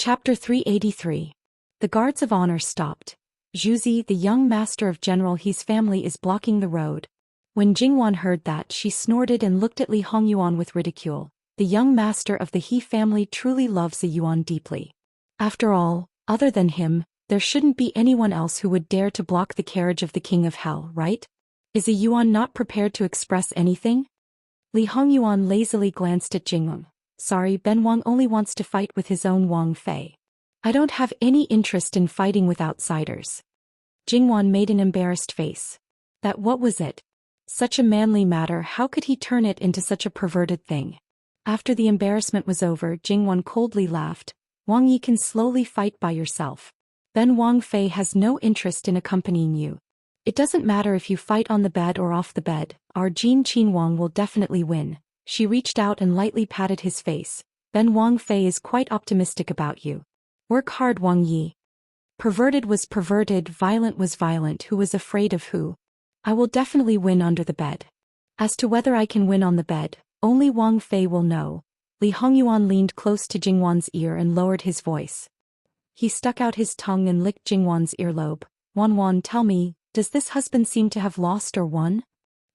Chapter 383. The guards of honor stopped. Zhuzi, the young master of General He's family, is blocking the road. When Jingwan heard that, she snorted and looked at Li Hongyuan with ridicule. The young master of the He family truly loves the Yuan deeply. After all, other than him, there shouldn't be anyone else who would dare to block the carriage of the King of Hell, right? Is a Yuan not prepared to express anything? Li Hongyuan lazily glanced at Jingwan. Sorry, Ben Wang only wants to fight with his own Wang Fei. I don't have any interest in fighting with outsiders. Jingwan made an embarrassed face. That what was it? Such a manly matter, how could he turn it into such a perverted thing? After the embarrassment was over, Jingwan coldly laughed. Wang Yi can slowly fight by yourself. Ben Wang Fei has no interest in accompanying you. It doesn't matter if you fight on the bed or off the bed, our Jin Qin Wang will definitely win. She reached out and lightly patted his face. Ben Wang Fei is quite optimistic about you. Work hard, Wang Yi. Perverted was perverted, violent was violent, who was afraid of who? I will definitely win under the bed. As to whether I can win on the bed, only Wang Fei will know. Li Hongyuan leaned close to Jingwan's ear and lowered his voice. He stuck out his tongue and licked Jingwan's earlobe. Wan, tell me, does this husband seem to have lost or won?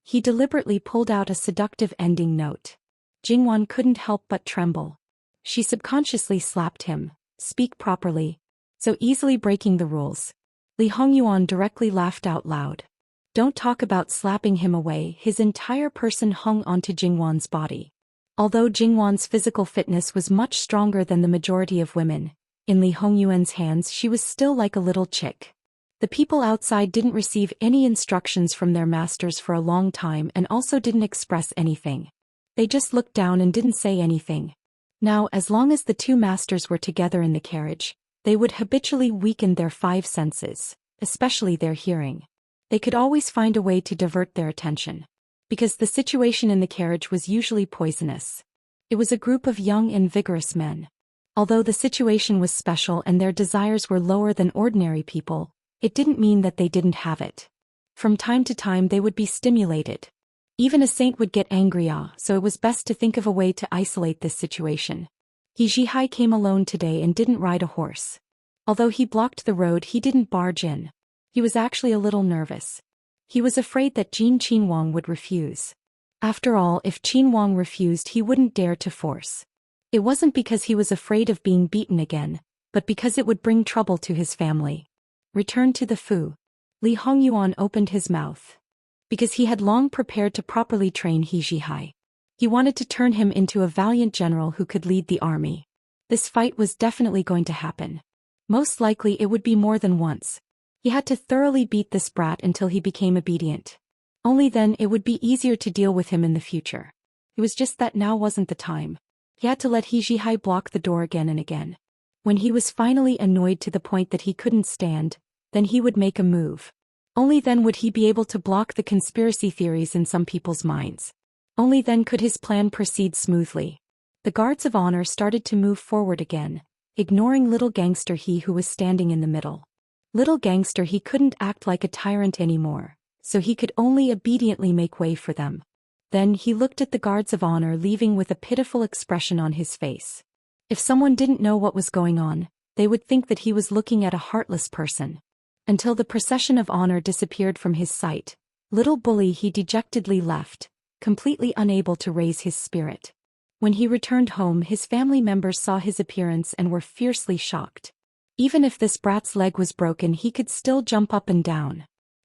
He deliberately pulled out a seductive ending note. Jingwan couldn't help but tremble. She subconsciously slapped him. Speak properly. So easily breaking the rules. Li Hongyuan directly laughed out loud. Don't talk about slapping him away, his entire person hung onto Jingwan's body. Although Jingwan's physical fitness was much stronger than the majority of women, in Li Hongyuan's hands she was still like a little chick. The people outside didn't receive any instructions from their masters for a long time and also didn't express anything. They just looked down and didn't say anything. Now, as long as the two masters were together in the carriage, they would habitually weaken their five senses, especially their hearing. They could always find a way to divert their attention. Because the situation in the carriage was usually poisonous. It was a group of young and vigorous men. Although the situation was special and their desires were lower than ordinary people, it didn't mean that they didn't have it. From time to time they would be stimulated. Even a saint would get angry, so it was best to think of a way to isolate this situation. He Zhihai came alone today and didn't ride a horse. Although he blocked the road, he didn't barge in. He was actually a little nervous. He was afraid that Jin Qin Wang would refuse. After all, if Qin Wang refused, he wouldn't dare to force. It wasn't because he was afraid of being beaten again, but because it would bring trouble to his family. Return to the Fu. Li Hongyuan opened his mouth. Because he had long prepared to properly train He Zhihai. He wanted to turn him into a valiant general who could lead the army. This fight was definitely going to happen. Most likely it would be more than once. He had to thoroughly beat this brat until he became obedient. Only then it would be easier to deal with him in the future. It was just that now wasn't the time. He had to let He Zhihai block the door again and again. When he was finally annoyed to the point that he couldn't stand, then he would make a move. Only then would he be able to block the conspiracy theories in some people's minds. Only then could his plan proceed smoothly. The guards of honor started to move forward again, ignoring little gangster He who was standing in the middle. Little gangster He couldn't act like a tyrant anymore, so he could only obediently make way for them. Then he looked at the guards of honor, leaving with a pitiful expression on his face. If someone didn't know what was going on, they would think that he was looking at a heartless person. Until the procession of honor disappeared from his sight, little bully He dejectedly left, completely unable to raise his spirit. When he returned home, his family members saw his appearance and were fiercely shocked. Even if this brat's leg was broken, he could still jump up and down.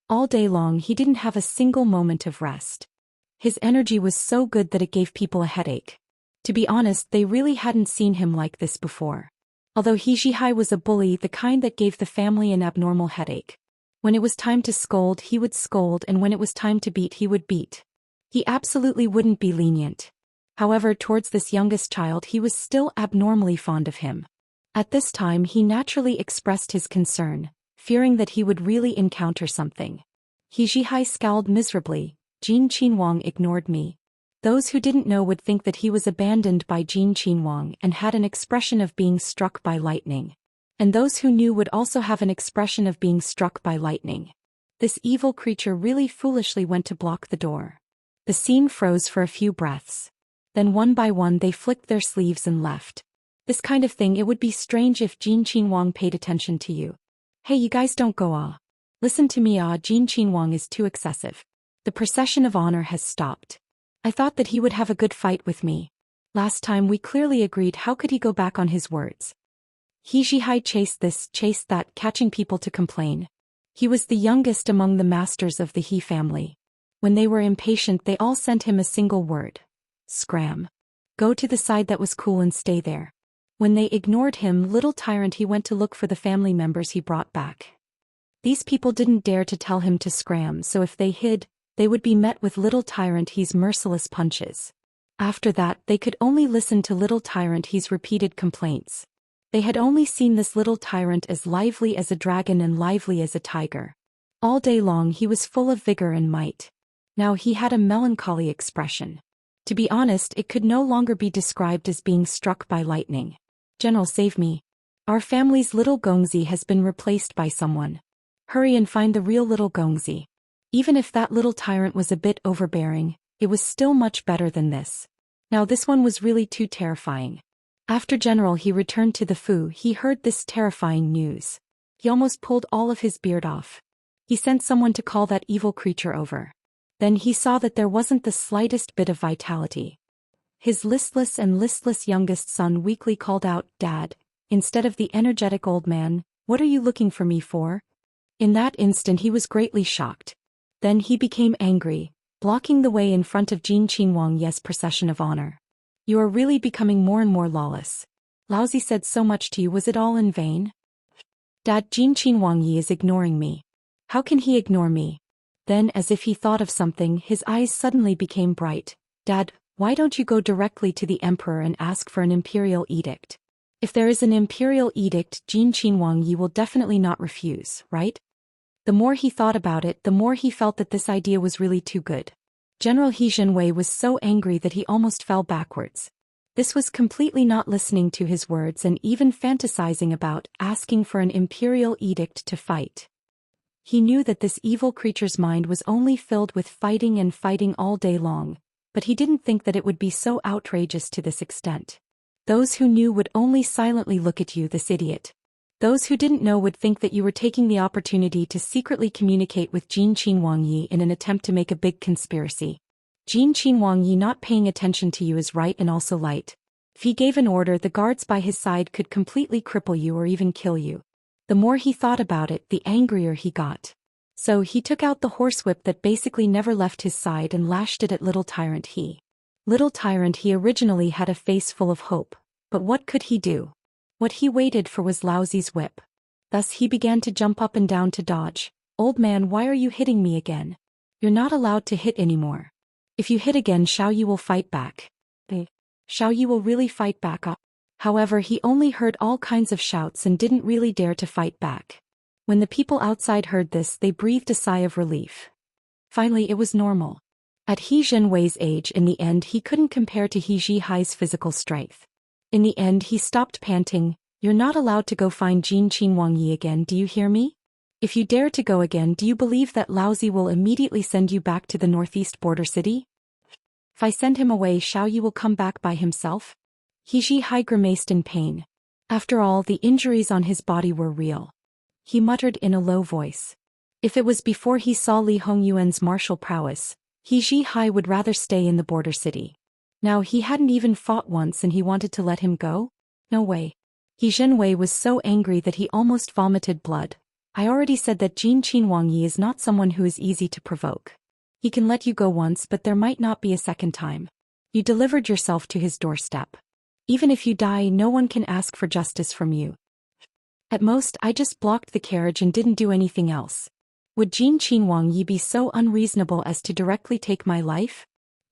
All day long he didn't have a single moment of rest. His energy was so good that it gave people a headache. To be honest, they really hadn't seen him like this before. Although He Zhihai was a bully, the kind that gave the family an abnormal headache. When it was time to scold, he would scold, and when it was time to beat, he would beat. He absolutely wouldn't be lenient. However, towards this youngest child he was still abnormally fond of him. At this time he naturally expressed his concern, fearing that he would really encounter something. He Zhihai scowled miserably. Jin Qin Wang ignored me. Those who didn't know would think that he was abandoned by Jin Qin Wang and had an expression of being struck by lightning. And those who knew would also have an expression of being struck by lightning. This evil creature really foolishly went to block the door. The scene froze for a few breaths. Then one by one they flicked their sleeves and left. This kind of thing, it would be strange if Jin Qinhuang paid attention to you. Hey, you guys don't go Listen to me, Jin Qinhuang is too excessive. The procession of honor has stopped. I thought that he would have a good fight with me. Last time we clearly agreed, how could he go back on his words? He Zhihai chased this, chased that, catching people to complain. He was the youngest among the masters of the He family. When they were impatient, they all sent him a single word. Scram. Go to the side that was cool and stay there. When they ignored him, little tyrant, he went to look for the family members he brought back. These people didn't dare to tell him to scram, so if they hid, they would be met with little tyrant he's merciless punches. After that, they could only listen to little tyrant he's repeated complaints. They had only seen this little tyrant as lively as a dragon and lively as a tiger. All day long he was full of vigor and might. Now he had a melancholy expression. To be honest, it could no longer be described as being struck by lightning. General, save me. Our family's little Gongzi has been replaced by someone. Hurry and find the real little Gongzi. Even if that little tyrant was a bit overbearing, it was still much better than this. Now this one was really too terrifying. After General He returned to the Fu, he heard this terrifying news. He almost pulled all of his beard off. He sent someone to call that evil creature over. Then he saw that there wasn't the slightest bit of vitality. His listless youngest son weakly called out, "Dad," instead of the energetic old man. "What are you looking for me for?" In that instant he was greatly shocked. Then he became angry, blocking the way in front of Jin Qinhuang's procession of honor. "You are really becoming more and more lawless. Laozi said so much to you, was it all in vain?" "Dad, Jin Qinhuang is ignoring me." "How can he ignore me?" Then, as if he thought of something, his eyes suddenly became bright. "Dad, why don't you go directly to the emperor and ask for an imperial edict? If there is an imperial edict, Jin Qinhuang will definitely not refuse, right?" The more he thought about it, the more he felt that this idea was really too good. General He Zhenwei was so angry that he almost fell backwards. This was completely not listening to his words and even fantasizing about asking for an imperial edict to fight. He knew that this evil creature's mind was only filled with fighting and fighting all day long, but he didn't think that it would be so outrageous to this extent. Those who knew would only silently look at you, this idiot. Those who didn't know would think that you were taking the opportunity to secretly communicate with Jin Qinhuang in an attempt to make a big conspiracy. Jin Qinhuang not paying attention to you is right and also light. If he gave an order, the guards by his side could completely cripple you or even kill you. The more he thought about it, the angrier he got. So he took out the horsewhip that basically never left his side and lashed it at little tyrant He. Little tyrant He originally had a face full of hope, but what could he do? What he waited for was Laozi's whip. Thus he began to jump up and down to dodge. "Old man, why are you hitting me again? You're not allowed to hit anymore. If you hit again, Xiao Yi will fight back." Xiao Yi will really fight back. However, he only heard all kinds of shouts and didn't really dare to fight back. When the people outside heard this, they breathed a sigh of relief. Finally, it was normal. At He Zhenwei's age, in the end, he couldn't compare to He Zhihai's physical strength. In the end, he stopped panting. "You're not allowed to go find Jin Qinhuang again, do you hear me? If you dare to go again, do you believe that Laozi will immediately send you back to the northeast border city? If I send him away, Xiao Yi will come back by himself?" He Zhihai grimaced in pain. After all, the injuries on his body were real. He muttered in a low voice. If it was before he saw Li Hongyuan's martial prowess, He Zhihai would rather stay in the border city. Now he hadn't even fought once and he wanted to let him go? No way. He Zhenwei was so angry that he almost vomited blood. "I already said that Jin Qinhuang is not someone who is easy to provoke. He can let you go once, but there might not be a second time. You delivered yourself to his doorstep. Even if you die, no one can ask for justice from you. At most, I just blocked the carriage and didn't do anything else. Would Jin Qinhuang be so unreasonable as to directly take my life?"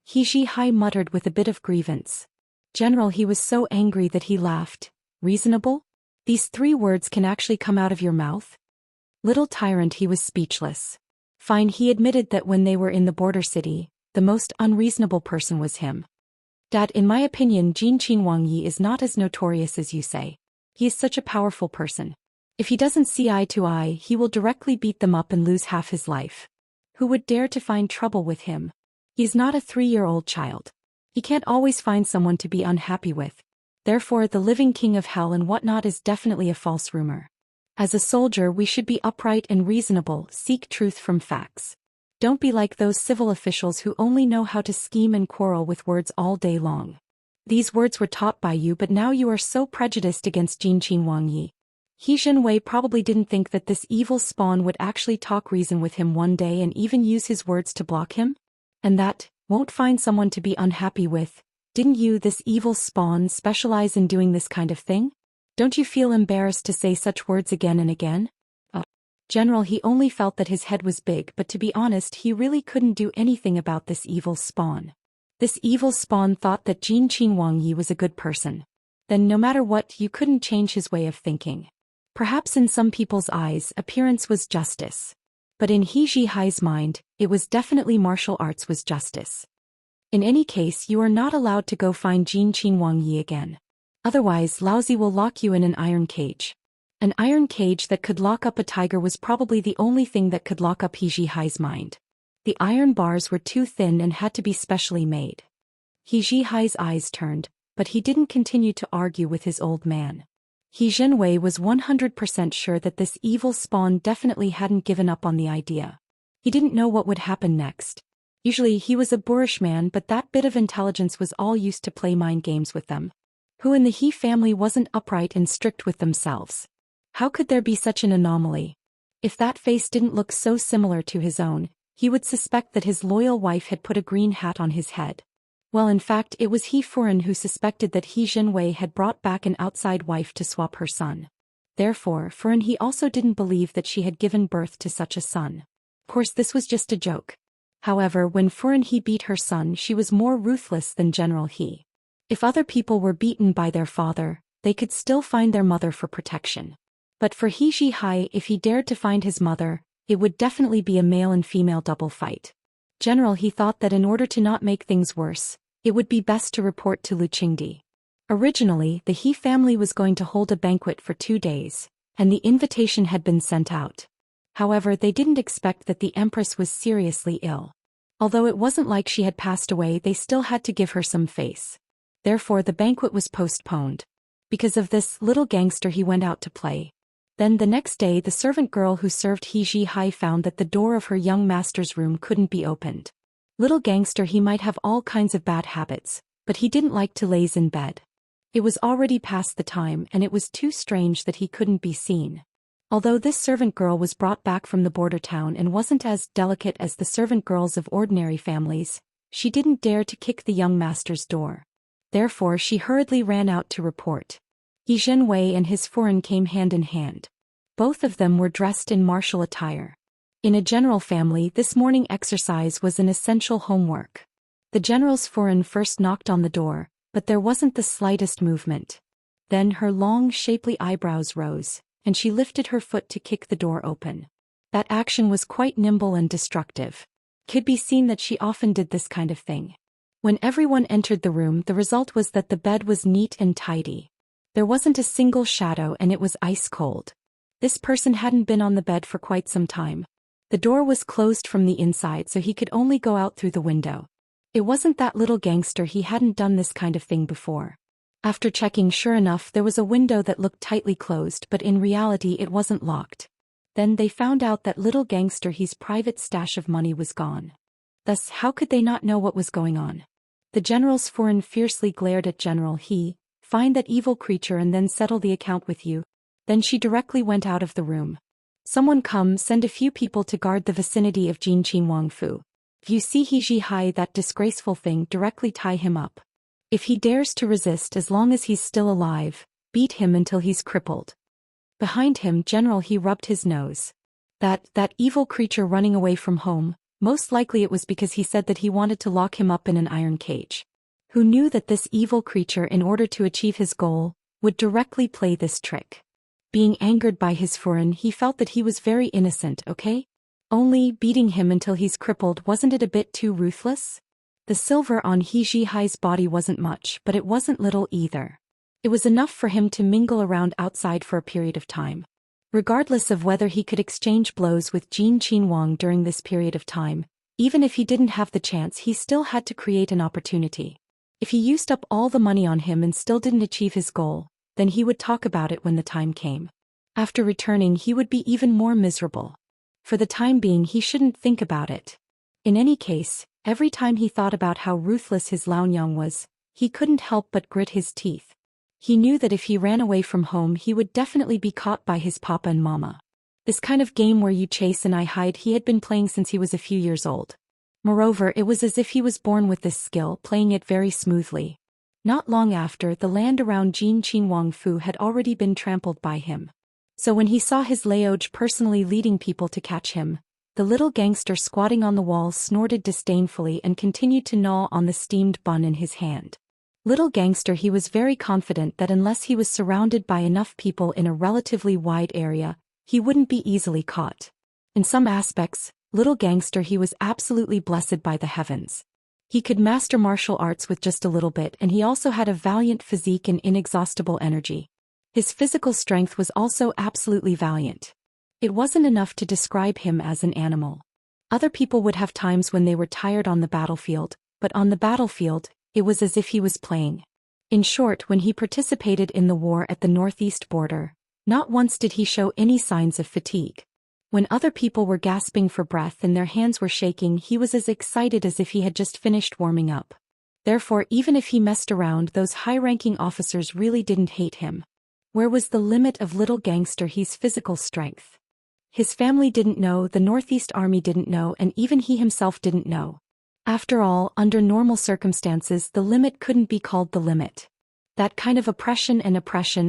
He Zhihai muttered with a bit of grievance. "General, he was so angry that he laughed. Reasonable? These 3 words can actually come out of your mouth?" Little tyrant He was speechless. Fine, he admitted that when they were in the border city, the most unreasonable person was him. "Dad, in my opinion, Jin Qinhuang is not as notorious as you say. He is such a powerful person. If he doesn't see eye to eye, he will directly beat them up and lose half his life. Who would dare to find trouble with him? He's not a 3-year-old child. He can't always find someone to be unhappy with. Therefore the living king of hell and whatnot is definitely a false rumor. As a soldier we should be upright and reasonable, seek truth from facts. Don't be like those civil officials who only know how to scheme and quarrel with words all day long. These words were taught by you, but now you are so prejudiced against Jin Qin Wang Yi. He Zhenwei probably didn't think that this evil spawn would actually talk reason with him one day and even use his words to block him? And that, won't find someone to be unhappy with. Didn't you, this evil spawn, specialize in doing this kind of thing? Don't you feel embarrassed to say such words again and again? General, he only felt that his head was big, but to be honest he really couldn't do anything about this evil spawn. This evil spawn thought that Jin Qin Wang Yi was a good person. Then no matter what, you couldn't change his way of thinking. Perhaps in some people's eyes, appearance was justice. But in He Zhihai's mind, it was definitely martial arts was justice. In any case, you are not allowed to go find Jin Qin Wang Yi again. Otherwise, Laozi will lock you in an iron cage. An iron cage that could lock up a tiger was probably the only thing that could lock up He Zhihai's mind. The iron bars were too thin and had to be specially made. He Zhihai's eyes turned, but he didn't continue to argue with his old man. He Zhenwei was 100% sure that this evil spawn definitely hadn't given up on the idea. He didn't know what would happen next. Usually he was a boorish man, but that bit of intelligence was all used to play mind games with them. Who in the He family wasn't upright and strict with themselves? How could there be such an anomaly? If that face didn't look so similar to his own, he would suspect that his loyal wife had put a green hat on his head. Well, in fact it was He Furan who suspected that He Zhenwei had brought back an outside wife to swap her son. Therefore, Furan he also didn't believe that she had given birth to such a son. Of course this was just a joke. However, when Furan he beat her son, she was more ruthless than General He. If other people were beaten by their father, they could still find their mother for protection. But for He Zhihai, if he dared to find his mother, it would definitely be a male and female double fight. General He thought that in order to not make things worse, it would be best to report to Lu Qingdi. Originally, the He family was going to hold a banquet for 2 days, and the invitation had been sent out. However, they didn't expect that the Empress was seriously ill. Although it wasn't like she had passed away, they still had to give her some face. Therefore the banquet was postponed. Because of this, little gangster he went out to play. Then the next day the servant girl who served He Zhihai found that the door of her young master's room couldn't be opened. Little gangster he might have all kinds of bad habits, but he didn't like to laze in bed. It was already past the time and it was too strange that he couldn't be seen. Although this servant girl was brought back from the border town and wasn't as delicate as the servant girls of ordinary families, she didn't dare to kick the young master's door. Therefore she hurriedly ran out to report. He Zhenwei and his Furan came hand in hand. Both of them were dressed in martial attire. In a general family, this morning exercise was an essential homework. The general's Furan first knocked on the door, but there wasn't the slightest movement. Then her long, shapely eyebrows rose, and she lifted her foot to kick the door open. That action was quite nimble and destructive. Could be seen that she often did this kind of thing. When everyone entered the room, the result was that the bed was neat and tidy. There wasn't a single shadow and it was ice cold. This person hadn't been on the bed for quite some time. The door was closed from the inside so he could only go out through the window. It wasn't that little gangster, he hadn't done this kind of thing before. After checking, sure enough there was a window that looked tightly closed, but in reality it wasn't locked. Then they found out that little gangster he's private stash of money was gone. Thus how could they not know what was going on? The general's Furan fiercely glared at General He. Find that evil creature and then settle the account with you. Then she directly went out of the room. Someone come, send a few people to guard the vicinity of Jin Qin Wang Fu. If you see He Zhihai, that disgraceful thing, directly tie him up. If he dares to resist, as long as he's still alive, beat him until he's crippled. Behind him, General He rubbed his nose. That evil creature running away from home, most likely it was because he said that he wanted to lock him up in an iron cage. Who knew that this evil creature, in order to achieve his goal, would directly play this trick? Being angered by his Furan, he felt that he was very innocent, okay? Only beating him until he's crippled, wasn't it a bit too ruthless? The silver on He Zhihai's body wasn't much, but it wasn't little either. It was enough for him to mingle around outside for a period of time. Regardless of whether he could exchange blows with Jin Qin Wang during this period of time, even if he didn't have the chance, he still had to create an opportunity. If he used up all the money on him and still didn't achieve his goal, then he would talk about it when the time came. After returning, he would be even more miserable. For the time being, he shouldn't think about it. In any case, every time he thought about how ruthless his Laonyang was, he couldn't help but grit his teeth. He knew that if he ran away from home, he would definitely be caught by his papa and mama. This kind of game where you chase and I hide he had been playing since he was a few years old. Moreover, it was as if he was born with this skill, playing it very smoothly. Not long after, the land around Jin Qinhuangfu had already been trampled by him. So when he saw his Laoj personally leading people to catch him, the little gangster squatting on the wall snorted disdainfully and continued to gnaw on the steamed bun in his hand. Little gangster, he was very confident that unless he was surrounded by enough people in a relatively wide area, he wouldn't be easily caught. In some aspects, little gangster, he was absolutely blessed by the heavens. He could master martial arts with just a little bit, and he also had a valiant physique and inexhaustible energy. His physical strength was also absolutely valiant. It wasn't enough to describe him as an animal. Other people would have times when they were tired on the battlefield, but on the battlefield, it was as if he was playing. In short, when he participated in the war at the northeast border, not once did he show any signs of fatigue. When other people were gasping for breath and their hands were shaking, he was as excited as if he had just finished warming up. Therefore, even if he messed around, those high-ranking officers really didn't hate him. Where was the limit of little gangster his physical strength? His family didn't know, the Northeast Army didn't know, and even he himself didn't know. After all, under normal circumstances, the limit couldn't be called the limit. That kind of oppression,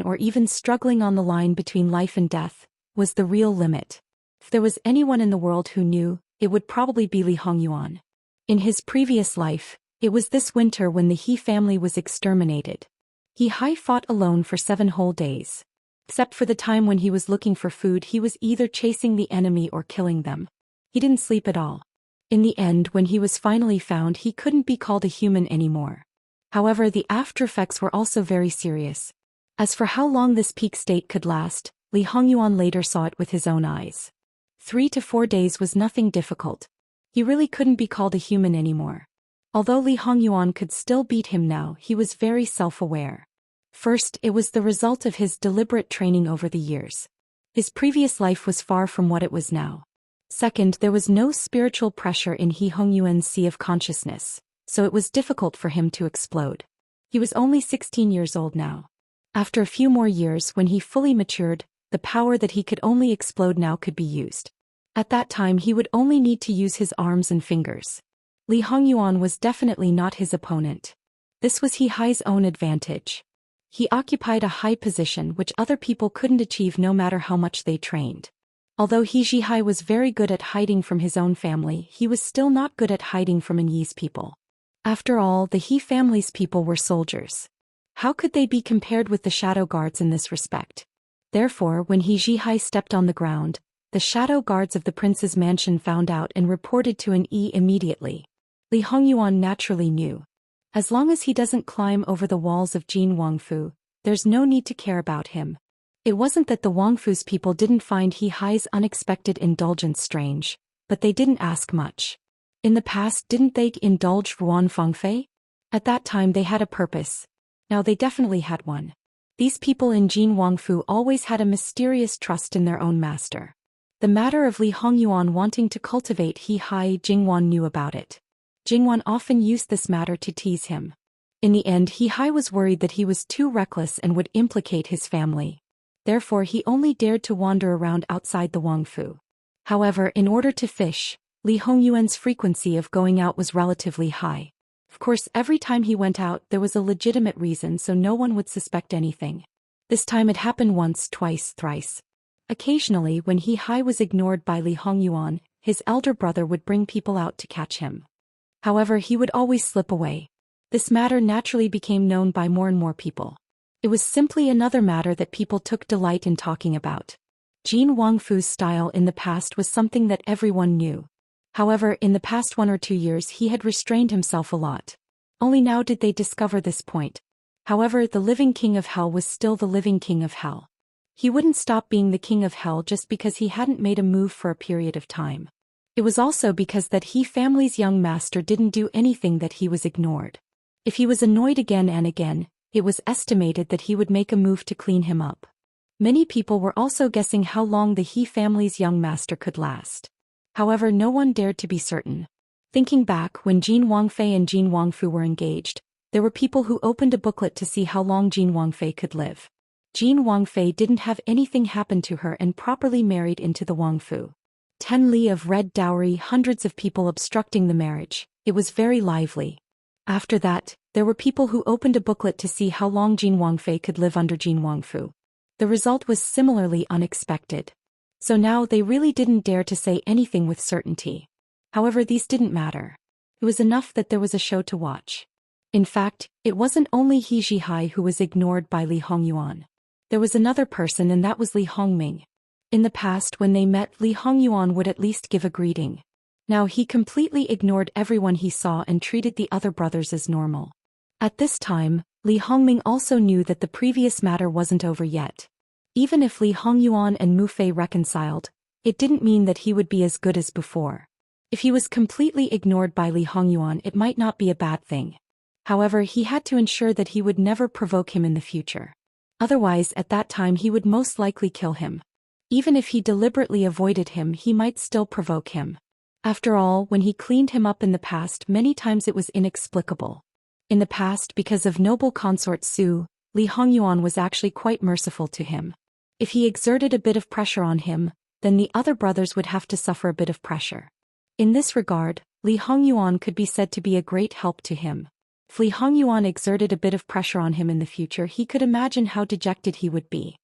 or even struggling on the line between life and death, was the real limit. If there was anyone in the world who knew, it would probably be Li Hongyuan. In his previous life, it was this winter when the He family was exterminated. He fought alone for 7 whole days. Except for the time when he was looking for food, he was either chasing the enemy or killing them. He didn't sleep at all. In the end, when he was finally found, he couldn't be called a human anymore. However, the after-effects were also very serious. As for how long this peak state could last, Li Hongyuan later saw it with his own eyes. 3 to 4 days was nothing difficult. He really couldn't be called a human anymore. Although Li Hongyuan could still beat him now, he was very self-aware. First, it was the result of his deliberate training over the years. His previous life was far from what it was now. Second, there was no spiritual pressure in He Hongyuan's sea of consciousness, so it was difficult for him to explode. He was only 16 years old now. After a few more years, when he fully matured, the power that he could only explode now could be used. At that time, he would only need to use his arms and fingers. Li Hongyuan was definitely not his opponent. This was He Hai's own advantage. He occupied a high position which other people couldn't achieve no matter how much they trained. Although He Zhihai was very good at hiding from his own family, he was still not good at hiding from Enyi's people. After all, the He family's people were soldiers. How could they be compared with the shadow guards in this respect? Therefore, when He Zhihai stepped on the ground, the shadow guards of the prince's mansion found out and reported to Enyi immediately. Li Hongyuan naturally knew. As long as he doesn't climb over the walls of Jin Wangfu, there's no need to care about him. It wasn't that the Wangfu's people didn't find He Hai's unexpected indulgence strange, but they didn't ask much. In the past, didn't they indulge Ruan Fengfei? At that time they had a purpose. Now they definitely had one. These people in Jin Wangfu always had a mysterious trust in their own master. The matter of Li Hongyuan wanting to cultivate He Hai, Jingwan knew about it. Jingwan often used this matter to tease him. In the end, He Hai was worried that he was too reckless and would implicate his family. Therefore, he only dared to wander around outside the Wangfu. However, in order to fish, Li Hongyuan's frequency of going out was relatively high. Of course, every time he went out, there was a legitimate reason, so no one would suspect anything. This time it happened once, twice, thrice. Occasionally, when He Hai was ignored by Li Hongyuan, his elder brother would bring people out to catch him. However, he would always slip away. This matter naturally became known by more and more people. It was simply another matter that people took delight in talking about. Jin Wangfu's style in the past was something that everyone knew. However, in the past 1 or 2 years he had restrained himself a lot. Only now did they discover this point. However, the living king of hell was still the living king of hell. He wouldn't stop being the king of hell just because he hadn't made a move for a period of time. It was also because that He family's young master didn't do anything that he was ignored. If he was annoyed again and again, it was estimated that he would make a move to clean him up. Many people were also guessing how long the He family's young master could last. However, no one dared to be certain. Thinking back, when Jin Wangfei and Jin Wangfu were engaged, there were people who opened a booklet to see how long Jin Wangfei could live. Jin Wangfei didn't have anything happen to her and properly married into the Wangfu. 10 li of red dowry, hundreds of people obstructing the marriage. It was very lively. After that, there were people who opened a booklet to see how long Jin Wangfei could live under Jin Wangfu. The result was similarly unexpected. So now they really didn't dare to say anything with certainty. However, these didn't matter. It was enough that there was a show to watch. In fact, it wasn't only He Zhihai who was ignored by Li Hongyuan. There was another person, and that was Li Hongming. In the past, when they met, Li Hongyuan would at least give a greeting. Now he completely ignored everyone he saw and treated the other brothers as normal. At this time, Li Hongming also knew that the previous matter wasn't over yet. Even if Li Hongyuan and Mu Fei reconciled, it didn't mean that he would be as good as before. If he was completely ignored by Li Hongyuan, it might not be a bad thing. However, he had to ensure that he would never provoke him in the future. Otherwise, at that time he would most likely kill him. Even if he deliberately avoided him, he might still provoke him. After all, when he cleaned him up in the past, many times it was inexplicable. In the past, because of noble consort Su, Li Hongyuan was actually quite merciful to him. If he exerted a bit of pressure on him, then the other brothers would have to suffer a bit of pressure. In this regard, Li Hongyuan could be said to be a great help to him. If Li Hongyuan exerted a bit of pressure on him in the future, he could imagine how dejected he would be.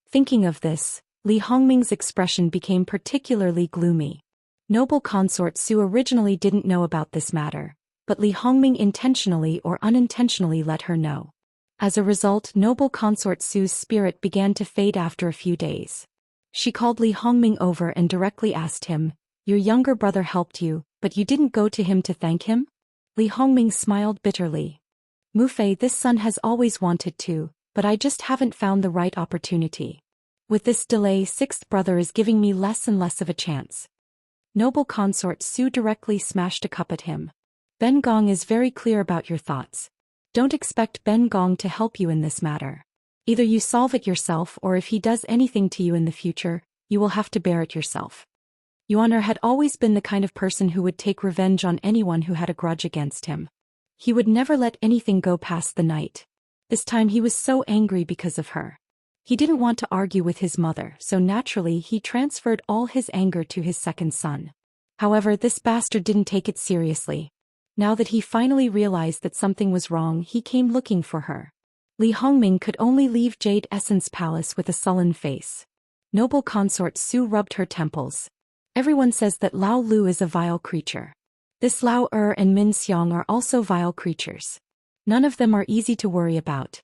Thinking of this, Li Hongming's expression became particularly gloomy. Noble consort Su originally didn't know about this matter, but Li Hongming intentionally or unintentionally let her know. As a result, noble consort Su's spirit began to fade after a few days. She called Li Hongming over and directly asked him, "Your younger brother helped you, but you didn't go to him to thank him?" Li Hongming smiled bitterly. "Mu Fei, this son has always wanted to, but I just haven't found the right opportunity. With this delay, sixth brother is giving me less and less of a chance." Noble consort Su directly smashed a cup at him. "Ben Gong is very clear about your thoughts. Don't expect Ben Gong to help you in this matter. Either you solve it yourself, or if he does anything to you in the future, you will have to bear it yourself." Yuaner had always been the kind of person who would take revenge on anyone who had a grudge against him. He would never let anything go past the night. This time he was so angry because of her. He didn't want to argue with his mother, so naturally he transferred all his anger to his second son. However, this bastard didn't take it seriously. Now that he finally realized that something was wrong, he came looking for her. Li Hongming could only leave Jade Essence Palace with a sullen face. Noble consort Su rubbed her temples. "Everyone says that Lao Lu is a vile creature. This Lao and Min Xiang are also vile creatures. None of them are easy to worry about."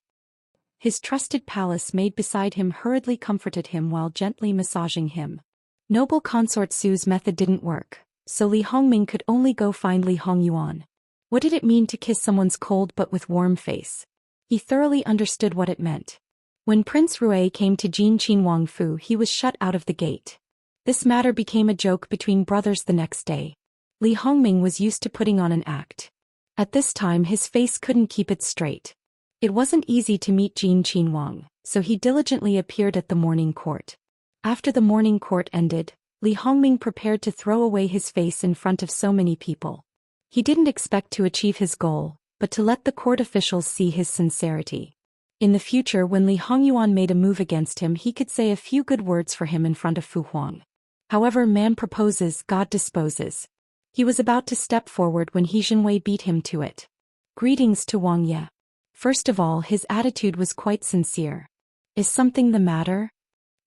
His trusted palace maid beside him hurriedly comforted him while gently massaging him. Noble consort Su's method didn't work, so Li Hongming could only go find Li Hongyuan. What did it mean to kiss someone's cold but with warm face? He thoroughly understood what it meant. When Prince Rui came to Jin Qin Wangfu, he was shut out of the gate. This matter became a joke between brothers the next day. Li Hongming was used to putting on an act. At this time his face couldn't keep it straight. It wasn't easy to meet Jin Qin Wang, so he diligently appeared at the morning court. After the morning court ended, Li Hongming prepared to throw away his face in front of so many people. He didn't expect to achieve his goal, but to let the court officials see his sincerity. In the future, when Li Hongyuan made a move against him, he could say a few good words for him in front of Fu Huang. However, man proposes, God disposes. He was about to step forward when He Jinwei beat him to it. "Greetings to Wang Ye." First of all, his attitude was quite sincere. "Is something the matter?"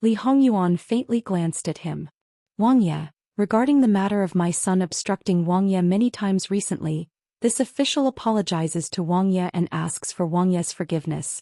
Li Hongyuan faintly glanced at him. "Wang Ye, regarding the matter of my son obstructing Wang Ye many times recently, this official apologizes to Wang Ye and asks for Wang Ye's forgiveness.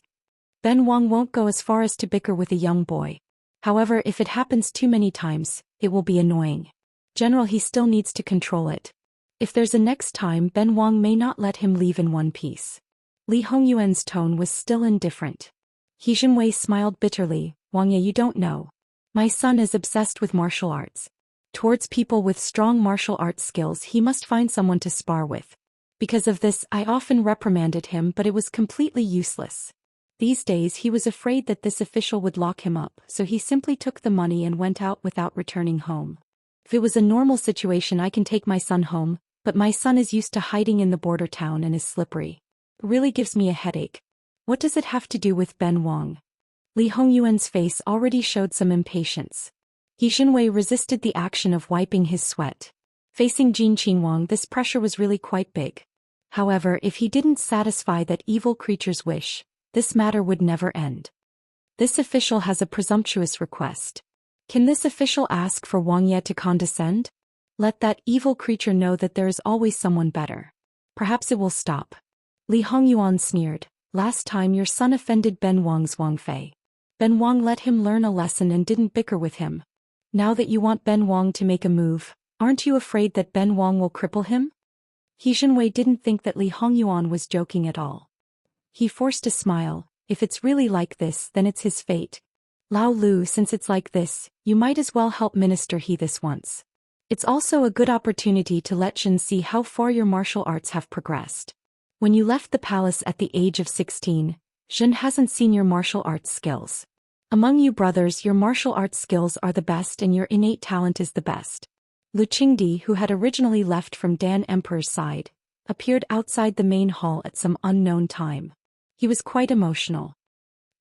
Ben Wang won't go as far as to bicker with a young boy. However, if it happens too many times, it will be annoying. General, he still needs to control it. If there's a next time, Ben Wang may not let him leave in one piece." Li Hongyuan's tone was still indifferent. He Jinwei smiled bitterly. "Wang Ye, you don't know. My son is obsessed with martial arts. Towards people with strong martial arts skills, he must find someone to spar with. Because of this, I often reprimanded him, but it was completely useless. These days he was afraid that this official would lock him up, so he simply took the money and went out without returning home. If it was a normal situation, I can take my son home, but my son is used to hiding in the border town and is slippery. It really gives me a headache. What does it have to do with Ben Wang? Li Hongyuan's face already showed some impatience. He Xinwei resisted the action of wiping his sweat. Facing Jin Qinhuang, this pressure was really quite big. However, if he didn't satisfy that evil creature's wish, this matter would never end. This official has a presumptuous request. Can this official ask for Wang Ye to condescend? Let that evil creature know that there is always someone better. Perhaps it will stop. Li Hongyuan sneered. Last time your son offended Ben Wang's Wang Fei. Ben Wang let him learn a lesson and didn't bicker with him. Now that you want Ben Wang to make a move, aren't you afraid that Ben Wang will cripple him? He Xinwei didn't think that Li Hongyuan was joking at all. He forced a smile. If it's really like this, then it's his fate. Lao Lu, since it's like this, you might as well help Minister He this once. It's also a good opportunity to let Shen see how far your martial arts have progressed. When you left the palace at the age of 16, Shen hasn't seen your martial arts skills. Among you brothers, your martial arts skills are the best and your innate talent is the best. Lu Qingdi, who had originally left from Dan Emperor's side, appeared outside the main hall at some unknown time. He was quite emotional.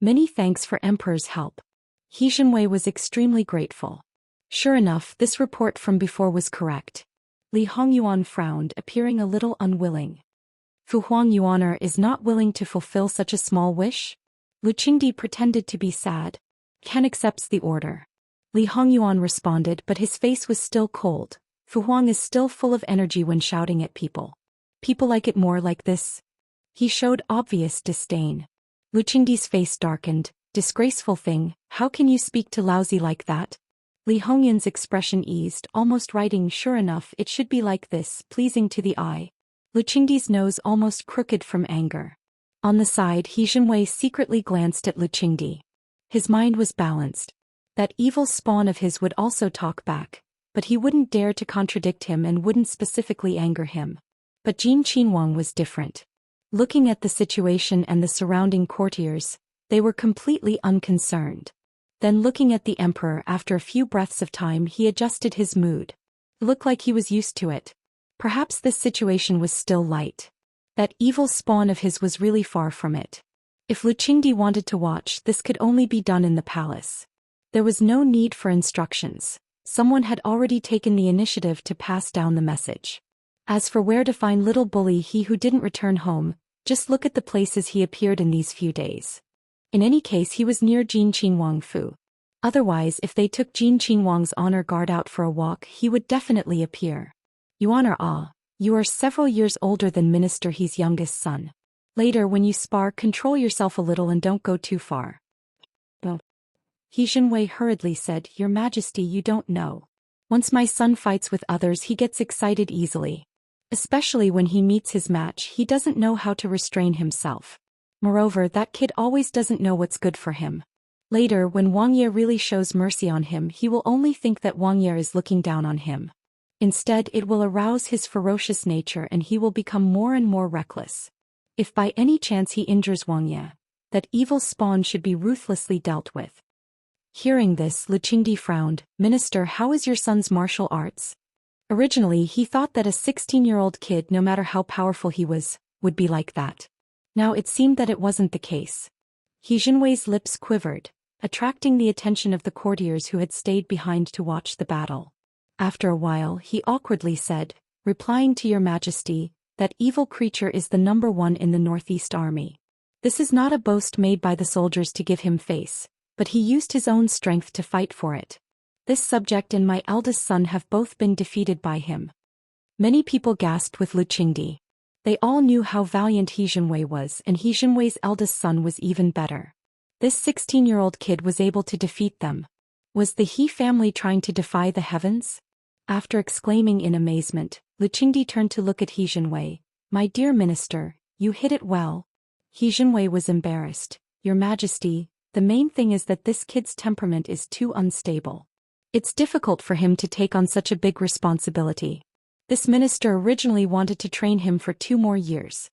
Many thanks for Emperor's help. He Xinwei was extremely grateful. Sure enough, this report from before was correct. Li Hongyuan frowned, appearing a little unwilling. Fu Huang Yuaner is not willing to fulfill such a small wish? Lu Qingdi pretended to be sad. Ken accepts the order. Li Hongyuan responded, but his face was still cold. Fu Huang is still full of energy when shouting at people. People like it more like this. He showed obvious disdain. Lu Qingdi's face darkened. Disgraceful thing, how can you speak to lousy like that? Li Hongyuan's expression eased, almost writing, sure enough, it should be like this, pleasing to the eye. Lu Qingdi's nose almost crooked from anger. On the side, He Xinwei secretly glanced at Lu Qingdi. His mind was balanced. That evil spawn of his would also talk back, but he wouldn't dare to contradict him and wouldn't specifically anger him. But Jin Qinhuang was different. Looking at the situation and the surrounding courtiers, they were completely unconcerned. Then looking at the emperor, after a few breaths of time, he adjusted his mood. It looked like he was used to it. Perhaps this situation was still light. That evil spawn of his was really far from it. If Lu Qingdi wanted to watch, this could only be done in the palace. There was no need for instructions. Someone had already taken the initiative to pass down the message. As for where to find little bully he who didn't return home, just look at the places he appeared in these few days. In any case, he was near Jin Qinhuang Fu. Otherwise, if they took Jin Qinhuang's honor guard out for a walk, he would definitely appear. You honor you are several years older than Minister He's youngest son. Later when you spar, control yourself a little and don't go too far. He Xinwei hurriedly said, Your Majesty, you don't know. Once my son fights with others, he gets excited easily. Especially when he meets his match, he doesn't know how to restrain himself. Moreover, that kid always doesn't know what's good for him. Later, when Wang Ye really shows mercy on him, he will only think that Wang Ye is looking down on him. Instead, it will arouse his ferocious nature and he will become more and more reckless. If by any chance he injures Wang Ye, that evil spawn should be ruthlessly dealt with. Hearing this, Lu Qingdi frowned. Minister, how is your son's martial arts? Originally, he thought that a 16-year-old kid, no matter how powerful he was, would be like that. Now it seemed that it wasn't the case. He Xinwei's lips quivered, attracting the attention of the courtiers who had stayed behind to watch the battle. After a while, he awkwardly said, replying to your Majesty, that evil creature is the #1 in the Northeast Army. This is not a boast made by the soldiers to give him face, but he used his own strength to fight for it. This subject and my eldest son have both been defeated by him. Many people gasped with Lu Qingdi. They all knew how valiant He Xinwei was, and He Xinwei's eldest son was even better. This 16-year-old kid was able to defeat them. Was the He family trying to defy the heavens? After exclaiming in amazement, Lu Qingdi turned to look at He Xinwei. My dear minister, you hit it well. He Xinwei was embarrassed. Your Majesty, the main thing is that this kid's temperament is too unstable. It's difficult for him to take on such a big responsibility. This minister originally wanted to train him for 2 more years.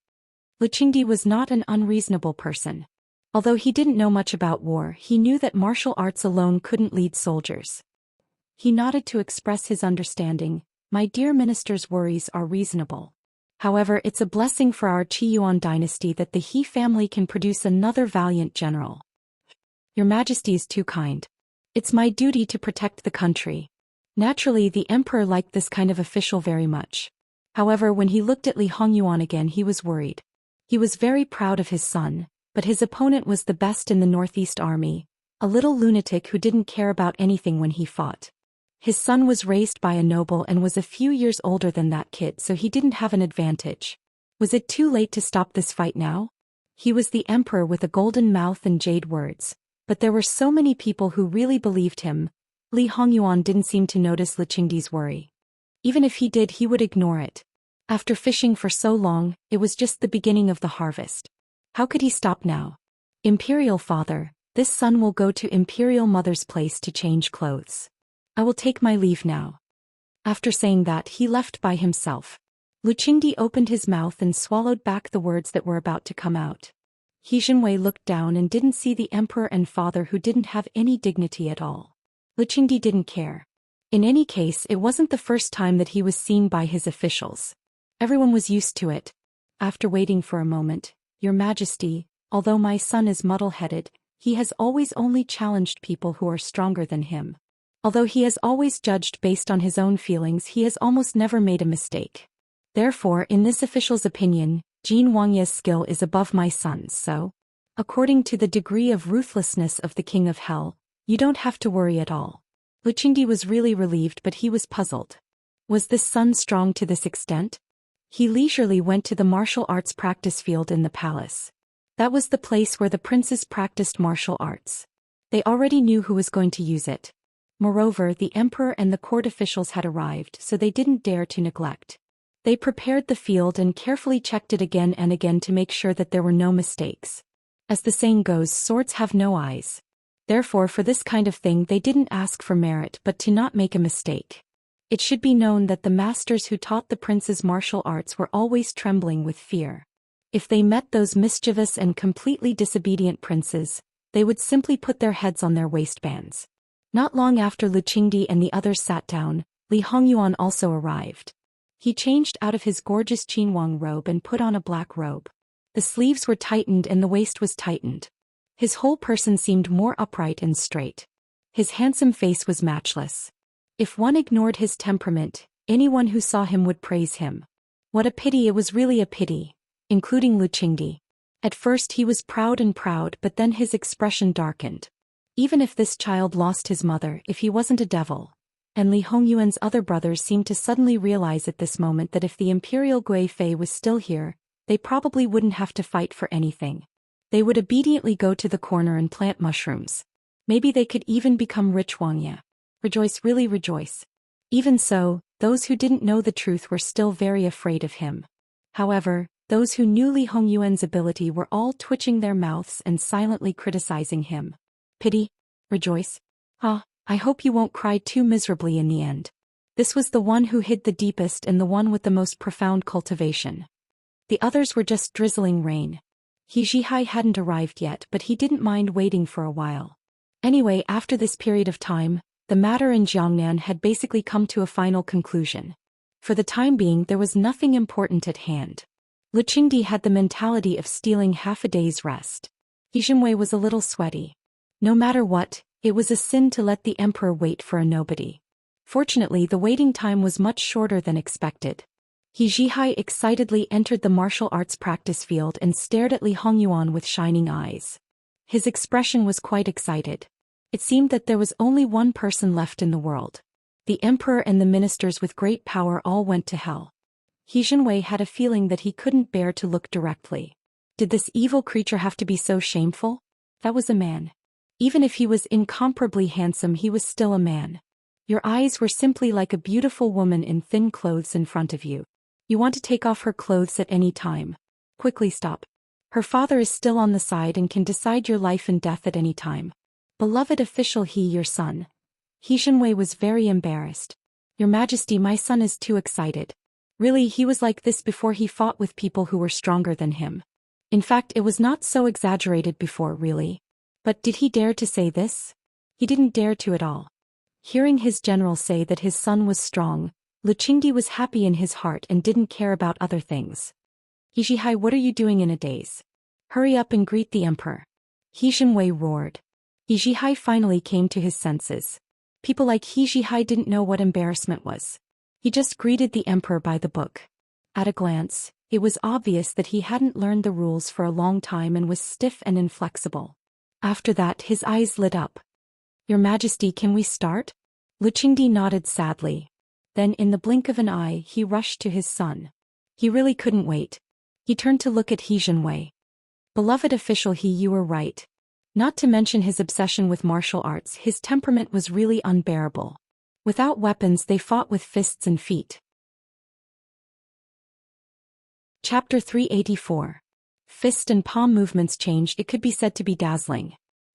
Luchingdi was not an unreasonable person. Although he didn't know much about war, he knew that martial arts alone couldn't lead soldiers. He nodded to express his understanding. My dear minister's worries are reasonable. However, it's a blessing for our Qiyuan dynasty that the He family can produce another valiant general. Your Majesty is too kind. It's my duty to protect the country. Naturally, the emperor liked this kind of official very much. However, when he looked at Li Hongyuan again, he was worried. He was very proud of his son, but his opponent was the best in the Northeast Army, a little lunatic who didn't care about anything when he fought. His son was raised by a noble and was a few years older than that kid, so he didn't have an advantage. Was it too late to stop this fight now? He was the emperor with a golden mouth and jade words, but there were so many people who really believed him. Li Hongyuan didn't seem to notice Luchingdi's worry. Even if he did, he would ignore it. After fishing for so long, it was just the beginning of the harvest. How could he stop now? Imperial father, this son will go to Imperial mother's place to change clothes. I will take my leave now. After saying that, he left by himself. Luchingdi opened his mouth and swallowed back the words that were about to come out. He Jinwei looked down and didn't see the emperor and father, who didn't have any dignity at all. Luchingdi didn't care. In any case, it wasn't the first time that he was seen by his officials. Everyone was used to it. After waiting for a moment, Your Majesty, although my son is muddle-headed, he has always only challenged people who are stronger than him. Although he has always judged based on his own feelings, he has almost never made a mistake. Therefore, in this official's opinion, Jin Wangya's skill is above my son's, so, according to the degree of ruthlessness of the King of Hell, you don't have to worry at all. Luchingdi was really relieved, but he was puzzled. Was this son strong to this extent? He leisurely went to the martial arts practice field in the palace. That was the place where the princes practiced martial arts. They already knew who was going to use it. Moreover, the emperor and the court officials had arrived, so they didn't dare to neglect. They prepared the field and carefully checked it again and again to make sure that there were no mistakes. As the saying goes, swords have no eyes. Therefore, for this kind of thing, they didn't ask for merit but to not make a mistake. It should be known that the masters who taught the princes martial arts were always trembling with fear. If they met those mischievous and completely disobedient princes, they would simply put their heads on their waistbands. Not long after Luchingdi and the others sat down, Li Hongyuan also arrived. He changed out of his gorgeous Qinhuang robe and put on a black robe. The sleeves were tightened and the waist was tightened. His whole person seemed more upright and straight. His handsome face was matchless. If one ignored his temperament, anyone who saw him would praise him. What a pity, it was really a pity, including Luchingdi. At first he was proud, but then his expression darkened. Even if this child lost his mother, if he wasn't a devil. And Li Hongyuan's other brothers seemed to suddenly realize at this moment that if the Imperial Gui Fei was still here, they probably wouldn't have to fight for anything. They would obediently go to the corner and plant mushrooms. Maybe they could even become rich. Wangya. Rejoice, really rejoice. Even so, those who didn't know the truth were still very afraid of him. However, those who knew Li Hongyuan's ability were all twitching their mouths and silently criticizing him. Pity? Rejoice? Ah, I hope you won't cry too miserably in the end. This was the one who hid the deepest and the one with the most profound cultivation. The others were just drizzling rain. He Zhihai hadn't arrived yet, but he didn't mind waiting for a while. Anyway, after this period of time, the matter in Jiangnan had basically come to a final conclusion. For the time being, there was nothing important at hand. Luchingdi had the mentality of stealing half a day's rest. Jinwei was a little sweaty. No matter what, it was a sin to let the emperor wait for a nobody. Fortunately, the waiting time was much shorter than expected. Zhihai excitedly entered the martial arts practice field and stared at Li Hongyuan with shining eyes. His expression was quite excited. It seemed that there was only one person left in the world. The emperor and the ministers with great power all went to hell. Jinwei had a feeling that he couldn't bear to look directly. Did this evil creature have to be so shameful? That was a man. Even if he was incomparably handsome, he was still a man. Your eyes were simply like a beautiful woman in thin clothes in front of you. You want to take off her clothes at any time. Quickly stop. Her father is still on the side and can decide your life and death at any time. Beloved official, your son. Jinwei was very embarrassed. Your Majesty, my son is too excited. Really, he was like this before he fought with people who were stronger than him. In fact, it was not so exaggerated before, really. But did he dare to say this? He didn't dare to at all. Hearing his general say that his son was strong, Luchingdi was happy in his heart and didn't care about other things. He Jihai, what are you doing in a daze? Hurry up and greet the emperor. He Jinwei roared. He Jihai finally came to his senses. People like He Jihai didn't know what embarrassment was. He just greeted the emperor by the book. At a glance, it was obvious that he hadn't learned the rules for a long time and was stiff and inflexible. After that, his eyes lit up. Your Majesty, can we start? Luchingdi nodded sadly. Then in the blink of an eye he rushed to his son. He really couldn't wait. He turned to look at He Jinwei. Beloved official He, you were right. Not to mention his obsession with martial arts, his temperament was really unbearable. Without weapons they fought with fists and feet. Chapter 384. Fist and palm movements changed, it could be said to be dazzling.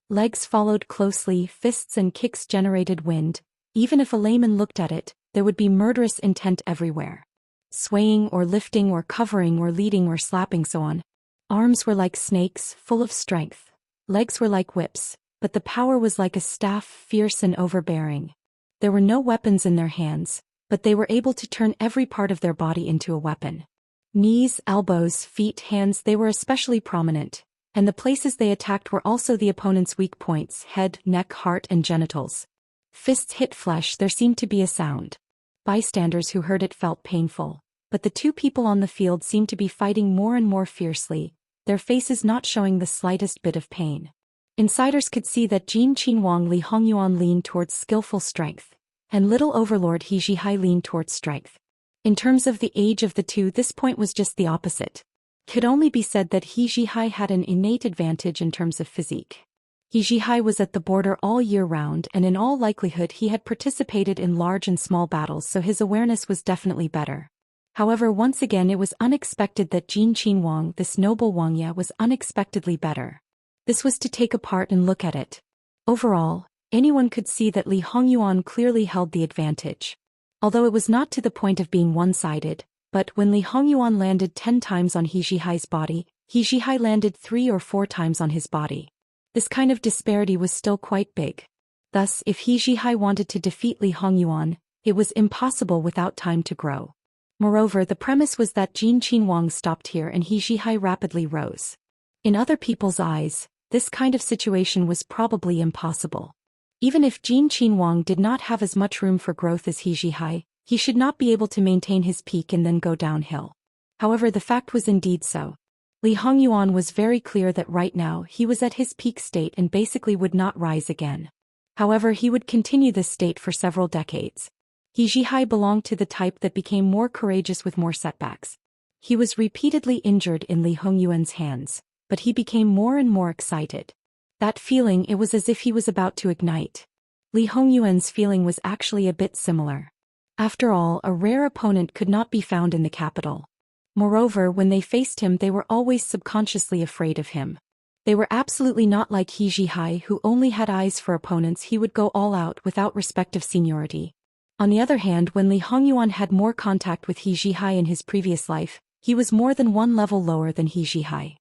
Legs followed closely, fists and kicks generated wind. Even if a layman looked at it, there would be murderous intent everywhere. Swaying or lifting or covering or leading or slapping, so on. Arms were like snakes, full of strength. Legs were like whips, but the power was like a staff, fierce and overbearing. There were no weapons in their hands, but they were able to turn every part of their body into a weapon. Knees, elbows, feet, hands, they were especially prominent, and the places they attacked were also the opponent's weak points: head, neck, heart, and genitals. Fists hit flesh, there seemed to be a sound. Bystanders who heard it felt painful, but the two people on the field seemed to be fighting more and more fiercely, their faces not showing the slightest bit of pain. Insiders could see that Jin Qinhuang Li Hongyuan leaned towards skillful strength, and little overlord He Jihai leaned towards strength. In terms of the age of the two, this point was just the opposite. It could only be said that He Jihai had an innate advantage in terms of physique. He Jihai was at the border all year round, and in all likelihood he had participated in large and small battles, so his awareness was definitely better. However, once again it was unexpected that Jin Qinhuang, this noble Wangya, was unexpectedly better. This was to take apart and look at it. Overall, anyone could see that Li Hongyuan clearly held the advantage. Although it was not to the point of being one-sided, but when Li Hongyuan landed 10 times on He Jihai's body, He Jihai landed 3 or 4 times on his body. This kind of disparity was still quite big. Thus, if He Jihai wanted to defeat Li Hongyuan, it was impossible without time to grow. Moreover, the premise was that Jin Qinhuang stopped here and He Jihai rapidly rose. In other people's eyes, this kind of situation was probably impossible. Even if Jin Qinhuang did not have as much room for growth as He Jihai, he should not be able to maintain his peak and then go downhill. However, the fact was indeed so. Li Hongyuan was very clear that right now he was at his peak state and basically would not rise again. However, he would continue this state for several decades. He Jihai belonged to the type that became more courageous with more setbacks. He was repeatedly injured in Li Hongyuan's hands, but he became more and more excited. That feeling, it was as if he was about to ignite. Li Hongyuan's feeling was actually a bit similar. After all, a rare opponent could not be found in the capital. Moreover, when they faced him they were always subconsciously afraid of him. They were absolutely not like He Jihai, who only had eyes for opponents. He would go all out without respect of seniority. On the other hand, when Li Hongyuan had more contact with He Jihai in his previous life, he was more than one level lower than He Jihai.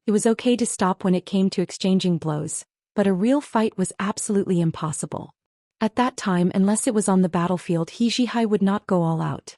It was okay to stop when it came to exchanging blows, but a real fight was absolutely impossible. At that time, unless it was on the battlefield, He Jihai would not go all out.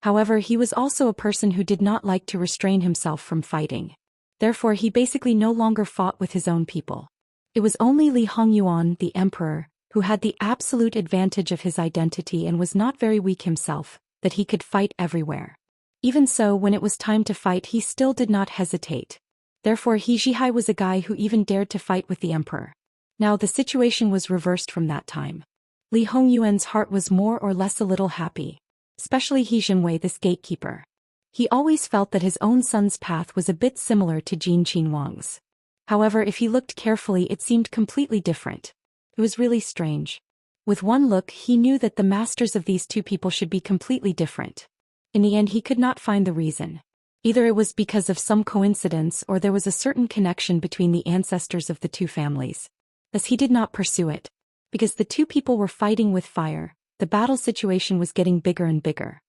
However, he was also a person who did not like to restrain himself from fighting. Therefore, he basically no longer fought with his own people. It was only Li Hongyuan, the emperor, who had the absolute advantage of his identity and was not very weak himself, that he could fight everywhere. Even so, when it was time to fight, he still did not hesitate. Therefore, He Jihai was a guy who even dared to fight with the emperor. Now the situation was reversed from that time. Li Hongyuan's heart was more or less a little happy. Especially He Jinwei, this gatekeeper. He always felt that his own son's path was a bit similar to Jin Qinhuang's. However, if he looked carefully, it seemed completely different. It was really strange. With one look, he knew that the masters of these two people should be completely different. In the end, he could not find the reason. Either it was because of some coincidence or there was a certain connection between the ancestors of the two families. Thus he did not pursue it. Because the two people were fighting with fire, the battle situation was getting bigger and bigger.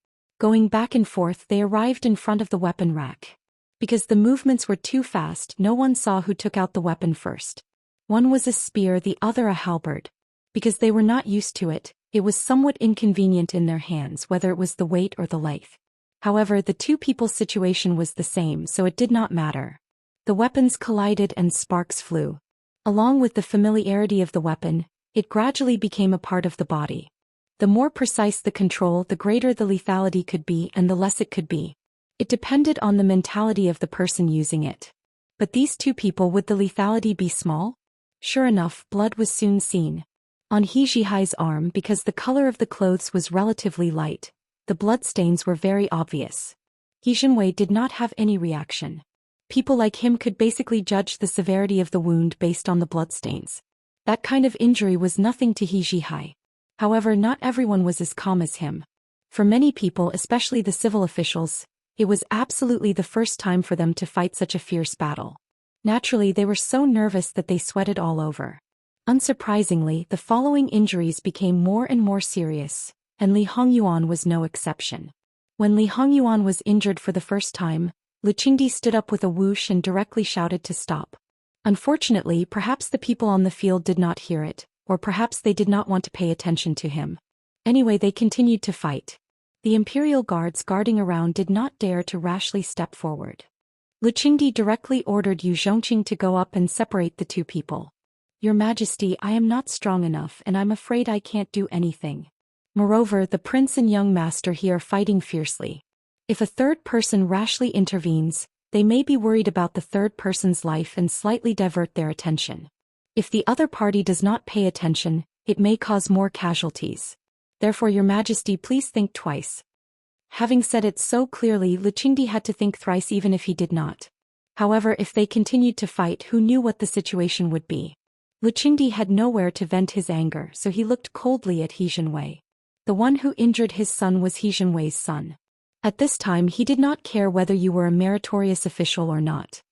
Going back and forth, they arrived in front of the weapon rack. Because the movements were too fast, no one saw who took out the weapon first. One was a spear, the other a halberd. Because they were not used to it, it was somewhat inconvenient in their hands, whether it was the weight or the length. However, the two people's situation was the same, so it did not matter. The weapons collided and sparks flew. Along with the familiarity of the weapon, it gradually became a part of the body. The more precise the control, the greater the lethality could be and the less it could be. It depended on the mentality of the person using it. But these two people, would the lethality be small? Sure enough, blood was soon seen. On He Jihai's arm, because the color of the clothes was relatively light, the bloodstains were very obvious. He Jinwei did not have any reaction. People like him could basically judge the severity of the wound based on the bloodstains. That kind of injury was nothing to He Jihai. However, not everyone was as calm as him. For many people, especially the civil officials, it was absolutely the first time for them to fight such a fierce battle. Naturally, they were so nervous that they sweated all over. Unsurprisingly, the following injuries became more and more serious, and Li Hongyuan was no exception. When Li Hongyuan was injured for the first time, Lu Qingdi stood up with a whoosh and directly shouted to stop. Unfortunately, perhaps the people on the field did not hear it, or perhaps they did not want to pay attention to him. Anyway, they continued to fight. The imperial guards guarding around did not dare to rashly step forward. Lu Qingdi directly ordered Yu Zhongqing to go up and separate the two people. Your Majesty, I am not strong enough and I'm afraid I can't do anything. Moreover, the prince and young master here are fighting fiercely. If a third person rashly intervenes, they may be worried about the third person's life and slightly divert their attention. If the other party does not pay attention, it may cause more casualties. Therefore, Your Majesty, please think twice. Having said it so clearly, Lu Qingdi had to think thrice even if he did not. However, if they continued to fight, who knew what the situation would be? Lu Qingdi had nowhere to vent his anger, so he looked coldly at He Jinwei. The one who injured his son was He Jinwei's son. At this time, he did not care whether you were a meritorious official or not.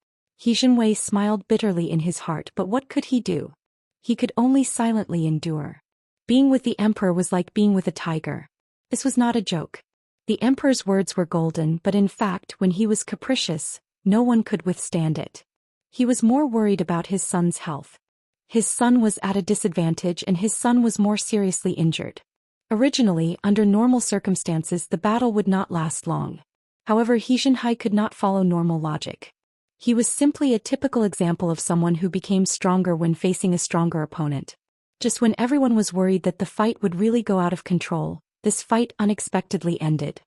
He Jinwei smiled bitterly in his heart, but what could he do? He could only silently endure. Being with the emperor was like being with a tiger. This was not a joke. The emperor's words were golden, but in fact, when he was capricious, no one could withstand it. He was more worried about his son's health. His son was at a disadvantage and his son was more seriously injured. Originally, under normal circumstances, the battle would not last long. However, He Jinhai could not follow normal logic. He was simply a typical example of someone who became stronger when facing a stronger opponent. Just when everyone was worried that the fight would really go out of control, this fight unexpectedly ended.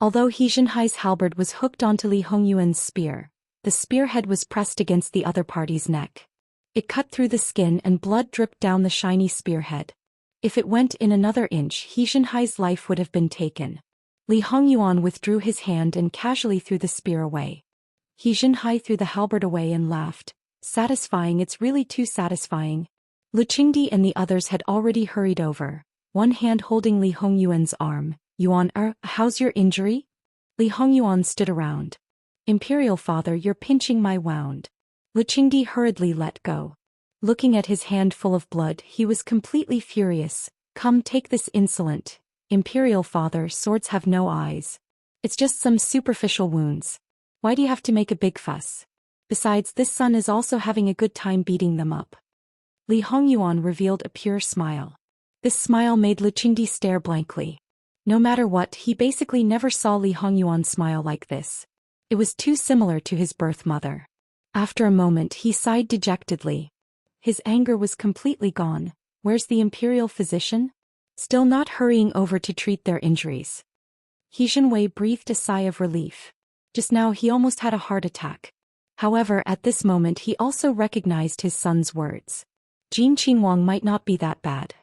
Although He Jinhai's halberd was hooked onto Li Hongyuan's spear, the spearhead was pressed against the other party's neck. It cut through the skin and blood dripped down the shiny spearhead. If it went in another inch, He Jinhai's life would have been taken. Li Hongyuan withdrew his hand and casually threw the spear away. He Jinhai threw the halberd away and laughed. Satisfying, it's really too satisfying. Lu Qingdi and the others had already hurried over, one hand holding Li Hongyuan's arm. Yuan, how's your injury? Li Hongyuan stood around. Imperial father, you're pinching my wound. Lu Qingdi hurriedly let go. Looking at his hand full of blood, he was completely furious. Come, take this, insolent. Imperial father, swords have no eyes. It's just some superficial wounds. Why do you have to make a big fuss? Besides, this son is also having a good time beating them up. Li Hongyuan revealed a pure smile. This smile made Lu Qingdi stare blankly. No matter what, he basically never saw Li Hongyuan smile like this. It was too similar to his birth mother. After a moment, he sighed dejectedly. His anger was completely gone. Where's the imperial physician? Still not hurrying over to treat their injuries. He Jinwei breathed a sigh of relief. Just now he almost had a heart attack. However, at this moment he also recognized his son's words. Jin Qingwang might not be that bad.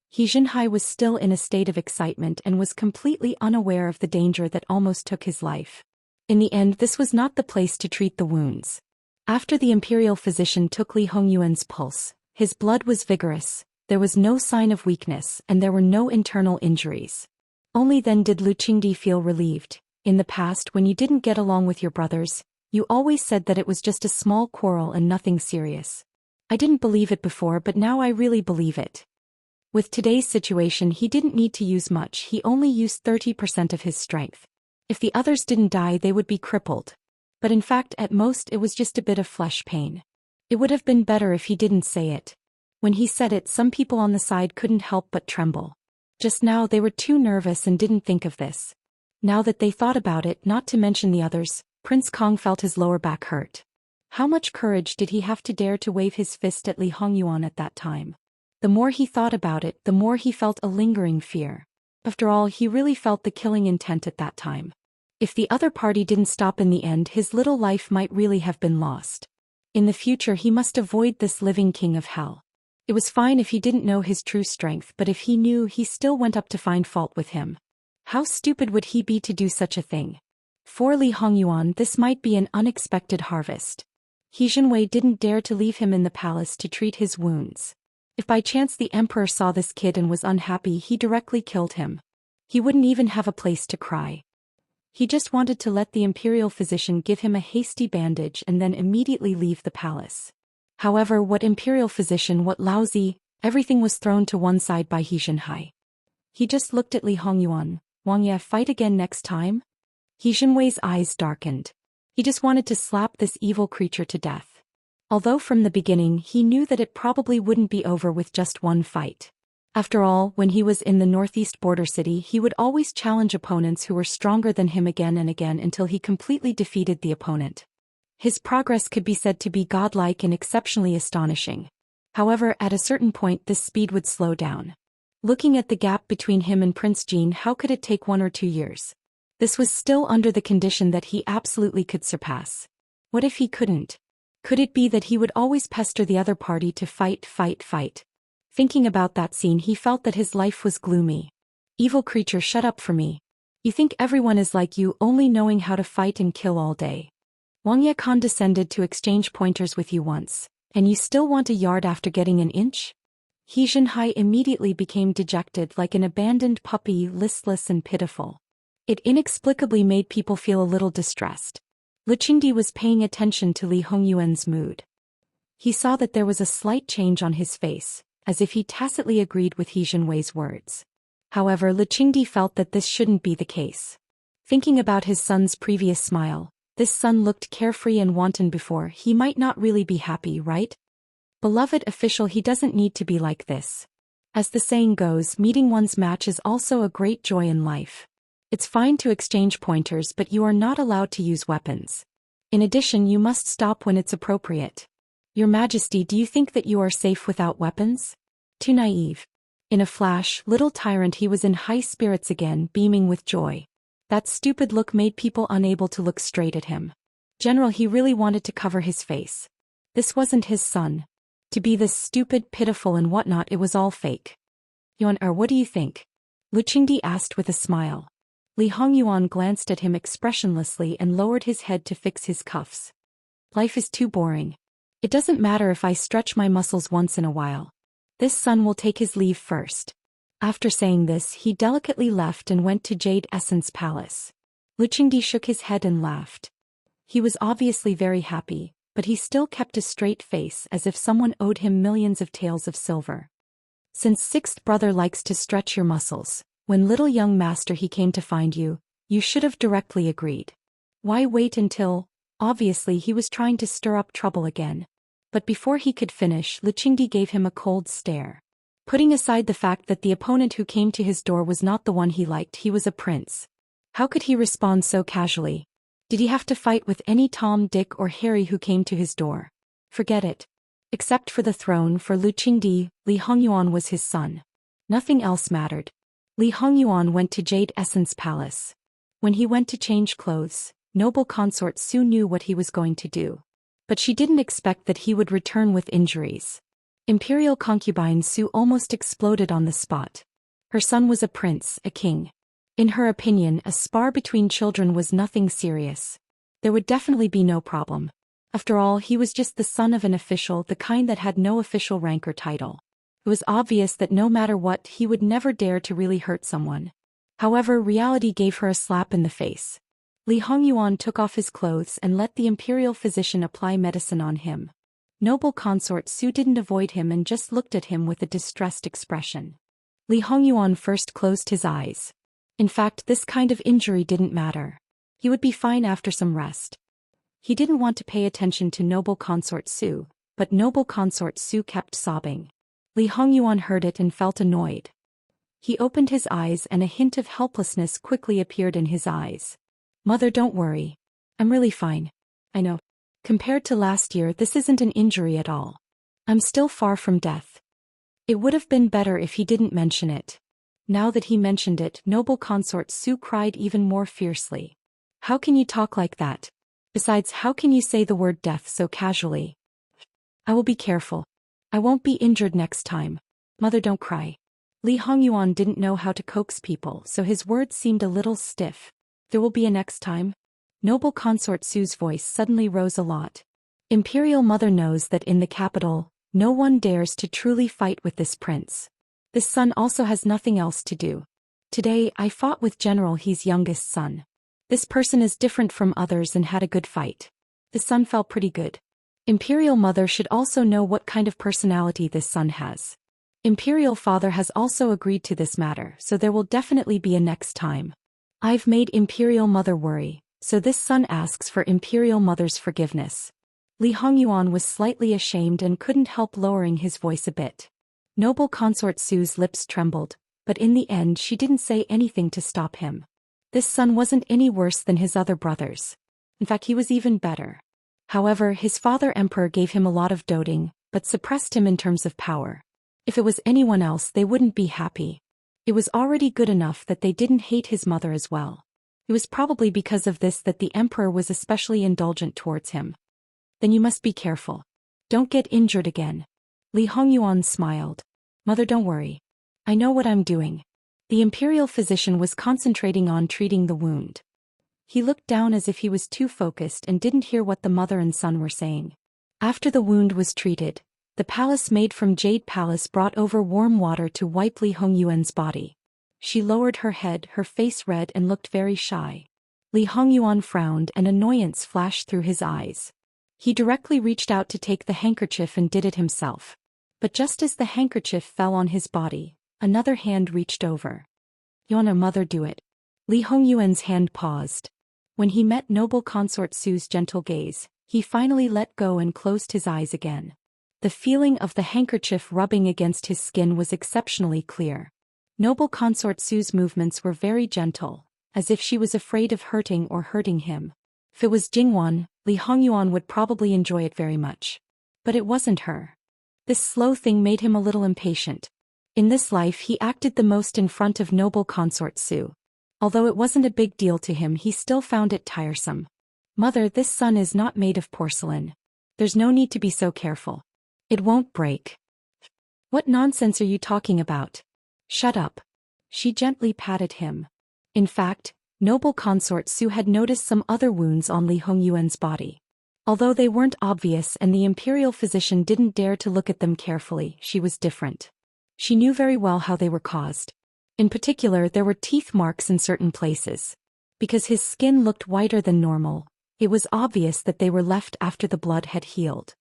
He Jinhai was still in a state of excitement and was completely unaware of the danger that almost took his life. In the end, this was not the place to treat the wounds. After the imperial physician took Li Hongyuan's pulse, his blood was vigorous, there was no sign of weakness and there were no internal injuries. Only then did Lu Qingdi feel relieved. In the past, when you didn't get along with your brothers, you always said that it was just a small quarrel and nothing serious. I didn't believe it before, but now I really believe it. With today's situation, he didn't need to use much, he only used 30% of his strength. If the others didn't die, they would be crippled. But in fact, at most, it was just a bit of flesh pain. It would have been better if he didn't say it. When he said it, some people on the side couldn't help but tremble. Just now they were too nervous and didn't think of this. Now that they thought about it, not to mention the others, Prince Kong felt his lower back hurt. How much courage did he have to dare to wave his fist at Li Hongyuan at that time? The more he thought about it, the more he felt a lingering fear. After all, he really felt the killing intent at that time. If the other party didn't stop in the end, his little life might really have been lost. In the future, he must avoid this living king of hell. It was fine if he didn't know his true strength, but if he knew, he still went up to find fault with him. How stupid would he be to do such a thing? For Li Hongyuan, this might be an unexpected harvest. He Jinwei didn't dare to leave him in the palace to treat his wounds. If by chance the emperor saw this kid and was unhappy, he directly killed him. He wouldn't even have a place to cry. He just wanted to let the imperial physician give him a hasty bandage and then immediately leave the palace. However, what imperial physician, what lousy, everything was thrown to one side by He Jinhai. He just looked at Li Hongyuan. Wang Ye fight again next time? He Jinwei's eyes darkened. He just wanted to slap this evil creature to death. Although from the beginning he knew that it probably wouldn't be over with just one fight. After all, when he was in the northeast border city, he would always challenge opponents who were stronger than him again and again until he completely defeated the opponent. His progress could be said to be godlike and exceptionally astonishing. However, at a certain point this speed would slow down. Looking at the gap between him and Prince Jean, how could it take 1 or 2 years? This was still under the condition that he absolutely could surpass. What if he couldn't? Could it be that he would always pester the other party to fight? Thinking about that scene, he felt that his life was gloomy. Evil creature, shut up for me. You think everyone is like you, only knowing how to fight and kill all day. Wang Ye condescended to exchange pointers with you once, and you still want a yard after getting an inch? He Jinhai immediately became dejected, like an abandoned puppy, listless and pitiful. It inexplicably made people feel a little distressed. Lu Qingdi was paying attention to Li Hongyuan's mood. He saw that there was a slight change on his face, as if he tacitly agreed with He Jinwei's words. However, Lu Qingdi felt that this shouldn't be the case. Thinking about his son's previous smile, this son looked carefree and wanton before, he might not really be happy, right? Beloved official, he doesn't need to be like this. As the saying goes, meeting one's match is also a great joy in life. It's fine to exchange pointers, but you are not allowed to use weapons. In addition, you must stop when it's appropriate. Your Majesty, do you think that you are safe without weapons? Too naive. In a flash, little tyrant, he was in high spirits again, beaming with joy. That stupid look made people unable to look straight at him. General, he really wanted to cover his face. This wasn't his son. To be this stupid, pitiful and whatnot, it was all fake. Yuan, what do you think? Lu Qingdi asked with a smile. Li Hongyuan glanced at him expressionlessly and lowered his head to fix his cuffs. Life is too boring. It doesn't matter if I stretch my muscles once in a while. This son will take his leave first. After saying this, he delicately left and went to Jade Essence Palace. Lu Qingdi shook his head and laughed. He was obviously very happy, but he still kept a straight face as if someone owed him millions of taels of silver. Since sixth brother likes to stretch your muscles, when little young master he came to find you, you should have directly agreed. Why wait until? Obviously he was trying to stir up trouble again. But before he could finish, Lu Qingdi gave him a cold stare. Putting aside the fact that the opponent who came to his door was not the one he liked, he was a prince. How could he respond so casually? Did he have to fight with any Tom, Dick or Harry who came to his door? Forget it. Except for the throne, for Lu Qingdi, Li Hongyuan was his son. Nothing else mattered. Li Hongyuan went to Jade Essence Palace. When he went to change clothes, noble consort Su knew what he was going to do. But she didn't expect that he would return with injuries. Imperial concubine Su almost exploded on the spot. Her son was a prince, a king. In her opinion, a spar between children was nothing serious. There would definitely be no problem. After all, he was just the son of an official, the kind that had no official rank or title. It was obvious that no matter what, he would never dare to really hurt someone. However, reality gave her a slap in the face. Li Hongyuan took off his clothes and let the imperial physician apply medicine on him. Noble consort Su didn't avoid him and just looked at him with a distressed expression. Li Hongyuan first closed his eyes. In fact, this kind of injury didn't matter. He would be fine after some rest. He didn't want to pay attention to noble consort Su, but noble consort Su kept sobbing. Li Hongyuan heard it and felt annoyed. He opened his eyes and a hint of helplessness quickly appeared in his eyes. Mother, don't worry. I'm really fine. I know. Compared to last year, this isn't an injury at all. I'm still far from death. It would have been better if he didn't mention it. Now that he mentioned it, noble consort Su cried even more fiercely. How can you talk like that? Besides, how can you say the word death so casually? I will be careful. I won't be injured next time. Mother, don't cry. Li Hongyuan didn't know how to coax people, so his words seemed a little stiff. There will be a next time? Noble consort Su's voice suddenly rose a lot. Imperial mother knows that in the capital, no one dares to truly fight with this prince. This son also has nothing else to do. Today, I fought with General He's youngest son. This person is different from others and had a good fight. The son felt pretty good. Imperial mother should also know what kind of personality this son has. Imperial father has also agreed to this matter, so there will definitely be a next time. I've made Imperial mother worry, so this son asks for Imperial mother's forgiveness. Li Hongyuan was slightly ashamed and couldn't help lowering his voice a bit. Noble consort Su's lips trembled, but in the end she didn't say anything to stop him. This son wasn't any worse than his other brothers. In fact, he was even better. However, his father emperor gave him a lot of doting, but suppressed him in terms of power. If it was anyone else, they wouldn't be happy. It was already good enough that they didn't hate his mother as well. It was probably because of this that the emperor was especially indulgent towards him. Then you must be careful. Don't get injured again. Li Hongyuan smiled. Mother, don't worry. I know what I'm doing. The imperial physician was concentrating on treating the wound. He looked down as if he was too focused and didn't hear what the mother and son were saying. After the wound was treated, the palace maid from Jade Palace brought over warm water to wipe Li Hongyuan's body. She lowered her head, her face red, and looked very shy. Li Hongyuan frowned and annoyance flashed through his eyes. He directly reached out to take the handkerchief and did it himself. But just as the handkerchief fell on his body, another hand reached over. Yona, mother, do it. Li Hongyuan's hand paused. When he met noble consort Su's gentle gaze, he finally let go and closed his eyes again. The feeling of the handkerchief rubbing against his skin was exceptionally clear. Noble consort Su's movements were very gentle, as if she was afraid of hurting him. If it was Jingwan, Li Hongyuan would probably enjoy it very much. But it wasn't her. This slow thing made him a little impatient. In this life he acted the most in front of noble consort Su. Although it wasn't a big deal to him, he still found it tiresome. Mother, this sun is not made of porcelain. There's no need to be so careful. It won't break. What nonsense are you talking about? Shut up. She gently patted him. In fact, noble consort Su had noticed some other wounds on Li Hongyuan's body. Although they weren't obvious and the imperial physician didn't dare to look at them carefully, she was different. She knew very well how they were caused. In particular, there were teeth marks in certain places. Because his skin looked whiter than normal, it was obvious that they were left after the blood had healed.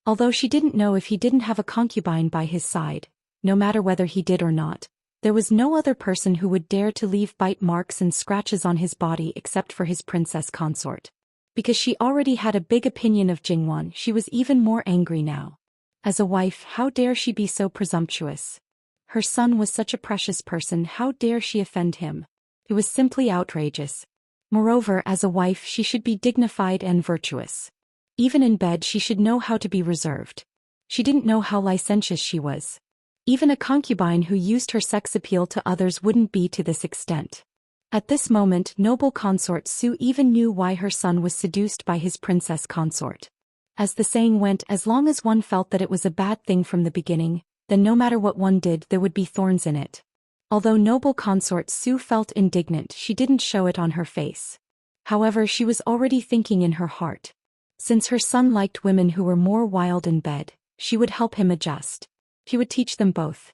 Although she didn't know if he didn't have a concubine by his side, no matter whether he did or not, there was no other person who would dare to leave bite marks and scratches on his body except for his princess consort. Because she already had a big opinion of Jingwan, she was even more angry now. As a wife, how dare she be so presumptuous? Her son was such a precious person, how dare she offend him? It was simply outrageous. Moreover, as a wife she should be dignified and virtuous. Even in bed she should know how to be reserved. She didn't know how licentious she was. Even a concubine who used her sex appeal to others wouldn't be to this extent. At this moment, noble consort Su even knew why her son was seduced by his princess consort. As the saying went, as long as one felt that it was a bad thing from the beginning, then no matter what one did there would be thorns in it. Although noble consort Su felt indignant, she didn't show it on her face. However, she was already thinking in her heart. Since her son liked women who were more wild in bed, she would help him adjust. She would teach them both.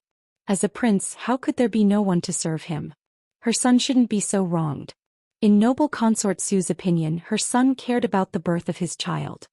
As a prince, how could there be no one to serve him? Her son shouldn't be so wronged. In noble consort Su's opinion, her son cared about the birth of his child.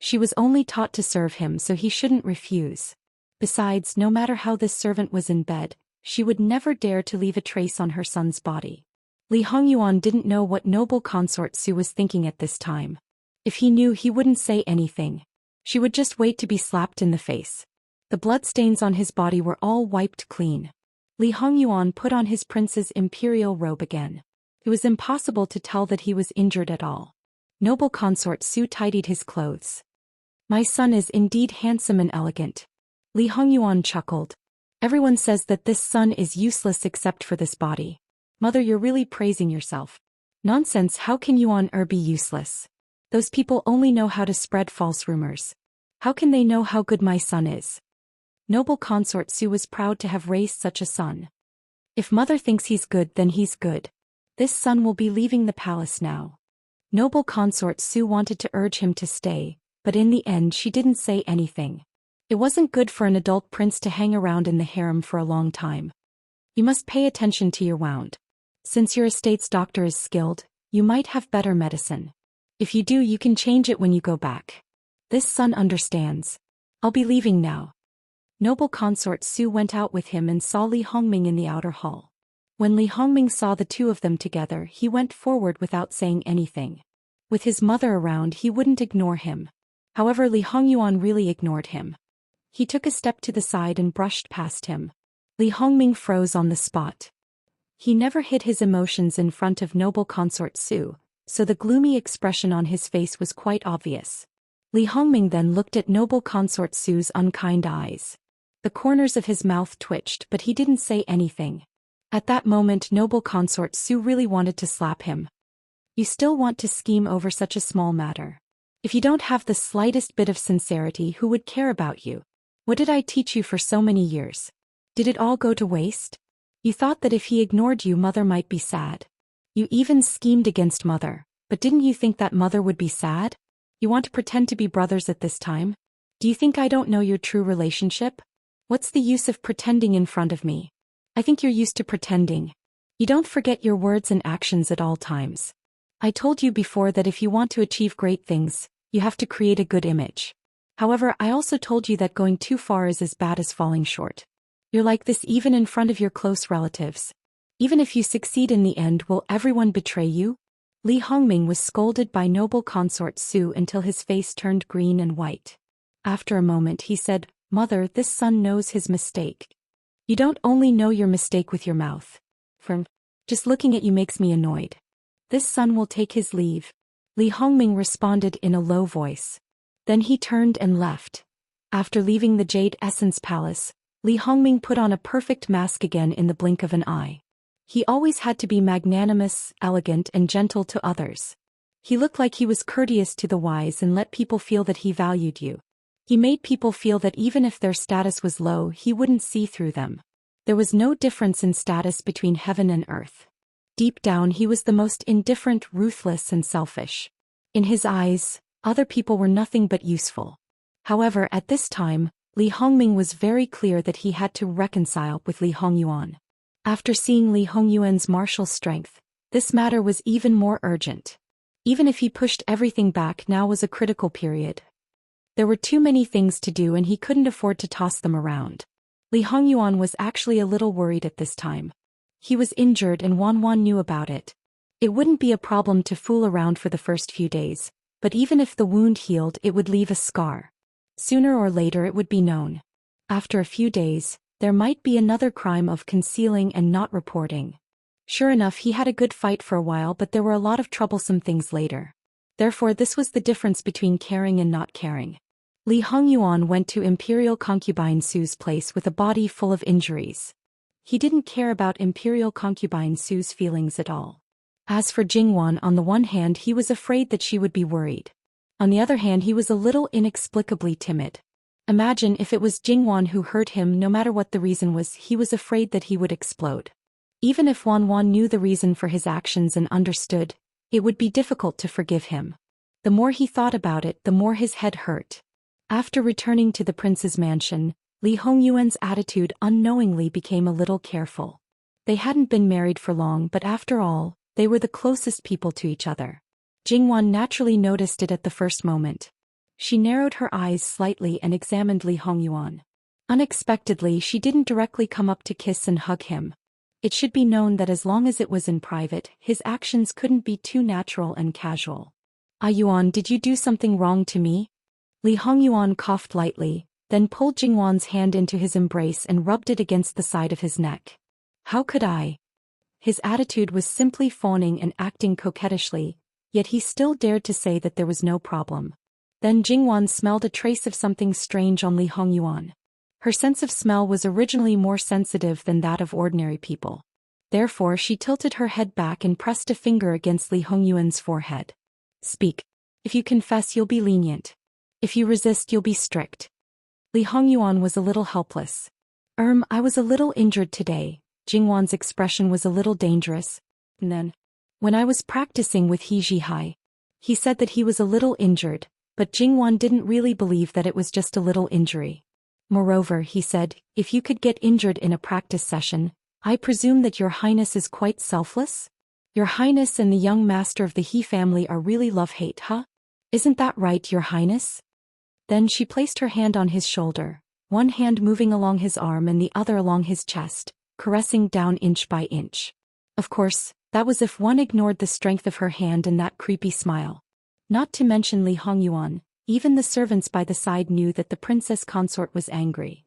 She was only taught to serve him, so he shouldn't refuse. Besides, no matter how this servant was in bed, she would never dare to leave a trace on her son's body. Li Hongyuan didn't know what noble consort Su was thinking at this time. If he knew, he wouldn't say anything. She would just wait to be slapped in the face. The bloodstains on his body were all wiped clean. Li Hongyuan put on his prince's imperial robe again. It was impossible to tell that he was injured at all. Noble consort Su tidied his clothes. "My son is indeed handsome and elegant." Li Hongyuan chuckled. "Everyone says that this son is useless except for this body. Mother, you're really praising yourself." "Nonsense, how can Yuan be useless? Those people only know how to spread false rumors. How can they know how good my son is?" Noble consort Su was proud to have raised such a son. "If mother thinks he's good, then he's good. This son will be leaving the palace now." Noble consort Su wanted to urge him to stay, but in the end she didn't say anything. It wasn't good for an adult prince to hang around in the harem for a long time. "You must pay attention to your wound. Since your estate's doctor is skilled, you might have better medicine. If you do, you can change it when you go back. This son understands. I'll be leaving now." Noble consort Su went out with him and saw Li Hongming in the outer hall. When Li Hongming saw the two of them together, he went forward without saying anything. With his mother around, he wouldn't ignore him. However, Li Hongyuan really ignored him. He took a step to the side and brushed past him. Li Hongming froze on the spot. He never hid his emotions in front of noble consort Su, so the gloomy expression on his face was quite obvious. Li Hongming then looked at noble consort Su's unkind eyes. The corners of his mouth twitched, but he didn't say anything. At that moment, noble consort Su really wanted to slap him. "You still want to scheme over such a small matter? If you don't have the slightest bit of sincerity, who would care about you? What did I teach you for so many years? Did it all go to waste? You thought that if he ignored you, mother might be sad. You even schemed against mother, but didn't you think that mother would be sad? You want to pretend to be brothers at this time? Do you think I don't know your true relationship? What's the use of pretending in front of me? I think you're used to pretending. You don't forget your words and actions at all times. I told you before that if you want to achieve great things, you have to create a good image. However, I also told you that going too far is as bad as falling short. You're like this even in front of your close relatives. Even if you succeed in the end, will everyone betray you?" Li Hongming was scolded by noble consort Su until his face turned green and white. After a moment he said, "Mother, this son knows his mistake. You don't only know your mistake with your mouth. From just looking at you makes me annoyed. This son will take his leave." Li Hongming responded in a low voice. Then he turned and left. After leaving the Jade Essence Palace, Li Hongming put on a perfect mask again in the blink of an eye. He always had to be magnanimous, elegant, and gentle to others. He looked like he was courteous to the wise and let people feel that he valued you. He made people feel that even if their status was low, he wouldn't see through them. There was no difference in status between heaven and earth. Deep down, he was the most indifferent, ruthless, and selfish. In his eyes, other people were nothing but useful. However, at this time, Li Hongming was very clear that he had to reconcile with Li Hongyuan. After seeing Li Hongyuan's martial strength, this matter was even more urgent. Even if he pushed everything back, now was a critical period. There were too many things to do and he couldn't afford to toss them around. Li Hongyuan was actually a little worried at this time. He was injured and Wanwan knew about it. It wouldn't be a problem to fool around for the first few days, but even if the wound healed, it would leave a scar. Sooner or later it would be known. After a few days, there might be another crime of concealing and not reporting. Sure enough, he had a good fight for a while, but there were a lot of troublesome things later. Therefore, this was the difference between caring and not caring. Li Hongyuan went to Imperial Concubine Su's place with a body full of injuries. He didn't care about Imperial Concubine Su's feelings at all. As for Jingwan, on the one hand he was afraid that she would be worried. On the other hand, he was a little inexplicably timid. Imagine if it was Jingwan who hurt him. No matter what the reason was, he was afraid that he would explode. Even if Wanwan knew the reason for his actions and understood, it would be difficult to forgive him. The more he thought about it, the more his head hurt. After returning to the prince's mansion, Li Hongyuan's attitude unknowingly became a little careful. They hadn't been married for long, but after all, they were the closest people to each other. Jingwan naturally noticed it at the first moment. She narrowed her eyes slightly and examined Li Hongyuan. Unexpectedly, she didn't directly come up to kiss and hug him. It should be known that as long as it was in private, his actions couldn't be too natural and casual. "Ah Yuan, did you do something wrong to me?" Li Hongyuan coughed lightly, then pulled Jingwan's hand into his embrace and rubbed it against the side of his neck. "How could I?" His attitude was simply fawning and acting coquettishly, yet he still dared to say that there was no problem. Then Jingwan smelled a trace of something strange on Li Hongyuan. Her sense of smell was originally more sensitive than that of ordinary people. Therefore she tilted her head back and pressed a finger against Li Hongyuan's forehead. "Speak. If you confess, you'll be lenient. If you resist, you'll be strict." Li Hongyuan was a little helpless. I was a little injured today." Jingwan's expression was a little dangerous. "And then, when I was practicing with He Zhihai, he said that he was a little injured, but Jingwan didn't really believe that it was just a little injury. Moreover, he said, if you could get injured in a practice session, I presume that your highness is quite selfless? Your highness and the young master of the He family are really love-hate, huh? Isn't that right, your highness?" Then she placed her hand on his shoulder, one hand moving along his arm and the other along his chest, caressing down inch by inch. Of course, that was if one ignored the strength of her hand and that creepy smile. Not to mention Li Hongyuan, even the servants by the side knew that the princess consort was angry.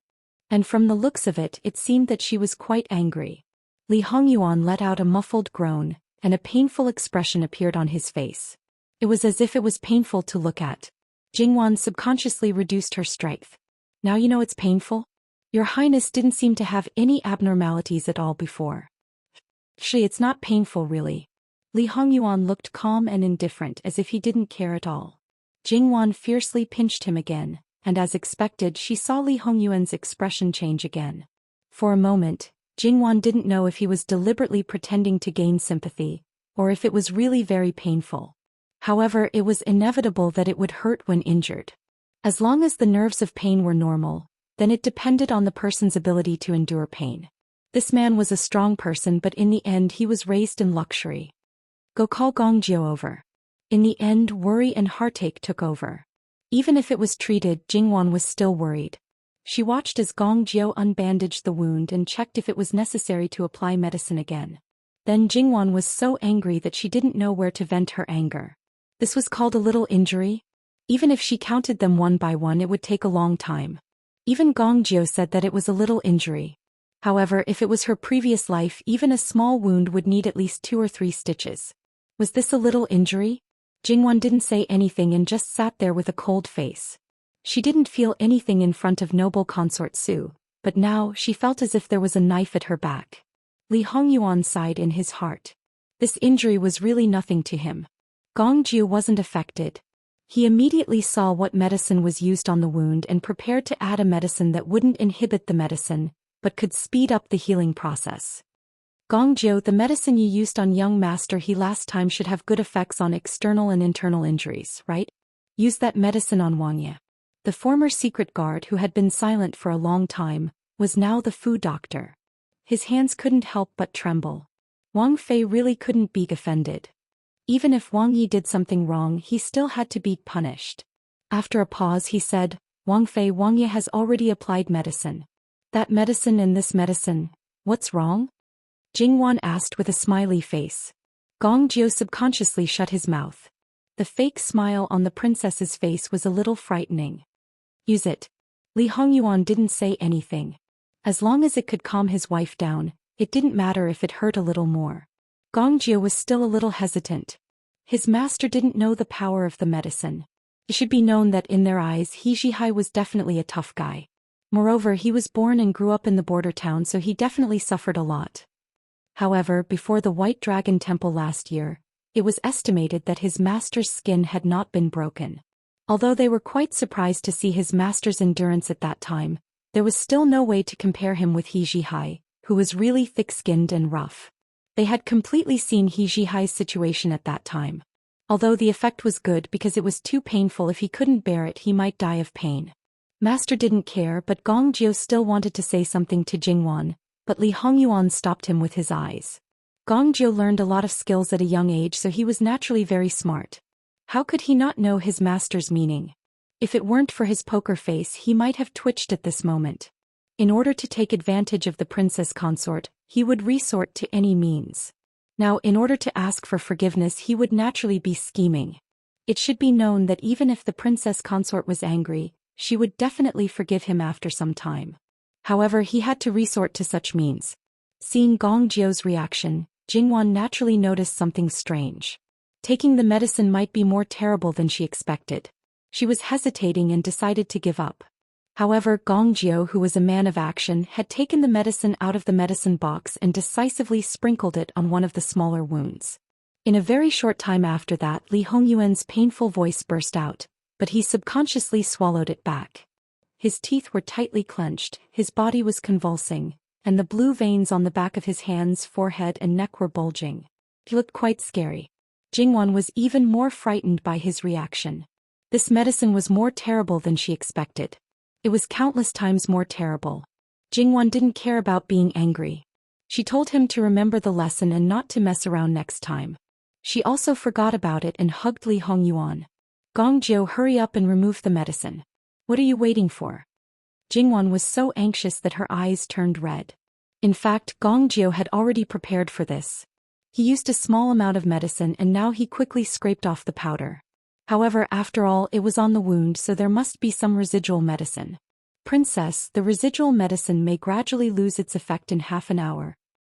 And from the looks of it, it seemed that she was quite angry. Li Hongyuan let out a muffled groan, and a painful expression appeared on his face. It was as if it was painful to look at. Jingwan subconsciously reduced her strength. "Now you know it's painful? Your highness didn't seem to have any abnormalities at all before." It's not painful really." Li Hongyuan looked calm and indifferent as if he didn't care at all. Jingwan fiercely pinched him again, and as expected she saw Li Hongyuan's expression change again. For a moment, Jingwan didn't know if he was deliberately pretending to gain sympathy, or if it was really very painful. However, it was inevitable that it would hurt when injured. As long as the nerves of pain were normal, then it depended on the person's ability to endure pain. This man was a strong person, but in the end he was raised in luxury. "Go call Gong Jiu over." In the end, worry and heartache took over. Even if it was treated, Jingwan was still worried. She watched as Gong Jiu unbandaged the wound and checked if it was necessary to apply medicine again. Then Jingwan was so angry that she didn't know where to vent her anger. This was called a little injury? Even if she counted them one by one, it would take a long time. Even Gong Jiu said that it was a little injury. However, if it was her previous life, even a small wound would need at least 2 or 3 stitches. Was this a little injury? Jingwan didn't say anything and just sat there with a cold face. She didn't feel anything in front of noble consort Su, but now she felt as if there was a knife at her back. Li Hongyuan sighed in his heart. This injury was really nothing to him. Gong Jiu wasn't affected. He immediately saw what medicine was used on the wound and prepared to add a medicine that wouldn't inhibit the medicine, but could speed up the healing process. "Gong Jiu, the medicine you used on young master He last time should have good effects on external and internal injuries, right? Use that medicine on Wang Ye." The former secret guard, who had been silent for a long time, was now the Fu doctor. His hands couldn't help but tremble. Wang Fei really couldn't be offended. Even if Wang Yi did something wrong, he still had to be punished. After a pause he said, "Wang Fei, Wang Yi has already applied medicine. That medicine and this medicine, what's wrong?" Jingwan asked with a smiley face. Gong Jiu subconsciously shut his mouth. The fake smile on the princess's face was a little frightening. "Use it." Li Hongyuan didn't say anything. As long as it could calm his wife down, it didn't matter if it hurt a little more. Gong Jiu was still a little hesitant. His master didn't know the power of the medicine. It should be known that in their eyes He Zhihai was definitely a tough guy. Moreover, he was born and grew up in the border town, so he definitely suffered a lot. However, before the White Dragon Temple last year, it was estimated that his master's skin had not been broken. Although they were quite surprised to see his master's endurance at that time, there was still no way to compare him with He Zhihai, who was really thick-skinned and rough. They had completely seen He Zhihai's situation at that time. Although the effect was good because it was too painful, if he couldn't bear it he might die of pain. Master didn't care, but Gong Jiu still wanted to say something to Jingwan, but Li Hongyuan stopped him with his eyes. Gong Jiu learned a lot of skills at a young age, so he was naturally very smart. How could he not know his master's meaning? If it weren't for his poker face, he might have twitched at this moment. In order to take advantage of the princess consort, he would resort to any means. Now, in order to ask for forgiveness, he would naturally be scheming. It should be known that even if the princess consort was angry, she would definitely forgive him after some time. However, he had to resort to such means. Seeing Gong Jio's reaction, Jingwan naturally noticed something strange. Taking the medicine might be more terrible than she expected. She was hesitating and decided to give up. However, Gong Jio, who was a man of action, had taken the medicine out of the medicine box and decisively sprinkled it on one of the smaller wounds. In a very short time after that, Li Hongyuan's painful voice burst out, but he subconsciously swallowed it back. His teeth were tightly clenched, his body was convulsing, and the blue veins on the back of his hands, forehead and neck were bulging. He looked quite scary. Jingwan was even more frightened by his reaction. This medicine was more terrible than she expected. It was countless times more terrible. Jingwan didn't care about being angry. She told him to remember the lesson and not to mess around next time. She also forgot about it and hugged Li Hongyuan. Gong Jio, hurry up and remove the medicine. What are you waiting for? Jingwan was so anxious that her eyes turned red. In fact, Gong Jio had already prepared for this. He used a small amount of medicine and now he quickly scraped off the powder. However, after all, it was on the wound, so there must be some residual medicine. Princess, the residual medicine may gradually lose its effect in half an hour.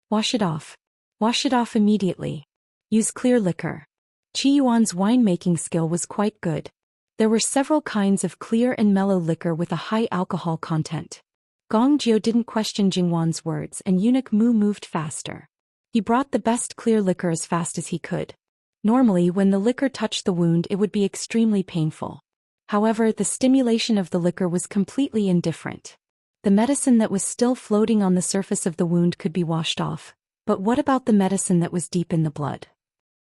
Wash it off. Wash it off immediately. Use clear liquor. Qi Yuan's winemaking skill was quite good. There were several kinds of clear and mellow liquor with a high alcohol content. Gong Jio didn't question Jingwan's words and Eunuch Mu moved faster. He brought the best clear liquor as fast as he could. Normally, when the liquor touched the wound, it would be extremely painful. However, the stimulation of the liquor was completely indifferent. The medicine that was still floating on the surface of the wound could be washed off, but what about the medicine that was deep in the blood?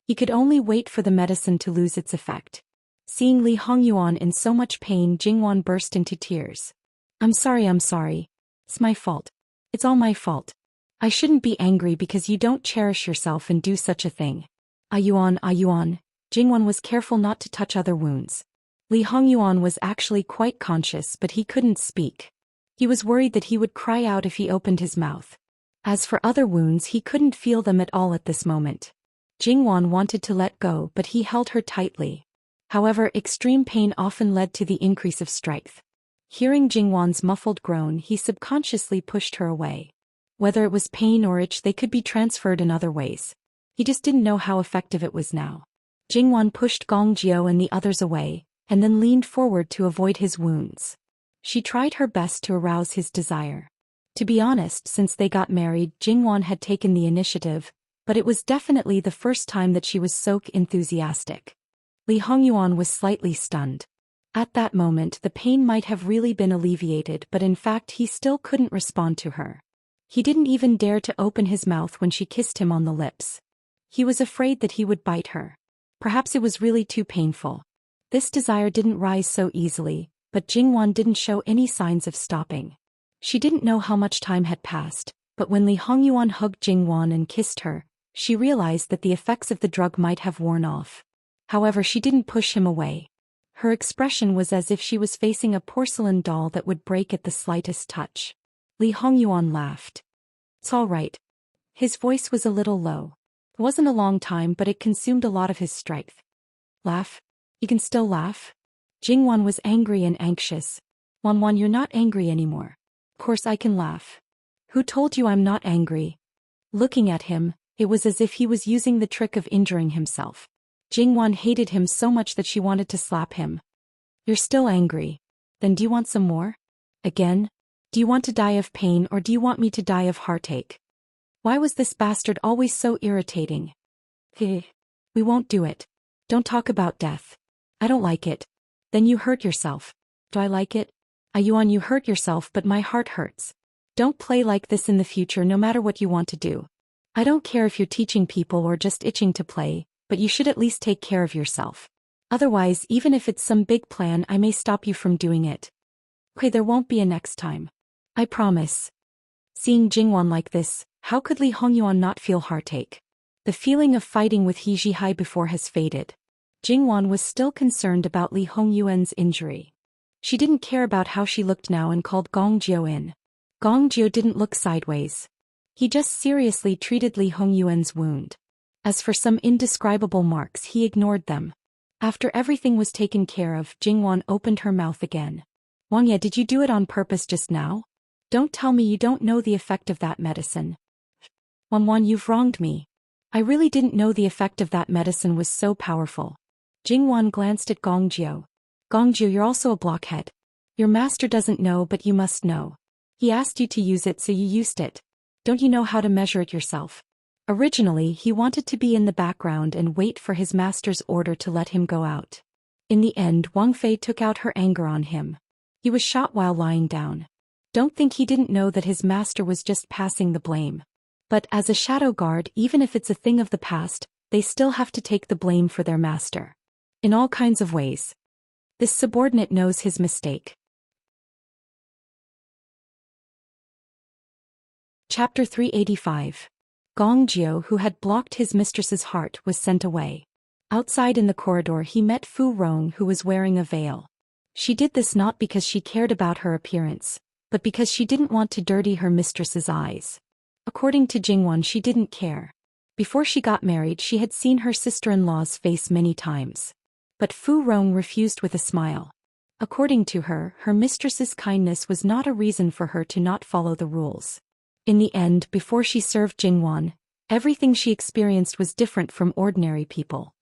He could only wait for the medicine to lose its effect. Seeing Li Hongyuan in so much pain, Jingwan burst into tears. I'm sorry. It's my fault. It's all my fault. I shouldn't be angry because you don't cherish yourself and do such a thing. Yuan. Jingwan was careful not to touch other wounds. Li Hongyuan was actually quite conscious, but he couldn't speak. He was worried that he would cry out if he opened his mouth. As for other wounds, he couldn't feel them at all at this moment. Jingwan wanted to let go, but he held her tightly. However, extreme pain often led to the increase of strength. Hearing Jingwan's muffled groan, he subconsciously pushed her away. Whether it was pain or itch, they could be transferred in other ways. He just didn't know how effective it was now. Jingwan pushed Gong Jio and the others away, and then leaned forward to avoid his wounds. She tried her best to arouse his desire. To be honest, since they got married, Jingwan had taken the initiative, but it was definitely the first time that she was so enthusiastic. Li Hongyuan was slightly stunned. At that moment, the pain might have really been alleviated, but in fact he still couldn't respond to her. He didn't even dare to open his mouth when she kissed him on the lips. He was afraid that he would bite her. Perhaps it was really too painful. This desire didn't rise so easily, but Jingwan didn't show any signs of stopping. She didn't know how much time had passed, but when Li Hongyuan hugged Jingwan and kissed her, she realized that the effects of the drug might have worn off. However, she didn't push him away. Her expression was as if she was facing a porcelain doll that would break at the slightest touch. Li Hongyuan laughed. It's all right. His voice was a little low. It wasn't a long time, but it consumed a lot of his strength. Laugh? You can still laugh? Jingwan was angry and anxious. Wan, you're not angry anymore. Of course I can laugh. Who told you I'm not angry? Looking at him, it was as if he was using the trick of injuring himself. Jingwan hated him so much that she wanted to slap him. You're still angry. Then do you want some more? Again? Do you want to die of pain or do you want me to die of heartache? Why was this bastard always so irritating? We won't do it. Don't talk about death. I don't like it. Then you hurt yourself. Do I like it? Yuan, you hurt yourself, but my heart hurts. Don't play like this in the future no matter what you want to do. I don't care if you're teaching people or just itching to play, but you should at least take care of yourself. Otherwise, even if it's some big plan, I may stop you from doing it. Okay, there won't be a next time. I promise. Seeing Jingwan like this, how could Li Hongyuan not feel heartache? The feeling of fighting with He Jihai before has faded. Jingwan was still concerned about Li Hongyuan's injury. She didn't care about how she looked now and called Gong Jiu in. Gong Jiu didn't look sideways. He just seriously treated Li Hongyuan's wound. As for some indescribable marks, he ignored them. After everything was taken care of, Jingwan opened her mouth again. Wang Ye, did you do it on purpose just now? Don't tell me you don't know the effect of that medicine. Wan, you've wronged me. I really didn't know the effect of that medicine was so powerful. Jingwan glanced at Gong Jiu. Gong Jiu, you're also a blockhead. Your master doesn't know, but you must know. He asked you to use it, so you used it. Don't you know how to measure it yourself? Originally, he wanted to be in the background and wait for his master's order to let him go out. In the end, Wang Fei took out her anger on him. He was shot while lying down. Don't think he didn't know that his master was just passing the blame. But as a shadow guard, even if it's a thing of the past, they still have to take the blame for their master. In all kinds of ways. This subordinate knows his mistake. Chapter 385. Gong Jiu, who had blocked his mistress's heart, was sent away. Outside in the corridor he met Fu Rong, who was wearing a veil. She did this not because she cared about her appearance, but because she didn't want to dirty her mistress's eyes. According to Jingwan, she didn't care. Before she got married, she had seen her sister-in-law's face many times. But Fu Rong refused with a smile. According to her, her mistress's kindness was not a reason for her to not follow the rules. In the end, before she served Jingwan, everything she experienced was different from ordinary people.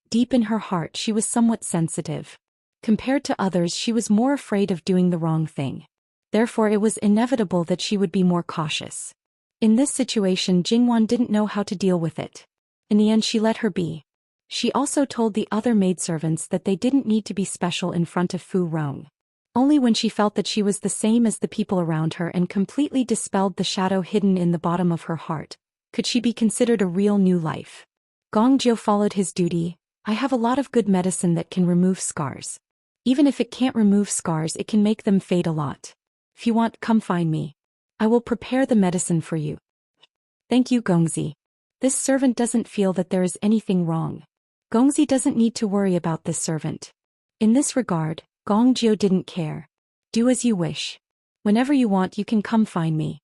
Deep in her heart, she was somewhat sensitive. Compared to others, she was more afraid of doing the wrong thing. Therefore, it was inevitable that she would be more cautious. In this situation, Jingwan didn't know how to deal with it. In the end, she let her be. She also told the other maidservants that they didn't need to be special in front of Fu Rong. Only when she felt that she was the same as the people around her and completely dispelled the shadow hidden in the bottom of her heart, could she be considered a real new life. Gong Jiu followed his duty. I have a lot of good medicine that can remove scars. Even if it can't remove scars, it can make them fade a lot. If you want, come find me. I will prepare the medicine for you. Thank you, Gongzi. This servant doesn't feel that there is anything wrong. Gongzi doesn't need to worry about this servant. In this regard, Gong Jiu didn't care. Do as you wish. Whenever you want, you can come find me.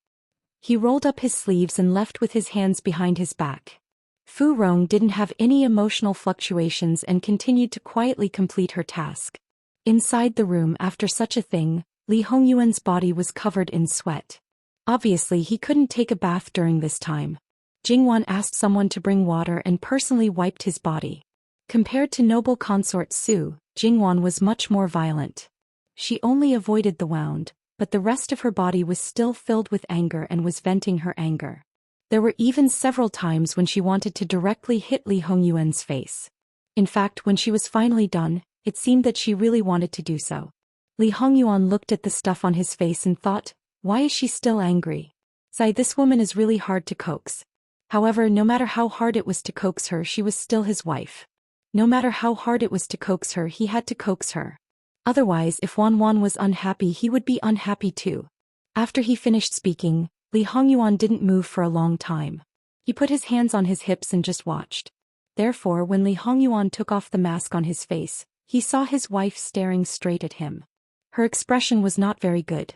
He rolled up his sleeves and left with his hands behind his back. Fu Rong didn't have any emotional fluctuations and continued to quietly complete her task. Inside the room, after such a thing, Li Hongyuan's body was covered in sweat. Obviously, he couldn't take a bath during this time. Jingwan asked someone to bring water and personally wiped his body. Compared to noble consort Su, Jingwan was much more violent. She only avoided the wound, but the rest of her body was still filled with anger and was venting her anger. There were even several times when she wanted to directly hit Li Hongyuan's face. In fact, when she was finally done, it seemed that she really wanted to do so. Li Hongyuan looked at the stuff on his face and thought, why is she still angry? Sigh, this woman is really hard to coax. However, no matter how hard it was to coax her, she was still his wife. No matter how hard it was to coax her, he had to coax her. Otherwise, if Wan was unhappy, he would be unhappy too. After he finished speaking, Li Hongyuan didn't move for a long time. He put his hands on his hips and just watched. Therefore, when Li Hongyuan took off the mask on his face, he saw his wife staring straight at him. Her expression was not very good.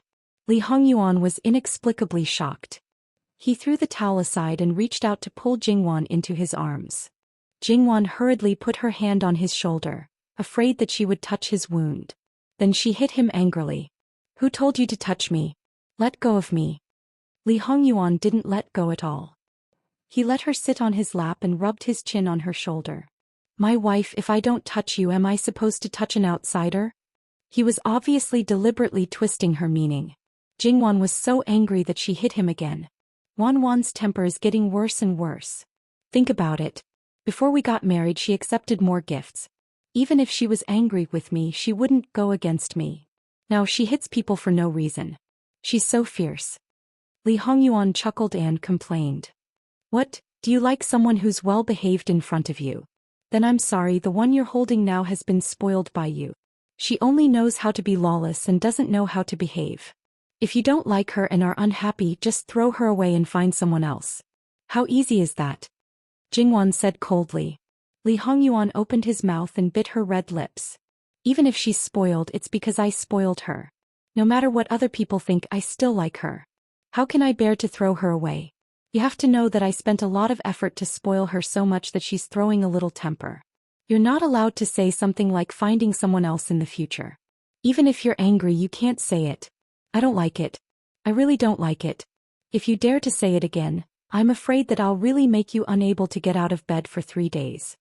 Li Hongyuan was inexplicably shocked. He threw the towel aside and reached out to pull Jingwan into his arms. Jingwan hurriedly put her hand on his shoulder, afraid that she would touch his wound. Then she hit him angrily. Who told you to touch me? Let go of me. Li Hongyuan didn't let go at all. He let her sit on his lap and rubbed his chin on her shoulder. My wife, if I don't touch you, am I supposed to touch an outsider? He was obviously deliberately twisting her meaning. Jingwan was so angry that she hit him again. Wan's temper is getting worse and worse. Think about it. Before we got married, she accepted more gifts. Even if she was angry with me, she wouldn't go against me. Now she hits people for no reason. She's so fierce. Li Hongyuan chuckled and complained. What, do you like someone who's well behaved in front of you? Then I'm sorry, the one you're holding now has been spoiled by you. She only knows how to be lawless and doesn't know how to behave. If you don't like her and are unhappy, just throw her away and find someone else. How easy is that? Jingwan said coldly. Li Hongyuan opened his mouth and bit her red lips. Even if she's spoiled, it's because I spoiled her. No matter what other people think, I still like her. How can I bear to throw her away? You have to know that I spent a lot of effort to spoil her so much that she's throwing a little temper. You're not allowed to say something like finding someone else in the future. Even if you're angry, you can't say it. I don't like it. I really don't like it. If you dare to say it again, I'm afraid that I'll really make you unable to get out of bed for 3 days.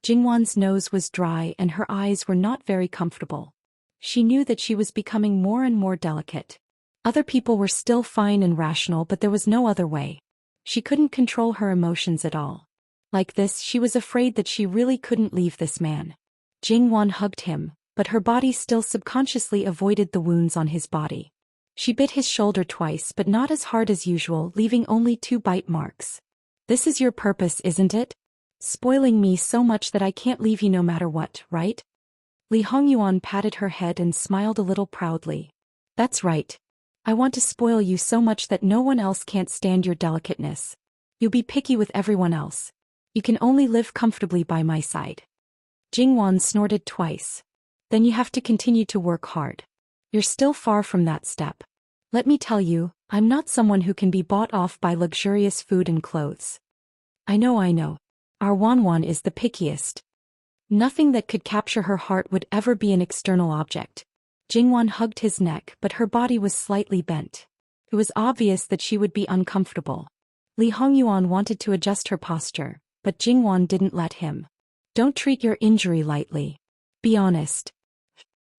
Jingwan's nose was dry and her eyes were not very comfortable. She knew that she was becoming more and more delicate. Other people were still fine and rational, but there was no other way. She couldn't control her emotions at all. Like this, she was afraid that she really couldn't leave this man. Jingwan hugged him, but her body still subconsciously avoided the wounds on his body. She bit his shoulder twice, but not as hard as usual, leaving only 2 bite marks. This is your purpose, isn't it? Spoiling me so much that I can't leave you no matter what, right? Li Hongyuan patted her head and smiled a little proudly. That's right. I want to spoil you so much that no one else can't stand your delicateness. You'll be picky with everyone else. You can only live comfortably by my side. Jingwan snorted twice. Then you have to continue to work hard. You're still far from that step. Let me tell you, I'm not someone who can be bought off by luxurious food and clothes. I know. Our Wanwan is the pickiest. Nothing that could capture her heart would ever be an external object. Jingwan hugged his neck, but her body was slightly bent. It was obvious that she would be uncomfortable. Li Hongyuan wanted to adjust her posture, but Jingwan didn't let him. Don't treat your injury lightly. Be honest.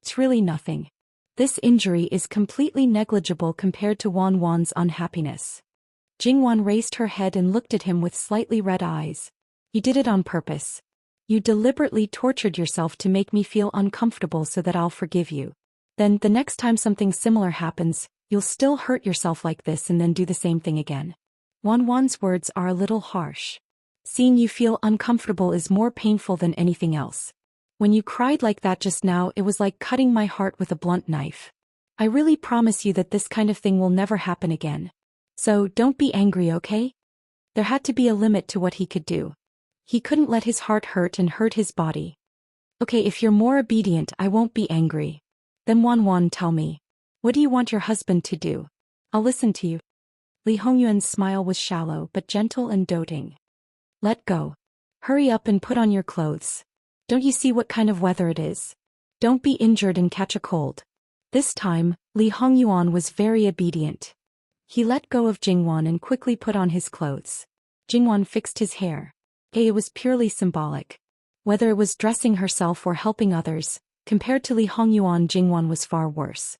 It's really nothing. This injury is completely negligible compared to Wanwan's unhappiness. Jingwan raised her head and looked at him with slightly red eyes. You did it on purpose. You deliberately tortured yourself to make me feel uncomfortable so that I'll forgive you. Then, the next time something similar happens, you'll still hurt yourself like this and then do the same thing again. Wanwan's words are a little harsh. Seeing you feel uncomfortable is more painful than anything else. When you cried like that just now, it was like cutting my heart with a blunt knife. I really promise you that this kind of thing will never happen again. So, don't be angry, okay? There had to be a limit to what he could do. He couldn't let his heart hurt and hurt his body. Okay, if you're more obedient, I won't be angry. Then Wanwan, tell me. What do you want your husband to do? I'll listen to you. Li Hongyuan's smile was shallow but gentle and doting. Let go. Hurry up and put on your clothes. Don't you see what kind of weather it is? Don't be injured and catch a cold. This time, Li Hongyuan was very obedient. He let go of Jingwan and quickly put on his clothes. Jingwan fixed his hair. It was purely symbolic. Whether it was dressing herself or helping others, compared to Li Hongyuan, Jingwan was far worse.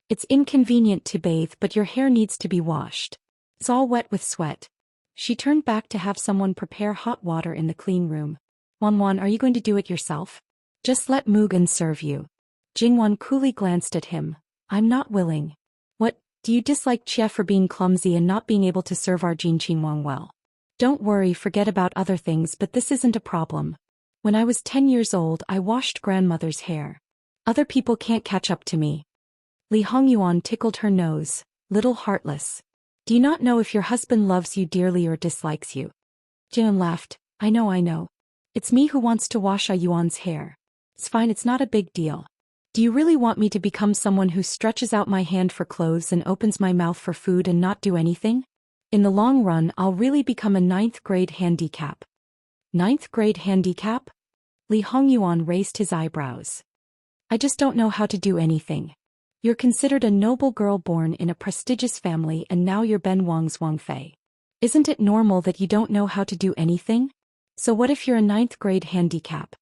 It's inconvenient to bathe, but your hair needs to be washed. It's all wet with sweat. She turned back to have someone prepare hot water in the clean room. Wanwan, are you going to do it yourself? Just let Mugen serve you. Jingwan coolly glanced at him. I'm not willing. What, do you dislike Chia for being clumsy and not being able to serve our Jin Qinhuang well? Don't worry, forget about other things, but this isn't a problem. When I was 10 years old, I washed grandmother's hair. Other people can't catch up to me. Li Hongyuan tickled her nose, little heartless. Do you not know if your husband loves you dearly or dislikes you? Jian laughed. I know. It's me who wants to wash Yuan's hair. It's fine, it's not a big deal. Do you really want me to become someone who stretches out my hand for clothes and opens my mouth for food and not do anything? In the long run, I'll really become a 9th grade handicap. 9th grade handicap? Li Hongyuan raised his eyebrows. I just don't know how to do anything. You're considered a noble girl born in a prestigious family and now you're Ben Wang's Wang Fei. Isn't it normal that you don't know how to do anything? So what if you're a 9th grade handicap?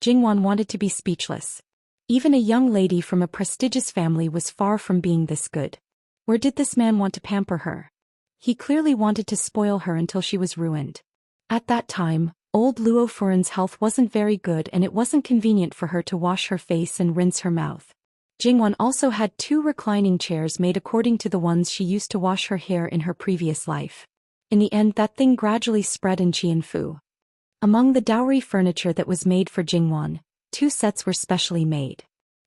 Jingwan wanted to be speechless. Even a young lady from a prestigious family was far from being this good. Where did this man want to pamper her? He clearly wanted to spoil her until she was ruined. At that time, old Luo Furen's health wasn't very good and it wasn't convenient for her to wash her face and rinse her mouth. Jingwan also had 2 reclining chairs made according to the ones she used to wash her hair in her previous life. In the end, that thing gradually spread in Qianfu. Among the dowry furniture that was made for Jingwan, 2 sets were specially made.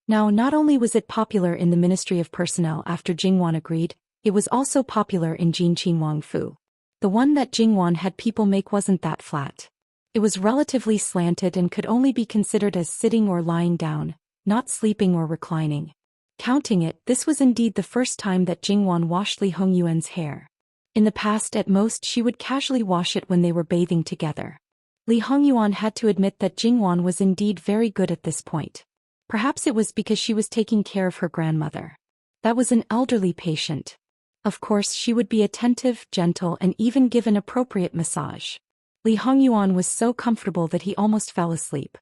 Now, not only was it popular in the Ministry of Personnel after Jingwan agreed, it was also popular in Jin Qinhuang Fu. The one that Jingwan had people make wasn't that flat. It was relatively slanted and could only be considered as sitting or lying down, not sleeping or reclining. Counting it, this was indeed the first time that Jingwan washed Li Hongyuan's hair. In the past, at most, she would casually wash it when they were bathing together. Li Hongyuan had to admit that Jingwan was indeed very good at this point. Perhaps it was because she was taking care of her grandmother. That was an elderly patient. Of course, she would be attentive, gentle, and even give an appropriate massage. Li Hongyuan was so comfortable that he almost fell asleep.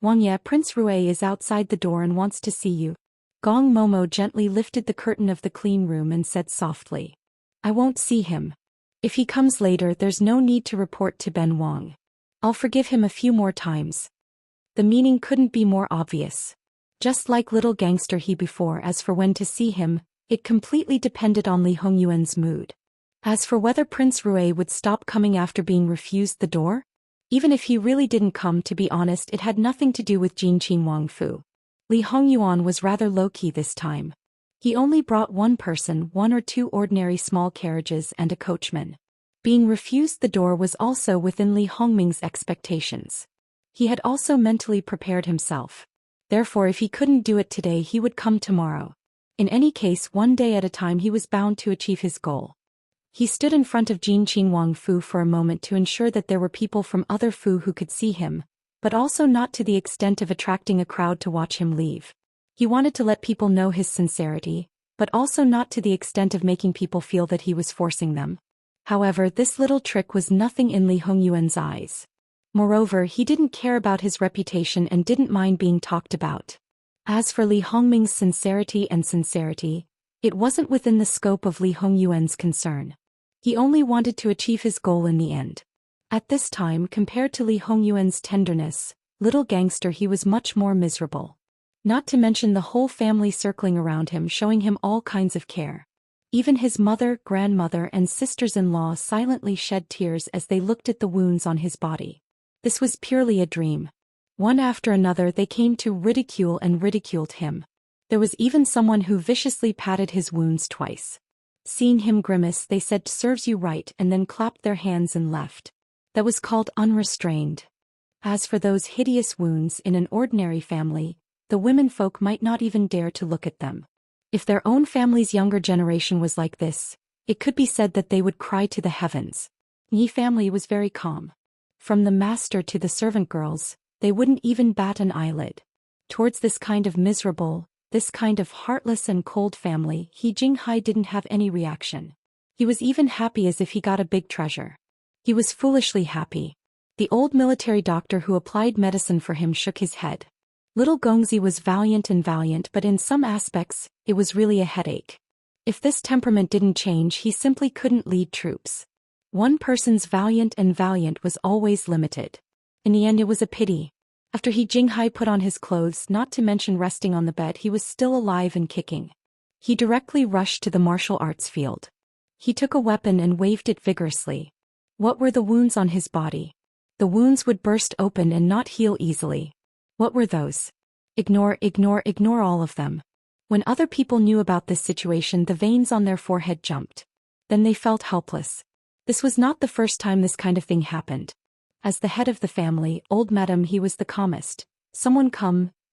Wang Ye, Prince Rue is outside the door and wants to see you. Gong Momo gently lifted the curtain of the clean room and said softly. I won't see him. If he comes later, there's no need to report to Ben Wang. I'll forgive him a few more times. The meaning couldn't be more obvious. Just like little gangster he before. As for when to see him, it completely depended on Li Hongyuan's mood. As for whether Prince Rue would stop coming after being refused the door? Even if he really didn't come, to be honest, it had nothing to do with Jin Qin Wang Fu. Li Hongyuan was rather low-key this time. He only brought one person, one or two ordinary small carriages and a coachman. Being refused the door was also within Li Hongming's expectations. He had also mentally prepared himself. Therefore, if he couldn't do it today, he would come tomorrow. In any case, one day at a time, he was bound to achieve his goal. He stood in front of Jin Qin Wang Fu for a moment to ensure that there were people from other Fu who could see him, but also not to the extent of attracting a crowd to watch him leave. He wanted to let people know his sincerity, but also not to the extent of making people feel that he was forcing them. However, this little trick was nothing in Li Hongyuan's eyes. Moreover, he didn't care about his reputation and didn't mind being talked about. As for Li Hongming's sincerity, it wasn't within the scope of Li Hongyuan's concern. He only wanted to achieve his goal in the end. At this time, compared to Li Hongyuan's tenderness, little gangster, he was much more miserable. Not to mention the whole family circling around him, showing him all kinds of care. Even his mother, grandmother, and sisters-in-law silently shed tears as they looked at the wounds on his body. This was purely a dream. One after another, they came to ridicule and ridiculed him. There was even someone who viciously patted his wounds twice. Seeing him grimace, they said, "Serves you right," and then clapped their hands and left. That was called unrestrained. As for those hideous wounds in an ordinary family, the womenfolk might not even dare to look at them. If their own family's younger generation was like this, it could be said that they would cry to the heavens. Yi family was very calm. From the master to the servant girls, they wouldn't even bat an eyelid. Towards this kind of miserable, this kind of heartless and cold family, He Jinghai didn't have any reaction. He was even happy as if he got a big treasure. He was foolishly happy. The old military doctor who applied medicine for him shook his head. Little Gongzi was valiant, but in some aspects, it was really a headache. If this temperament didn't change, he simply couldn't lead troops. One person's valiant was always limited. In the end, it was a pity. After He Jinghai put on his clothes, not to mention resting on the bed, he was still alive and kicking. He directly rushed to the martial arts field. He took a weapon and waved it vigorously. What were the wounds on his body? The wounds would burst open and not heal easily. What were those? Ignore all of them. When other people knew about this situation, the veins on their forehead jumped. Then they felt helpless. This was not the first time this kind of thing happened. As the head of the family, old madam, he was the calmest. Someone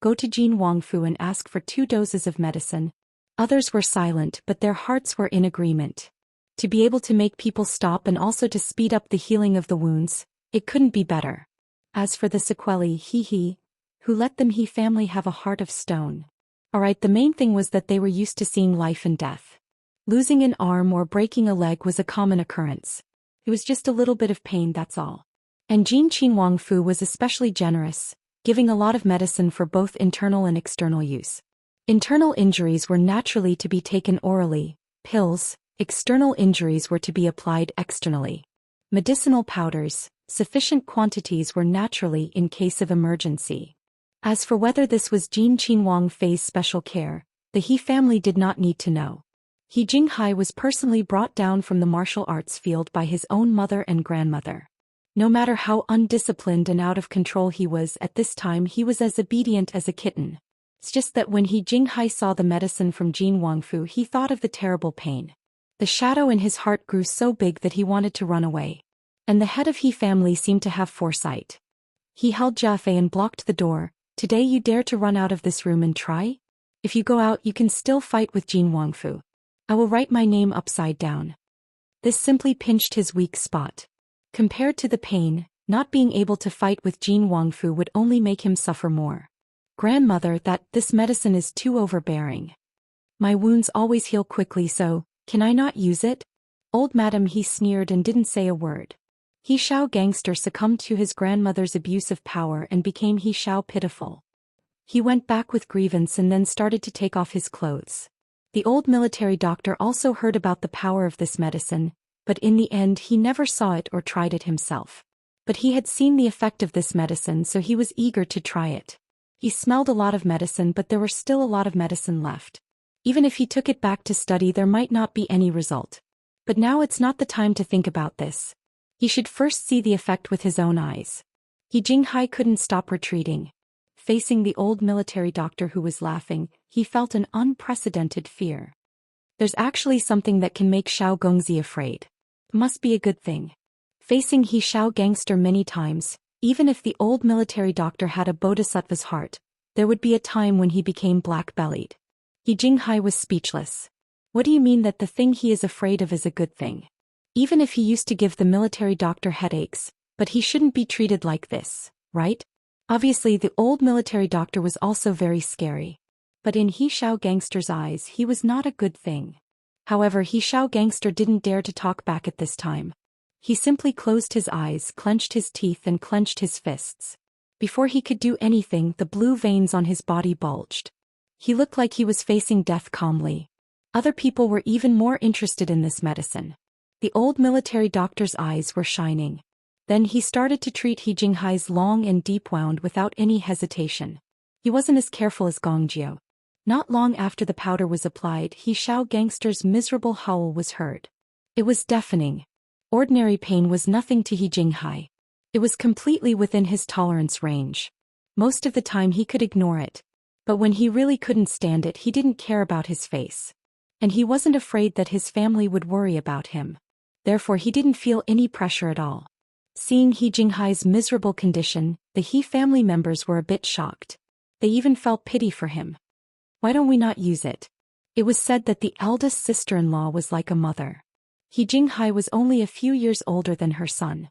go to Jin Wang Fu and ask for 2 doses of medicine. Others were silent, but their hearts were in agreement. To be able to make people stop and also to speed up the healing of the wounds, it couldn't be better. As for the sequelae, who let them He family have a heart of stone. Alright, the main thing was that they were used to seeing life and death. Losing an arm or breaking a leg was a common occurrence. It was just a little bit of pain, that's all. And Jin Qin Wang Fu was especially generous, giving a lot of medicine for both internal and external use. Internal injuries were naturally to be taken orally, pills, external injuries were to be applied externally. Medicinal powders, sufficient quantities were naturally in case of emergency. As for whether this was Jin Qin Wang Fei's special care, the He family did not need to know. He Jinghai was personally brought down from the martial arts field by his own mother and grandmother. No matter how undisciplined and out of control he was at this time, he was as obedient as a kitten. It's just that when He Jinghai saw the medicine from Jin Wang Fu, he thought of the terrible pain. The shadow in his heart grew so big that he wanted to run away. And the head of He family seemed to have foresight. He held Jia Fei and blocked the door, Today you dare to run out of this room and try? If you go out you can still fight with Jin Wangfu. I will write my name upside down. This simply pinched his weak spot. Compared to the pain, not being able to fight with Jin Wangfu would only make him suffer more. Grandmother, this medicine is too overbearing. My wounds always heal quickly, so, can I not use it? Old madam, he sneered and didn't say a word. He Shao gangster succumbed to his grandmother's abuse of power and became He Shao pitiful. He went back with grievance and then started to take off his clothes. The old military doctor also heard about the power of this medicine, but in the end he never saw it or tried it himself. But he had seen the effect of this medicine, so he was eager to try it. He smelled a lot of medicine, but there were still a lot of medicine left. Even if he took it back to study, there might not be any result. But now it's not the time to think about this. He should first see the effect with his own eyes. Jinghai couldn't stop retreating. Facing the old military doctor who was laughing, he felt an unprecedented fear. There's actually something that can make Shao Gongzi afraid. Must be a good thing. Facing He Shao gangster many times, even if the old military doctor had a bodhisattva's heart, there would be a time when he became black-bellied. Jinghai was speechless. What do you mean that the thing he is afraid of is a good thing? Even if he used to give the military doctor headaches, but he shouldn't be treated like this, right? Obviously the old military doctor was also very scary. But in He Shao gangster's eyes he was not a good thing. However, He Shao gangster didn't dare to talk back at this time. He simply closed his eyes, clenched his teeth and clenched his fists. Before he could do anything, the blue veins on his body bulged. He looked like he was facing death calmly. Other people were even more interested in this medicine. The old military doctor's eyes were shining. Then he started to treat Jinghai's long and deep wound without any hesitation. He wasn't as careful as Gongjiao. Not long after the powder was applied, He Shao gangster's miserable howl was heard. It was deafening. Ordinary pain was nothing to Jinghai. It was completely within his tolerance range. Most of the time he could ignore it. But when he really couldn't stand it, he didn't care about his face. And he wasn't afraid that his family would worry about him. Therefore he didn't feel any pressure at all. Seeing Jinghai's miserable condition, the He family members were a bit shocked. They even felt pity for him. Why don't we not use it? It was said that the eldest sister-in-law was like a mother. Jinghai was only a few years older than her son.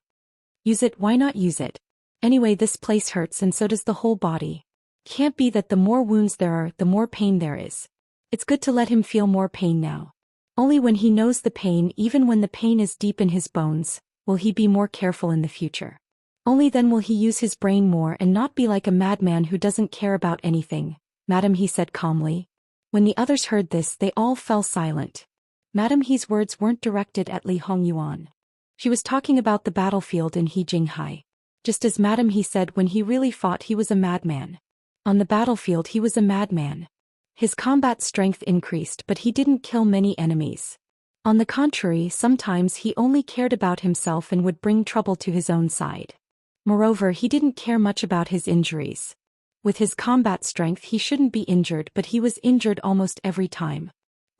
Use it, why not use it? Anyway, this place hurts and so does the whole body. Can't be that the more wounds there are, the more pain there is. It's good to let him feel more pain now. Only when he knows the pain, even when the pain is deep in his bones, will he be more careful in the future. Only then will he use his brain more and not be like a madman who doesn't care about anything. Madam, he said calmly. When the others heard this, they all fell silent. Madam He's words weren't directed at Li Hongyuan. She was talking about the battlefield in Jinghai. Just as Madam He said, when he really fought he was a madman. On the battlefield he was a madman. His combat strength increased, but he didn't kill many enemies. On the contrary, sometimes he only cared about himself and would bring trouble to his own side. Moreover, he didn't care much about his injuries. With his combat strength he shouldn't be injured, but he was injured almost every time.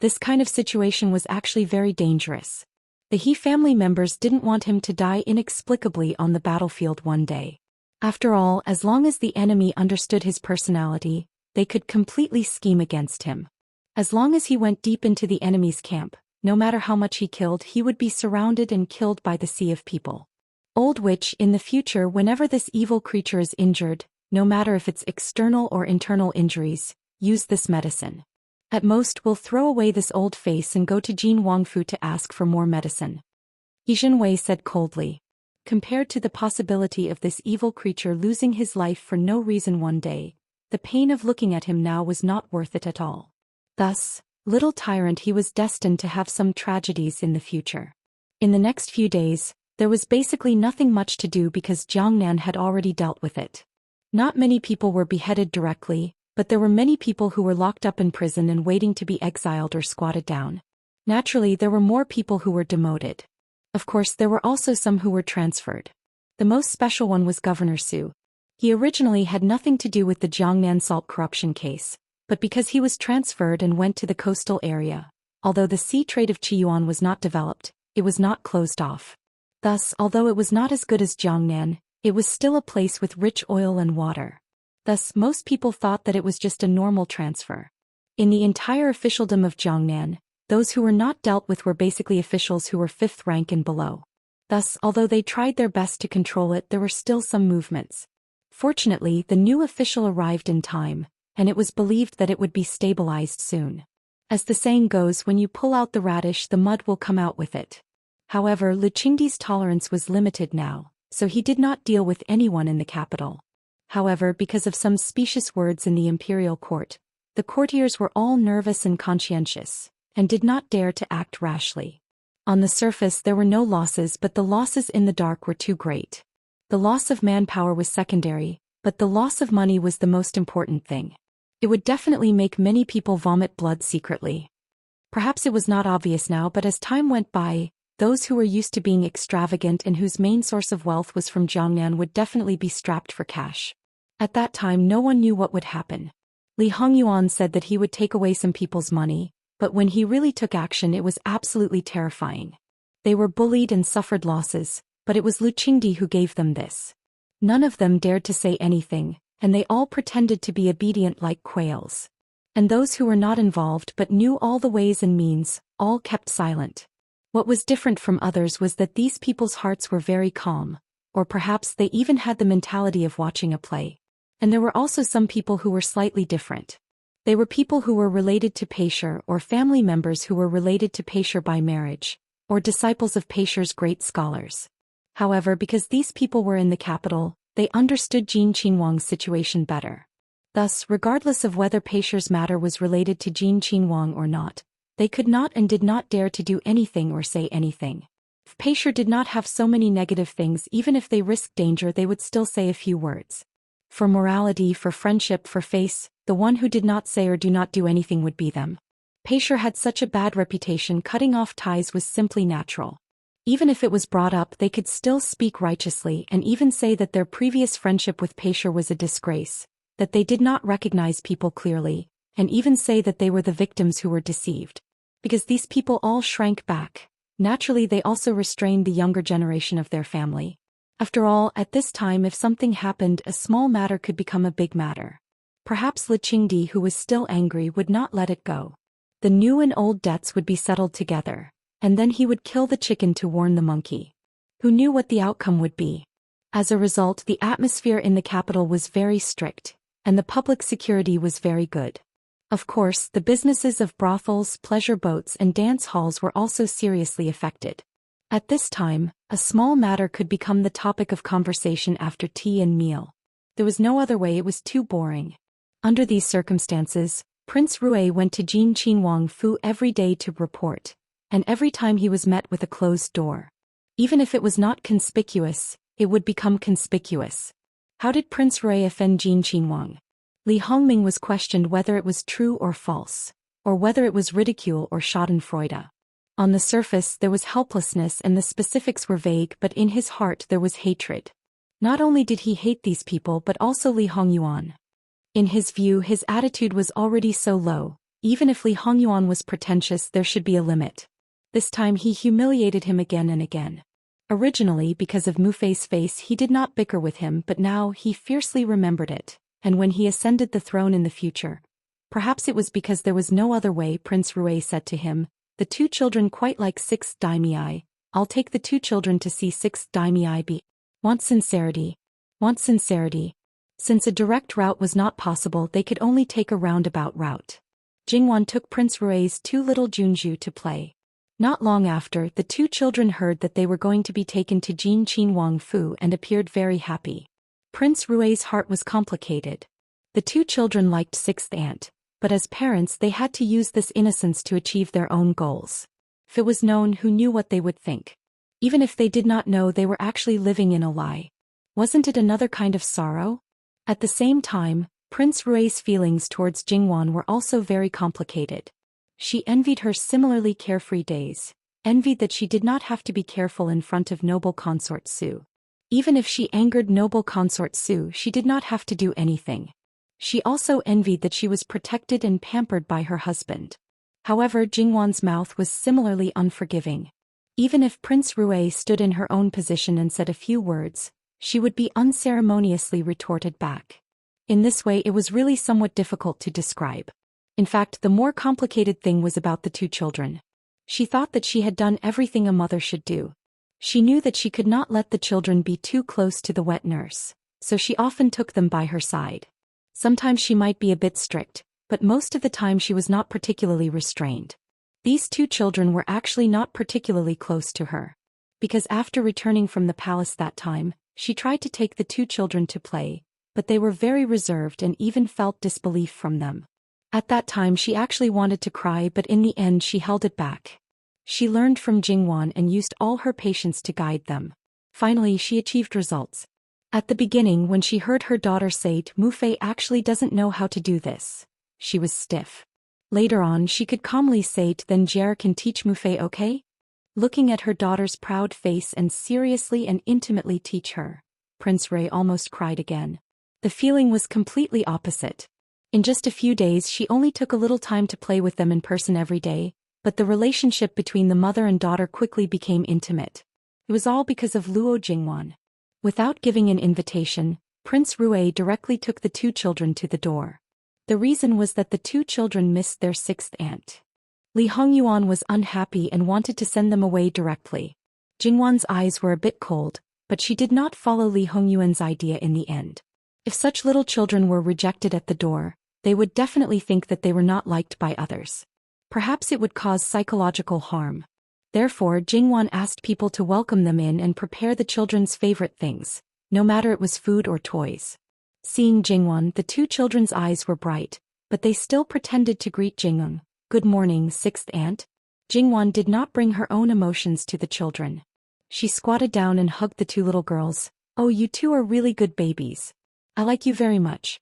This kind of situation was actually very dangerous. The He family members didn't want him to die inexplicably on the battlefield one day. After all, as long as the enemy understood his personality, they could completely scheme against him. As long as he went deep into the enemy's camp, no matter how much he killed, he would be surrounded and killed by the sea of people. Old witch, in the future, whenever this evil creature is injured, no matter if it's external or internal injuries, use this medicine. At most, we'll throw away this old face and go to Jin Wangfu to ask for more medicine. Jinwei said coldly. Compared to the possibility of this evil creature losing his life for no reason one day, the pain of looking at him now was not worth it at all. Thus, little tyrant, he was destined to have some tragedies in the future. In the next few days, there was basically nothing much to do because Jiangnan had already dealt with it. Not many people were beheaded directly, but there were many people who were locked up in prison and waiting to be exiled or squatted down. Naturally, there were more people who were demoted. Of course, there were also some who were transferred. The most special one was Governor Su. He originally had nothing to do with the Jiangnan salt corruption case, but because he was transferred and went to the coastal area, although the sea trade of Qiyuan was not developed, it was not closed off. Thus, although it was not as good as Jiangnan, it was still a place with rich oil and water. Thus, most people thought that it was just a normal transfer. In the entire officialdom of Jiangnan, those who were not dealt with were basically officials who were 5th rank and below. Thus, although they tried their best to control it, there were still some movements. Fortunately, the new official arrived in time, and it was believed that it would be stabilized soon. As the saying goes, when you pull out the radish, the mud will come out with it. However, Lu Qingdi's tolerance was limited now, so he did not deal with anyone in the capital. However, because of some specious words in the imperial court, the courtiers were all nervous and conscientious, and did not dare to act rashly. On the surface there were no losses, but the losses in the dark were too great. The loss of manpower was secondary, but the loss of money was the most important thing. It would definitely make many people vomit blood secretly. Perhaps it was not obvious now, but as time went by, those who were used to being extravagant and whose main source of wealth was from Jiangnan would definitely be strapped for cash. At that time no one knew what would happen. Li Hongyuan said that he would take away some people's money, but when he really took action it was absolutely terrifying. They were bullied and suffered losses, but it was Lu Qingdi who gave them this. None of them dared to say anything, and they all pretended to be obedient like quails. And those who were not involved but knew all the ways and means, all kept silent. What was different from others was that these people's hearts were very calm, or perhaps they even had the mentality of watching a play. And there were also some people who were slightly different. They were people who were related to Peishi or family members who were related to Peishi by marriage, or disciples of Peishi's great scholars. However, because these people were in the capital, they understood Jin Qinhuang's situation better. Thus, regardless of whether Peishi's matter was related to Jin Qinhuang or not, they could not and did not dare to do anything or say anything. If Peishi did not have so many negative things, even if they risked danger they would still say a few words. For morality, for friendship, for face, the one who did not say or do not do anything would be them. Peishi had such a bad reputation, cutting off ties was simply natural. Even if it was brought up they could still speak righteously and even say that their previous friendship with Peishi was a disgrace, that they did not recognize people clearly, and even say that they were the victims who were deceived. Because these people all shrank back, naturally they also restrained the younger generation of their family. After all, at this time if something happened a small matter could become a big matter. Perhaps Lu Qingdi, who was still angry, would not let it go. The new and old debts would be settled together, and then he would kill the chicken to warn the monkey. Who knew what the outcome would be? As a result, the atmosphere in the capital was very strict, and the public security was very good. Of course, the businesses of brothels, pleasure boats and dance halls were also seriously affected. At this time, a small matter could become the topic of conversation after tea and meal. There was no other way, it was too boring. Under these circumstances, Prince Rui went to Jin Qinhuang Fu every day to report, and every time he was met with a closed door. Even if it was not conspicuous, it would become conspicuous. How did Prince Rui offend Jin Qinhuang? Li Hongming was questioned whether it was true or false, or whether it was ridicule or schadenfreude. On the surface there was helplessness and the specifics were vague, but in his heart there was hatred. Not only did he hate these people but also Li Hongyuan. In his view his attitude was already so low, even if Li Hongyuan was pretentious there should be a limit. This time he humiliated him again and again. Originally, because of Mufei's face he did not bicker with him, but now he fiercely remembered it, and when he ascended the throne in the future. Perhaps it was because there was no other way, Prince Rui said to him, "The two children quite like 6th daimyi, I'll take the two children to see 6th daimyi be. Want sincerity. Want sincerity." Since a direct route was not possible they could only take a roundabout route. Jingwan took Prince Rui's two little Junju to play. Not long after, the two children heard that they were going to be taken to Jin Qinhuang Fu and appeared very happy. Prince Rui's heart was complicated. The two children liked 6th aunt, but as parents they had to use this innocence to achieve their own goals. If it was known, who knew what they would think? Even if they did not know, they were actually living in a lie. Wasn't it another kind of sorrow? At the same time, Prince Rui's feelings towards Jingwan were also very complicated. She envied her similarly carefree days, envied that she did not have to be careful in front of noble Consort Su. Even if she angered noble Consort Su, she did not have to do anything. She also envied that she was protected and pampered by her husband. However, Jingwan's mouth was similarly unforgiving. Even if Prince Rui stood in her own position and said a few words, she would be unceremoniously retorted back. In this way it was really somewhat difficult to describe. In fact, the more complicated thing was about the two children. She thought that she had done everything a mother should do. She knew that she could not let the children be too close to the wet nurse, so she often took them by her side. Sometimes she might be a bit strict, but most of the time she was not particularly restrained. These two children were actually not particularly close to her. Because after returning from the palace that time, she tried to take the two children to play, but they were very reserved and even felt disbelief from them. At that time she actually wanted to cry, but in the end she held it back. She learned from Jingwan and used all her patience to guide them. Finally she achieved results. At the beginning when she heard her daughter say Mufei actually doesn't know how to do this, she was stiff. Later on she could calmly say then Jer can teach Mufei, okay? Looking at her daughter's proud face and seriously and intimately teach her, Prince Ray almost cried again. The feeling was completely opposite. In just a few days she only took a little time to play with them in person every day, but the relationship between the mother and daughter quickly became intimate. It was all because of Luo Jingwan. Without giving an invitation, Prince Rui directly took the two children to the door. The reason was that the two children missed their sixth aunt. Li Hongyuan was unhappy and wanted to send them away directly. Jingwan's eyes were a bit cold, but she did not follow Li Hongyuan's idea in the end. If such little children were rejected at the door, they would definitely think that they were not liked by others. Perhaps it would cause psychological harm. Therefore Jingwan asked people to welcome them in and prepare the children's favorite things, no matter it was food or toys. Seeing Jingwan, the two children's eyes were bright, but they still pretended to greet Jing'eng. Good morning, sixth aunt. Jingwan did not bring her own emotions to the children. She squatted down and hugged the two little girls. Oh, you two are really good babies. I like you very much.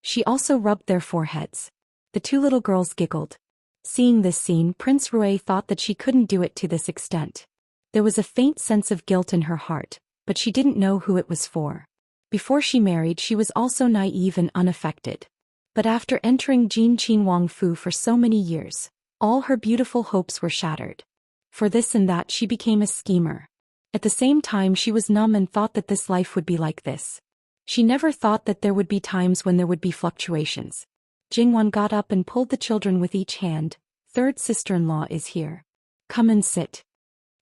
She also rubbed their foreheads. The two little girls giggled. Seeing this scene, Prince Rui thought that she couldn't do it to this extent. There was a faint sense of guilt in her heart, but she didn't know who it was for. Before she married she was also naive and unaffected. But after entering Jin Qin Wang Fu for so many years, all her beautiful hopes were shattered. For this and that she became a schemer. At the same time she was numb and thought that this life would be like this. She never thought that there would be times when there would be fluctuations. Jingwan got up and pulled the children with each hand. Third sister-in-law is here. Come and sit.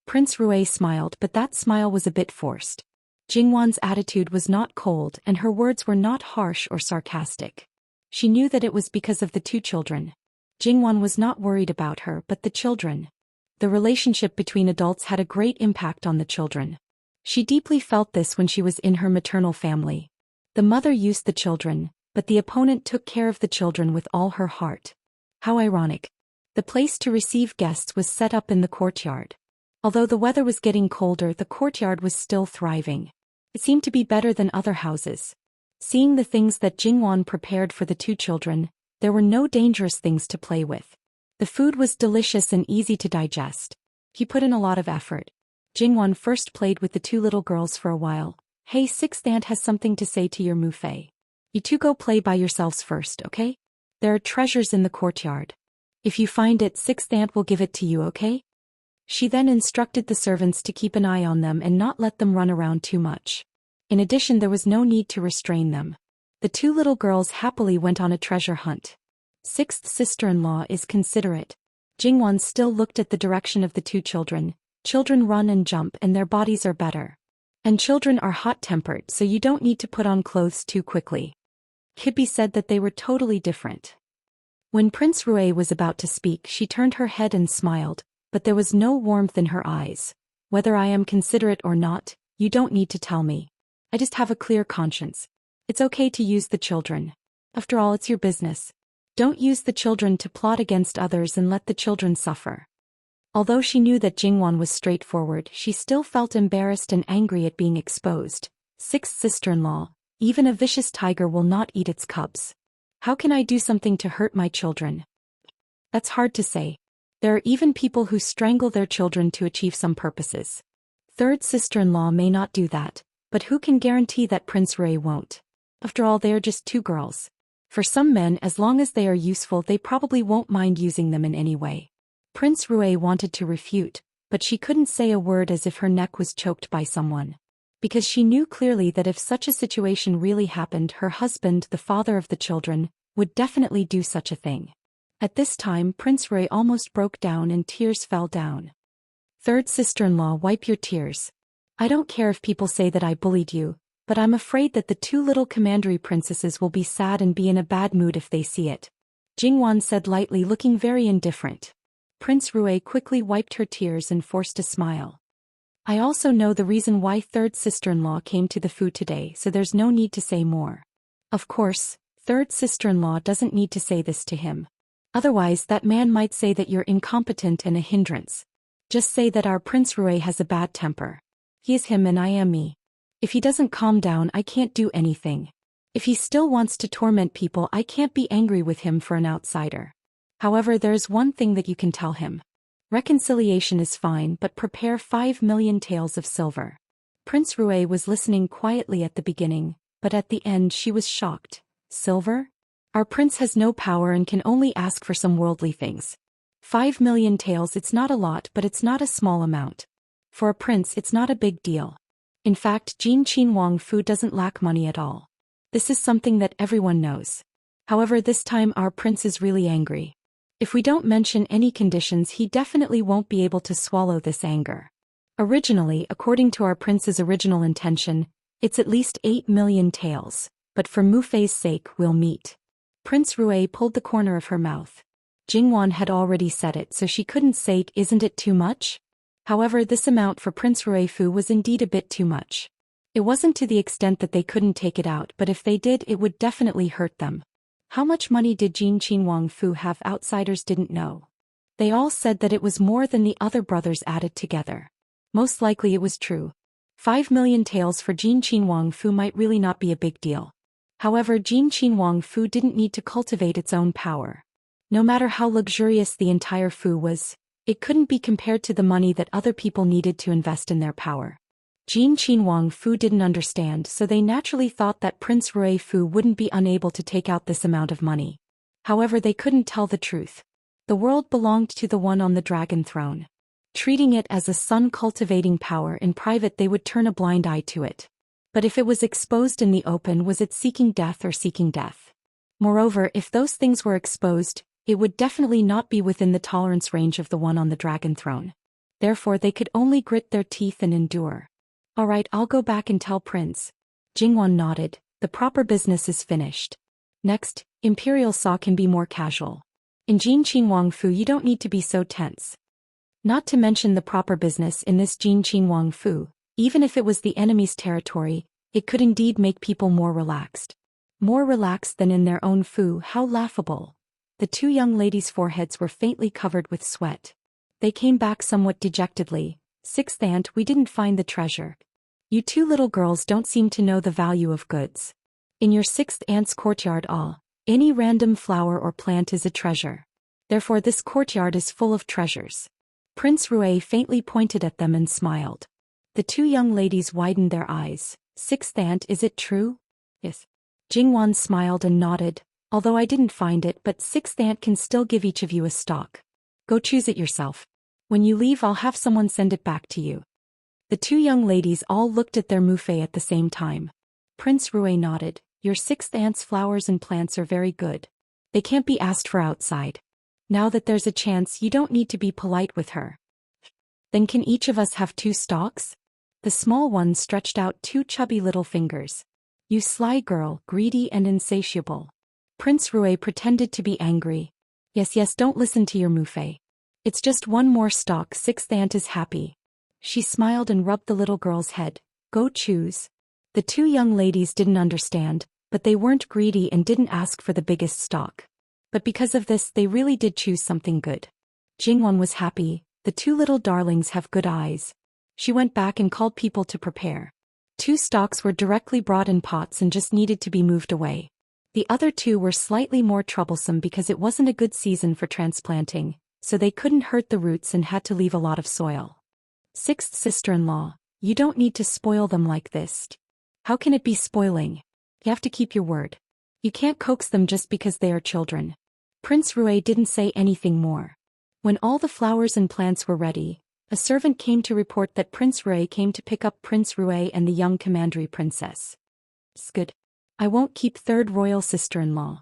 Prince Rui smiled, but that smile was a bit forced. Jingwan's attitude was not cold and her words were not harsh or sarcastic. She knew that it was because of the two children. Jingwan was not worried about her but the children. The relationship between adults had a great impact on the children. She deeply felt this when she was in her maternal family. The mother used the children, but the opponent took care of the children with all her heart. How ironic. The place to receive guests was set up in the courtyard. Although the weather was getting colder, the courtyard was still thriving. It seemed to be better than other houses. Seeing the things that Jingwan prepared for the two children, there were no dangerous things to play with. The food was delicious and easy to digest. He put in a lot of effort. Jingwan first played with the two little girls for a while. Hey, sixth aunt has something to say to your Mufei. You two go play by yourselves first, okay? There are treasures in the courtyard. If you find it, sixth aunt will give it to you, okay? She then instructed the servants to keep an eye on them and not let them run around too much. In addition, there was no need to restrain them. The two little girls happily went on a treasure hunt. Sixth sister-in-law is considerate. Jingwan still looked at the direction of the two children. Children run and jump and their bodies are better. And children are hot-tempered, so you don't need to put on clothes too quickly. Could be said that they were totally different. When Prince Rui was about to speak, she turned her head and smiled, but there was no warmth in her eyes. Whether I am considerate or not, you don't need to tell me. I just have a clear conscience. It's okay to use the children. After all, it's your business. Don't use the children to plot against others and let the children suffer. Although she knew that Jingwan was straightforward, she still felt embarrassed and angry at being exposed. Sixth sister-in-law, even a vicious tiger will not eat its cubs. How can I do something to hurt my children? That's hard to say. There are even people who strangle their children to achieve some purposes. Third sister-in-law may not do that, but who can guarantee that Prince Ray won't? After all, they are just two girls. For some men, as long as they are useful, they probably won't mind using them in any way. Prince Rui wanted to refute, but she couldn't say a word as if her neck was choked by someone. because she knew clearly that if such a situation really happened, her husband, the father of the children, would definitely do such a thing. At this time, Prince Rui almost broke down and tears fell down. Third sister-in-law, wipe your tears. I don't care if people say that I bullied you, but I'm afraid that the two little commandery princesses will be sad and be in a bad mood if they see it. Jingwan said lightly, looking very indifferent. Prince Rui quickly wiped her tears and forced a smile. I also know the reason why third sister-in-law came to the food today, so there's no need to say more. Of course, third sister-in-law doesn't need to say this to him. Otherwise that man might say that you're incompetent and a hindrance. Just say that our Prince Rui has a bad temper. He is him and I am me. If he doesn't calm down, I can't do anything. If he still wants to torment people, I can't be angry with him for an outsider. However, there's one thing that you can tell him. Reconciliation is fine, but prepare 5 million taels of silver. Prince Rui was listening quietly at the beginning, but at the end she was shocked. Silver? Our prince has no power and can only ask for some worldly things. 5 million taels, it's not a lot, but it's not a small amount. For a prince, it's not a big deal. In fact, Jin Qinhuang Fu doesn't lack money at all. This is something that everyone knows. However, this time our prince is really angry. If we don't mention any conditions, he definitely won't be able to swallow this anger. Originally, according to our prince's original intention, it's at least 8 million taels, but for Mufei's sake, we'll meet. Prince Rui pulled the corner of her mouth. Jingwan had already said it, so she couldn't say, isn't it too much? However, this amount for Prince Rui Fu was indeed a bit too much. It wasn't to the extent that they couldn't take it out, but if they did, it would definitely hurt them. How much money did Jin Qinhuang Fu have? Outsiders didn't know. They all said that it was more than the other brothers added together. Most likely it was true. 5 million taels for Jin Qinhuang Fu might really not be a big deal. However, Jin Qinhuang Fu didn't need to cultivate its own power. No matter how luxurious the entire Fu was, it couldn't be compared to the money that other people needed to invest in their power. Jin Qinhuang Fu didn't understand, so they naturally thought that Prince Rui Fu wouldn't be unable to take out this amount of money. However, they couldn't tell the truth. The world belonged to the one on the dragon throne. Treating it as a son cultivating power in private, they would turn a blind eye to it. But if it was exposed in the open, was it seeking death or seeking death? Moreover, if those things were exposed, it would definitely not be within the tolerance range of the one on the dragon throne. Therefore, they could only grit their teeth and endure. Alright, I'll go back and tell Prince. Jingwan nodded. The proper business is finished. Next, Imperial Saw can be more casual. In Jin Qinhuang Fu, you don't need to be so tense. Not to mention the proper business in this Jin Qinhuang Fu, even if it was the enemy's territory, it could indeed make people more relaxed. More relaxed than in their own Fu, how laughable. The two young ladies' foreheads were faintly covered with sweat. They came back somewhat dejectedly. Sixth aunt, we didn't find the treasure. You two little girls don't seem to know the value of goods. In your sixth aunt's courtyard, any random flower or plant is a treasure. Therefore this courtyard is full of treasures. Prince Rui faintly pointed at them and smiled. The two young ladies widened their eyes. Sixth aunt, is it true? Yes. Jingwan smiled and nodded. Although I didn't find it, but sixth aunt can still give each of you a stalk. Go choose it yourself. When you leave, I'll have someone send it back to you. The two young ladies all looked at their Mufei at the same time. Prince Rui nodded. Your sixth aunt's flowers and plants are very good. They can't be asked for outside. Now that there's a chance, you don't need to be polite with her. Then can each of us have 2 stalks? The small one stretched out 2 chubby little fingers. You sly girl, greedy and insatiable. Prince Rui pretended to be angry. Yes, don't listen to your Mufei. It's just 1 more stalk. Sixth aunt is happy. She smiled and rubbed the little girl's head. Go choose. The 2 young ladies didn't understand, but they weren't greedy and didn't ask for the biggest stalk. But because of this, they really did choose something good. Jingwan was happy. The 2 little darlings have good eyes. She went back and called people to prepare. 2 stalks were directly brought in pots and just needed to be moved away. The other 2 were slightly more troublesome because it wasn't a good season for transplanting, so they couldn't hurt the roots and had to leave a lot of soil. Sixth sister-in-law, you don't need to spoil them like this. How can it be spoiling? You have to keep your word. You can't coax them just because they are children. Prince Rui didn't say anything more. When all the flowers and plants were ready, A servant came to report that Prince Rui came to pick up Prince Rui and the young commandery princess. Good. I won't keep third royal sister-in-law.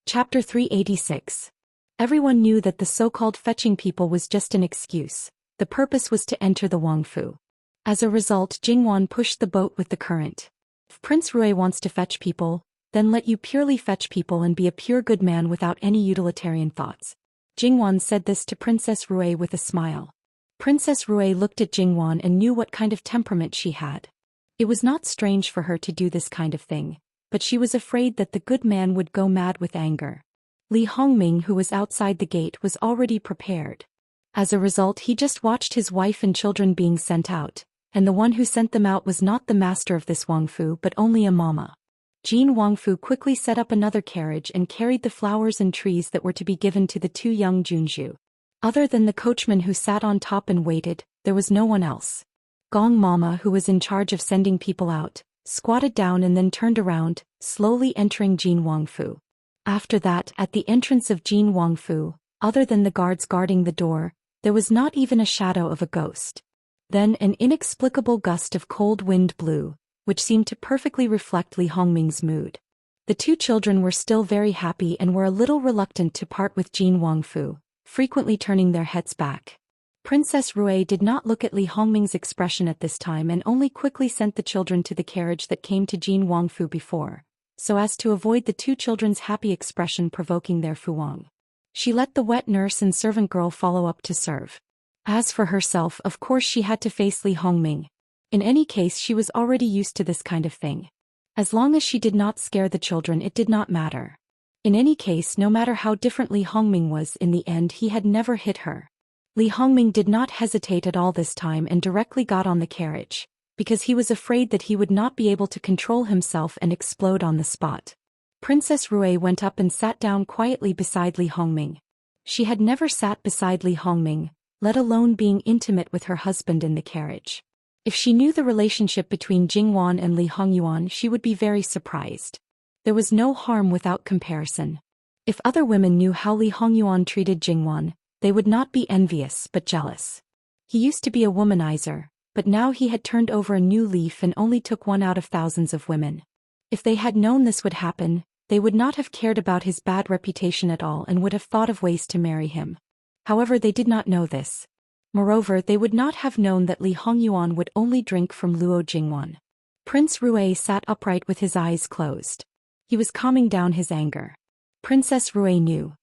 Chapter 386. Everyone knew that the so-called fetching people was just an excuse. The purpose was to enter the Wangfu. As a result, Jingwan pushed the boat with the current. If Prince Rui wants to fetch people, then let you purely fetch people and be a pure good man without any utilitarian thoughts. Jingwan said this to Princess Rui with a smile. Princess Rui looked at Jingwan and knew what kind of temperament she had. It was not strange for her to do this kind of thing, but she was afraid that the good man would go mad with anger. Li Hongming, who was outside the gate, was already prepared. As a result, he just watched his wife and children being sent out, and the one who sent them out was not the master of this Wangfu but only a mama. Jean Wangfu quickly set up another carriage and carried the flowers and trees that were to be given to the two young Junju. Other than the coachman who sat on top and waited, there was no one else. Gong Mama, who was in charge of sending people out, squatted down and then turned around, slowly entering Jean Wangfu. After that, at the entrance of Jean Wangfu, other than the guards guarding the door, there was not even a shadow of a ghost. Then an inexplicable gust of cold wind blew, which seemed to perfectly reflect Li Hongming's mood. The two children were still very happy and were a little reluctant to part with Jean Wangfu, frequently turning their heads back. Princess Rui did not look at Li Hongming's expression at this time and only quickly sent the children to the carriage that came to Jean Wangfu before, so as to avoid the two children's happy expression provoking their fuang. She let the wet nurse and servant girl follow up to serve. As for herself, of course she had to face Li Hongming. In any case, she was already used to this kind of thing. As long as she did not scare the children, it did not matter. In any case, no matter how different Li Hongming was, in the end he had never hit her. Li Hongming did not hesitate at all this time and directly got on the carriage, because he was afraid that he would not be able to control himself and explode on the spot. Princess Rui went up and sat down quietly beside Li Hongming. She had never sat beside Li Hongming, let alone being intimate with her husband in the carriage. If she knew the relationship between Jingwan and Li Hongyuan, she would be very surprised. There was no harm without comparison. If other women knew how Li Hongyuan treated Jingwan, they would not be envious but jealous. He used to be a womanizer, but now he had turned over a new leaf and only took one out of thousands of women. If they had known this would happen, they would not have cared about his bad reputation at all and would have thought of ways to marry him. However, they did not know this. Moreover, they would not have known that Li Hongyuan would only drink from Luo Jingwan. Prince Rui sat upright with his eyes closed. He was calming down his anger. Princess Rui knew.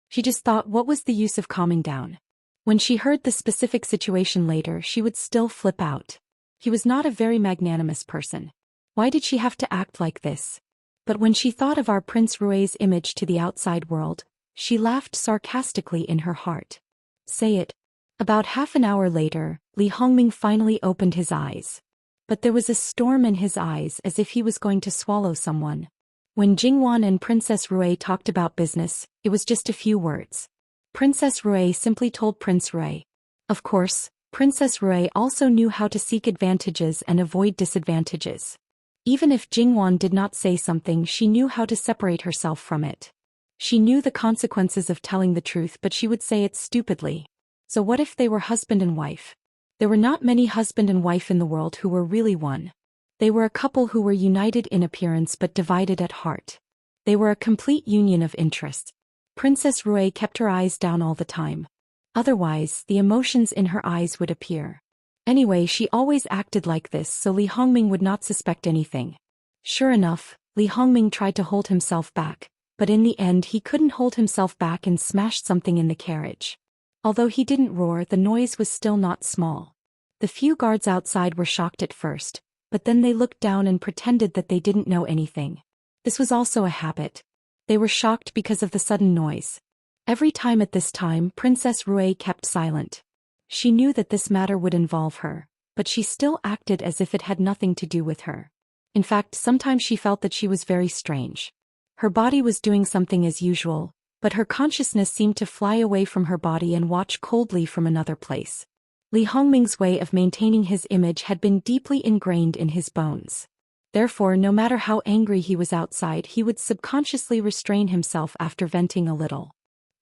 She just thought, what was the use of calming down? When she heard the specific situation later, she would still flip out. He was not a very magnanimous person. Why did she have to act like this? But when she thought of our Prince Rui's image to the outside world, she laughed sarcastically in her heart. Say it. About half an hour later, Li Hongming finally opened his eyes. But there was a storm in his eyes as if he was going to swallow someone. When Jingwan and Princess Rui talked about business, it was just a few words. Princess Rui simply told Prince Rui. Of course, Princess Rui also knew how to seek advantages and avoid disadvantages. Even if Jingwan did not say something, she knew how to separate herself from it. She knew the consequences of telling the truth, but she would say it stupidly. So what if they were husband and wife? There were not many husband and wife in the world who were really one. They were a couple who were united in appearance but divided at heart. They were a complete union of interests. Princess Rui kept her eyes down all the time. Otherwise, the emotions in her eyes would appear. Anyway, she always acted like this, so Li Hongming would not suspect anything. Sure enough, Li Hongming tried to hold himself back, but in the end he couldn't hold himself back and smashed something in the carriage. Although he didn't roar, the noise was still not small. The few guards outside were shocked at first, but then they looked down and pretended that they didn't know anything. This was also a habit. They were shocked because of the sudden noise. Every time at this time, Princess Rui kept silent. She knew that this matter would involve her, but she still acted as if it had nothing to do with her. In fact, sometimes she felt that she was very strange. Her body was doing something as usual, but her consciousness seemed to fly away from her body and watch coldly from another place. Li Hongming's way of maintaining his image had been deeply ingrained in his bones. Therefore, no matter how angry he was outside, he would subconsciously restrain himself after venting a little.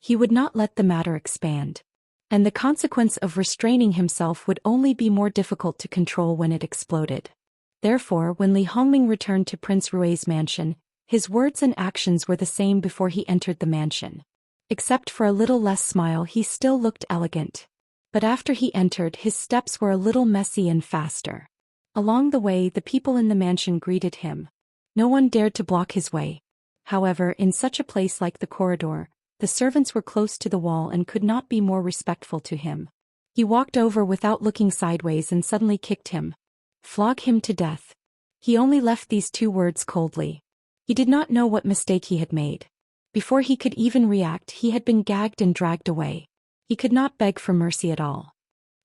He would not let the matter expand. And the consequence of restraining himself would only be more difficult to control when it exploded. Therefore, when Li Hongming returned to Prince Rui's mansion, his words and actions were the same before he entered the mansion. Except for a little less smile, he still looked elegant. But after he entered, his steps were a little messy and faster. Along the way, the people in the mansion greeted him. No one dared to block his way. However, in such a place like the corridor, the servants were close to the wall and could not be more respectful to him. He walked over without looking sideways and suddenly kicked him. Flog him to death. He only left these two words coldly. He did not know what mistake he had made. Before he could even react, he had been gagged and dragged away. He could not beg for mercy at all.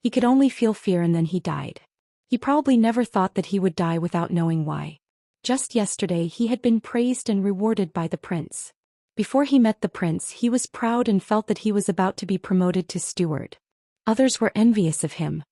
He could only feel fear, and then he died. He probably never thought that he would die without knowing why. Just yesterday he had been praised and rewarded by the prince. Before he met the prince, he was proud and felt that he was about to be promoted to steward. Others were envious of him.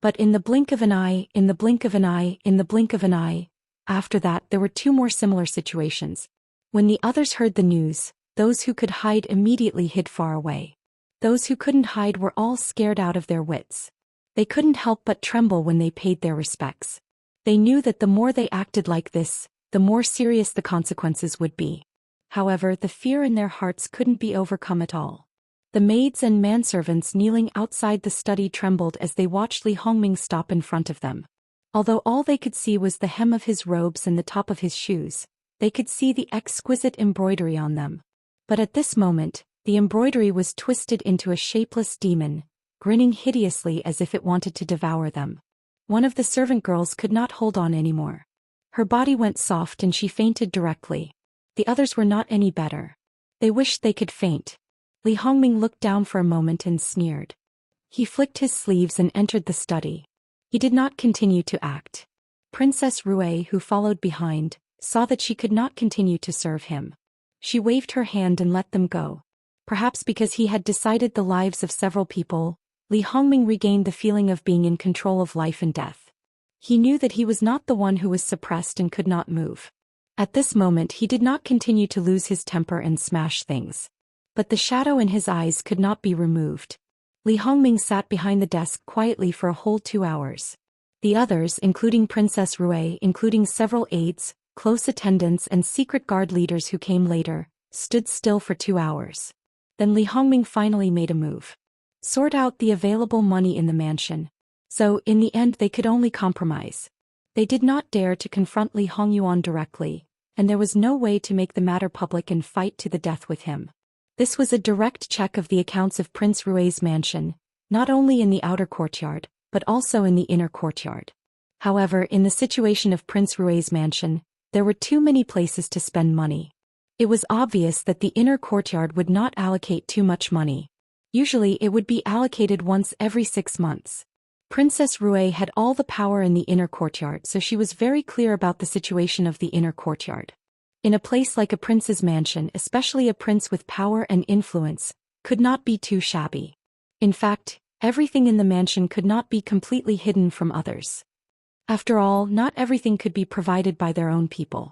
But in the blink of an eye, in the blink of an eye, in the blink of an eye, after that there were two more similar situations. When the others heard the news, those who could hide immediately hid far away. Those who couldn't hide were all scared out of their wits. They couldn't help but tremble when they paid their respects. They knew that the more they acted like this, the more serious the consequences would be. However, the fear in their hearts couldn't be overcome at all. The maids and manservants kneeling outside the study trembled as they watched Li Hongming stop in front of them. Although all they could see was the hem of his robes and the top of his shoes, they could see the exquisite embroidery on them. But at this moment, the embroidery was twisted into a shapeless demon, grinning hideously as if it wanted to devour them. One of the servant girls could not hold on anymore. Her body went soft and she fainted directly. The others were not any better. They wished they could faint. Li Hongming looked down for a moment and sneered. He flicked his sleeves and entered the study. He did not continue to act. Princess Rue, who followed behind, saw that she could not continue to serve him. She waved her hand and let them go. Perhaps because he had decided the lives of several people, Li Hongming regained the feeling of being in control of life and death. He knew that he was not the one who was suppressed and could not move. At this moment he did not continue to lose his temper and smash things. But the shadow in his eyes could not be removed. Li Hongming sat behind the desk quietly for a whole 2 hours. The others, including Princess Rue, including several aides, close attendants and secret guard leaders who came later, stood still for 2 hours. Then Li Hongming finally made a move. Sort out the available money in the mansion. So, in the end they could only compromise. They did not dare to confront Li Hongyuan directly, and there was no way to make the matter public and fight to the death with him. This was a direct check of the accounts of Prince Rui's mansion, not only in the outer courtyard, but also in the inner courtyard. However, in the situation of Prince Rui's mansion, there were too many places to spend money. It was obvious that the inner courtyard would not allocate too much money. Usually it would be allocated once every 6 months. Princess Rue had all the power in the inner courtyard, so she was very clear about the situation of the inner courtyard. In a place like a prince's mansion, especially a prince with power and influence, could not be too shabby. In fact, everything in the mansion could not be completely hidden from others. After all, not everything could be provided by their own people.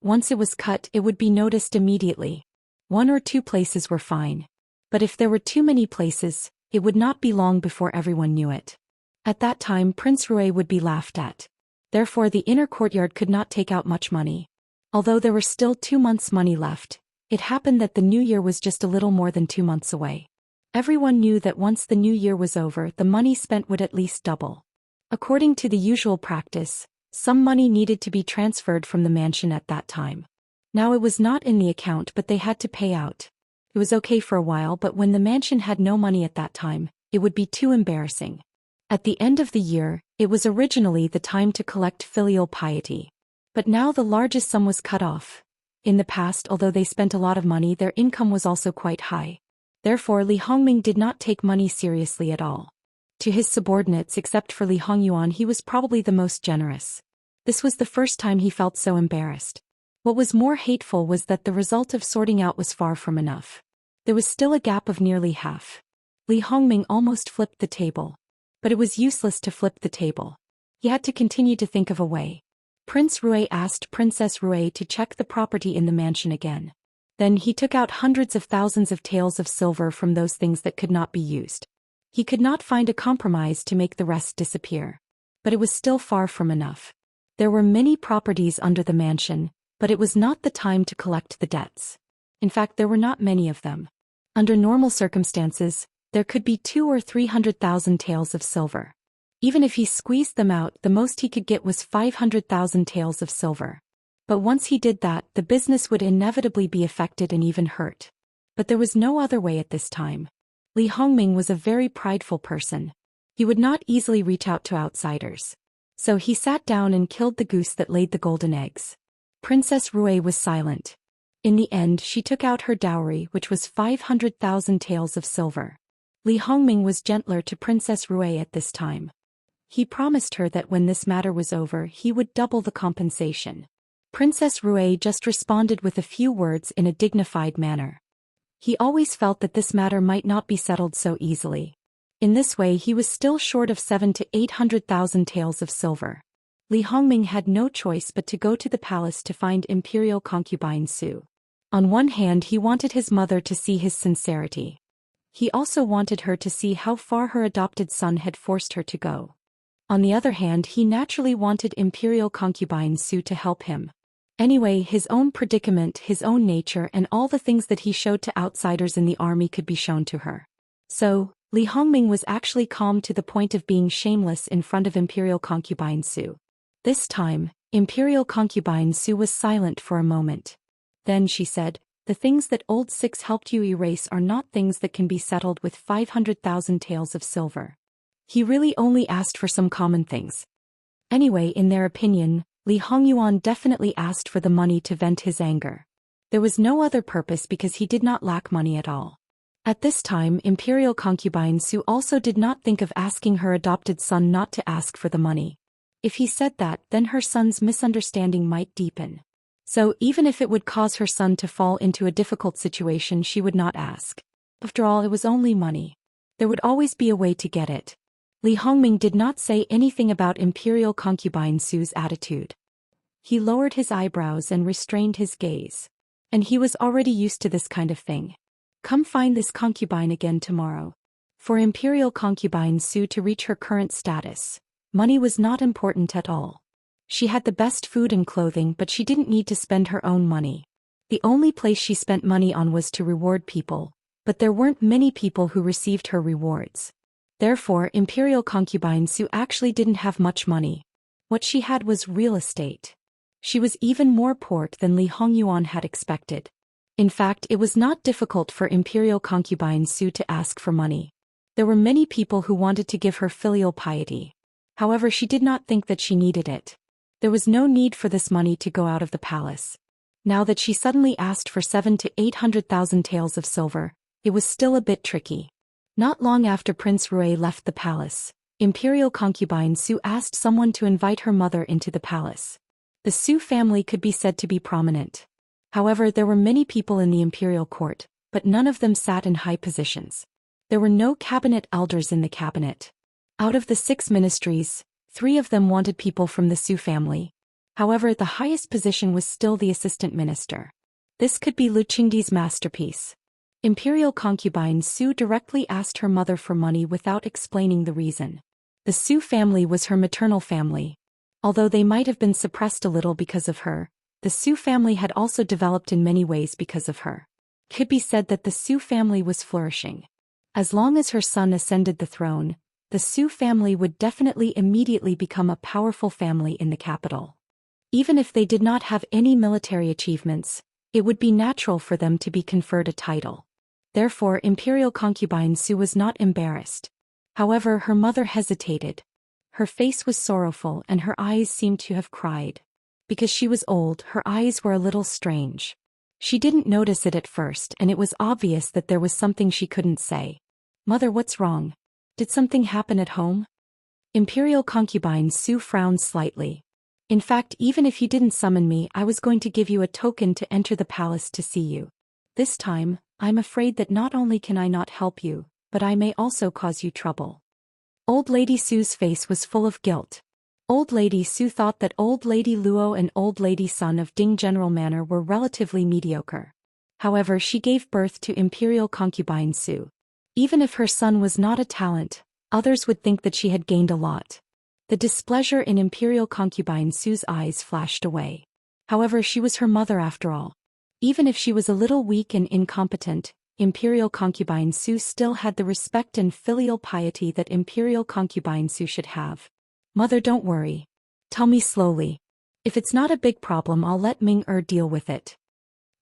Once it was cut, it would be noticed immediately. 1 or 2 places were fine. But if there were too many places, it would not be long before everyone knew it. At that time Prince Rue would be laughed at. Therefore the inner courtyard could not take out much money. Although there were still 2 months' money left, it happened that the new year was just a little more than 2 months away. Everyone knew that once the new year was over, the money spent would at least double. According to the usual practice, some money needed to be transferred from the mansion at that time. Now it was not in the account, but they had to pay out. It was okay for a while, but when the mansion had no money at that time, it would be too embarrassing. At the end of the year, it was originally the time to collect filial piety. But now the largest sum was cut off. In the past, although they spent a lot of money, their income was also quite high. Therefore Li Hongming did not take money seriously at all. To his subordinates, except for Li Hongyuan, he was probably the most generous. This was the first time he felt so embarrassed. What was more hateful was that the result of sorting out was far from enough. There was still a gap of nearly half. Li Hongming almost flipped the table. But it was useless to flip the table. He had to continue to think of a way. Prince Rue asked Princess Rue to check the property in the mansion again. Then he took out hundreds of thousands of taels of silver from those things that could not be used. He could not find a compromise to make the rest disappear. But it was still far from enough. There were many properties under the mansion, but it was not the time to collect the debts. In fact, there were not many of them. Under normal circumstances, there could be 200,000 or 300,000 taels of silver. Even if he squeezed them out, the most he could get was 500,000 taels of silver. But once he did that, the business would inevitably be affected and even hurt. But there was no other way at this time. Li Hongming was a very prideful person. He would not easily reach out to outsiders. So he sat down and killed the goose that laid the golden eggs. Princess Rui was silent. In the end, she took out her dowry, which was 500,000 taels of silver. Li Hongming was gentler to Princess Rui at this time. He promised her that when this matter was over, he would double the compensation. Princess Rui just responded with a few words in a dignified manner. He always felt that this matter might not be settled so easily. In this way, he was still short of 700,000 to 800,000 taels of silver. Li Hongming had no choice but to go to the palace to find imperial concubine Su. On one hand, he wanted his mother to see his sincerity. He also wanted her to see how far her adopted son had forced her to go. On the other hand, he naturally wanted imperial concubine Su to help him. Anyway, his own predicament, his own nature, and all the things that he showed to outsiders in the army could be shown to her. So, Li Hongming was actually calm to the point of being shameless in front of imperial concubine Su. This time, imperial concubine Su was silent for a moment. Then she said, "The things that old Six helped you erase are not things that can be settled with 500,000 taels of silver." He really only asked for some common things. Anyway, in their opinion, Li Hongyuan definitely asked for the money to vent his anger. There was no other purpose because he did not lack money at all. At this time, imperial concubine Su also did not think of asking her adopted son not to ask for the money. If he said that, then her son's misunderstanding might deepen. So even if it would cause her son to fall into a difficult situation, she would not ask. After all, it was only money. There would always be a way to get it. Li Hongming did not say anything about imperial concubine Su's attitude. He lowered his eyebrows and restrained his gaze. And he was already used to this kind of thing. Come find this concubine again tomorrow. For imperial concubine Su to reach her current status, money was not important at all. She had the best food and clothing, but she didn't need to spend her own money. The only place she spent money on was to reward people, but there weren't many people who received her rewards. Therefore, imperial concubine Su actually didn't have much money. What she had was real estate. She was even more poor than Li Hongyuan had expected. In fact, it was not difficult for imperial concubine Su to ask for money. There were many people who wanted to give her filial piety. However, she did not think that she needed it. There was no need for this money to go out of the palace. Now that she suddenly asked for 700,000 to 800,000 taels of silver, it was still a bit tricky. Not long after Prince Rui left the palace, imperial concubine Su asked someone to invite her mother into the palace. The Su family could be said to be prominent. However, there were many people in the imperial court, but none of them sat in high positions. There were no cabinet elders in the cabinet. Out of the 6 ministries, 3 of them wanted people from the Su family. However, the highest position was still the assistant minister. This could be Lu Qingdi's masterpiece. Imperial concubine Su directly asked her mother for money without explaining the reason. The Su family was her maternal family. Although they might have been suppressed a little because of her, the Su family had also developed in many ways because of her. It could be said that the Su family was flourishing. As long as her son ascended the throne, the Su family would definitely immediately become a powerful family in the capital. Even if they did not have any military achievements, it would be natural for them to be conferred a title. Therefore, imperial concubine Su was not embarrassed. However, her mother hesitated. Her face was sorrowful and her eyes seemed to have cried. Because she was old, her eyes were a little strange. She didn't notice it at first, and it was obvious that there was something she couldn't say. "Mother, what's wrong? Did something happen at home?" Imperial concubine Su frowned slightly. "In fact, even if you didn't summon me, I was going to give you a token to enter the palace to see you. This time, I'm afraid that not only can I not help you, but I may also cause you trouble." Old Lady Su's face was full of guilt. Old Lady Su thought that Old Lady Luo and Old Lady Sun of Ding General Manor were relatively mediocre. However, she gave birth to imperial concubine Su. Even if her son was not a talent, others would think that she had gained a lot. The displeasure in imperial concubine Su's eyes flashed away. However, she was her mother after all. Even if she was a little weak and incompetent, imperial concubine Su still had the respect and filial piety that imperial concubine Su should have. Mother, don't worry. Tell me slowly. If it's not a big problem, I'll let Ming-er deal with it.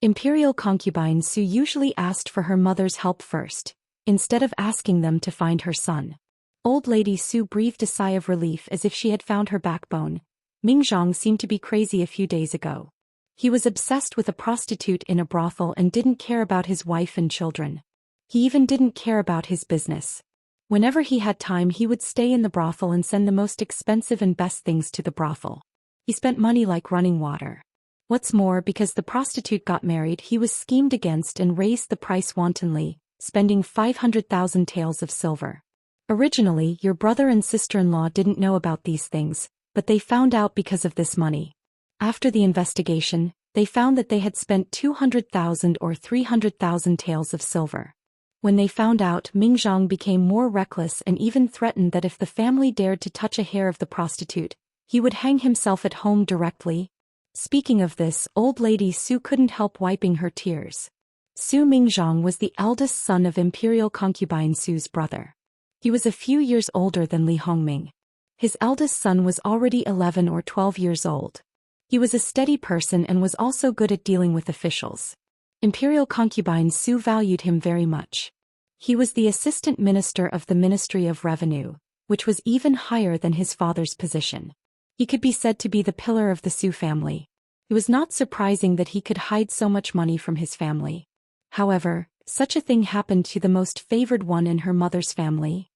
Imperial concubine Su usually asked for her mother's help first, instead of asking them to find her son. Old lady Su breathed a sigh of relief as if she had found her backbone. Ming Zhang seemed to be crazy a few days ago. He was obsessed with a prostitute in a brothel and didn't care about his wife and children. He even didn't care about his business. Whenever he had time, he would stay in the brothel and send the most expensive and best things to the brothel. He spent money like running water. What's more, because the prostitute got married, he was schemed against and raised the price wantonly, spending 500,000 taels of silver. Originally, your brother and sister-in-law didn't know about these things, but they found out because of this money. After the investigation, they found that they had spent 200,000 or 300,000 taels of silver. When they found out, Ming Zhang became more reckless and even threatened that if the family dared to touch a hair of the prostitute, he would hang himself at home directly. Speaking of this, old lady Su couldn't help wiping her tears. Su Mingzhang was the eldest son of imperial concubine Su's brother. He was a few years older than Li Hongming. His eldest son was already 11 or 12 years old. He was a steady person and was also good at dealing with officials. Imperial concubine Su valued him very much. He was the assistant minister of the Ministry of Revenue, which was even higher than his father's position. He could be said to be the pillar of the Su family. It was not surprising that he could hide so much money from his family. However, such a thing happened to the most favored one in her mother's family.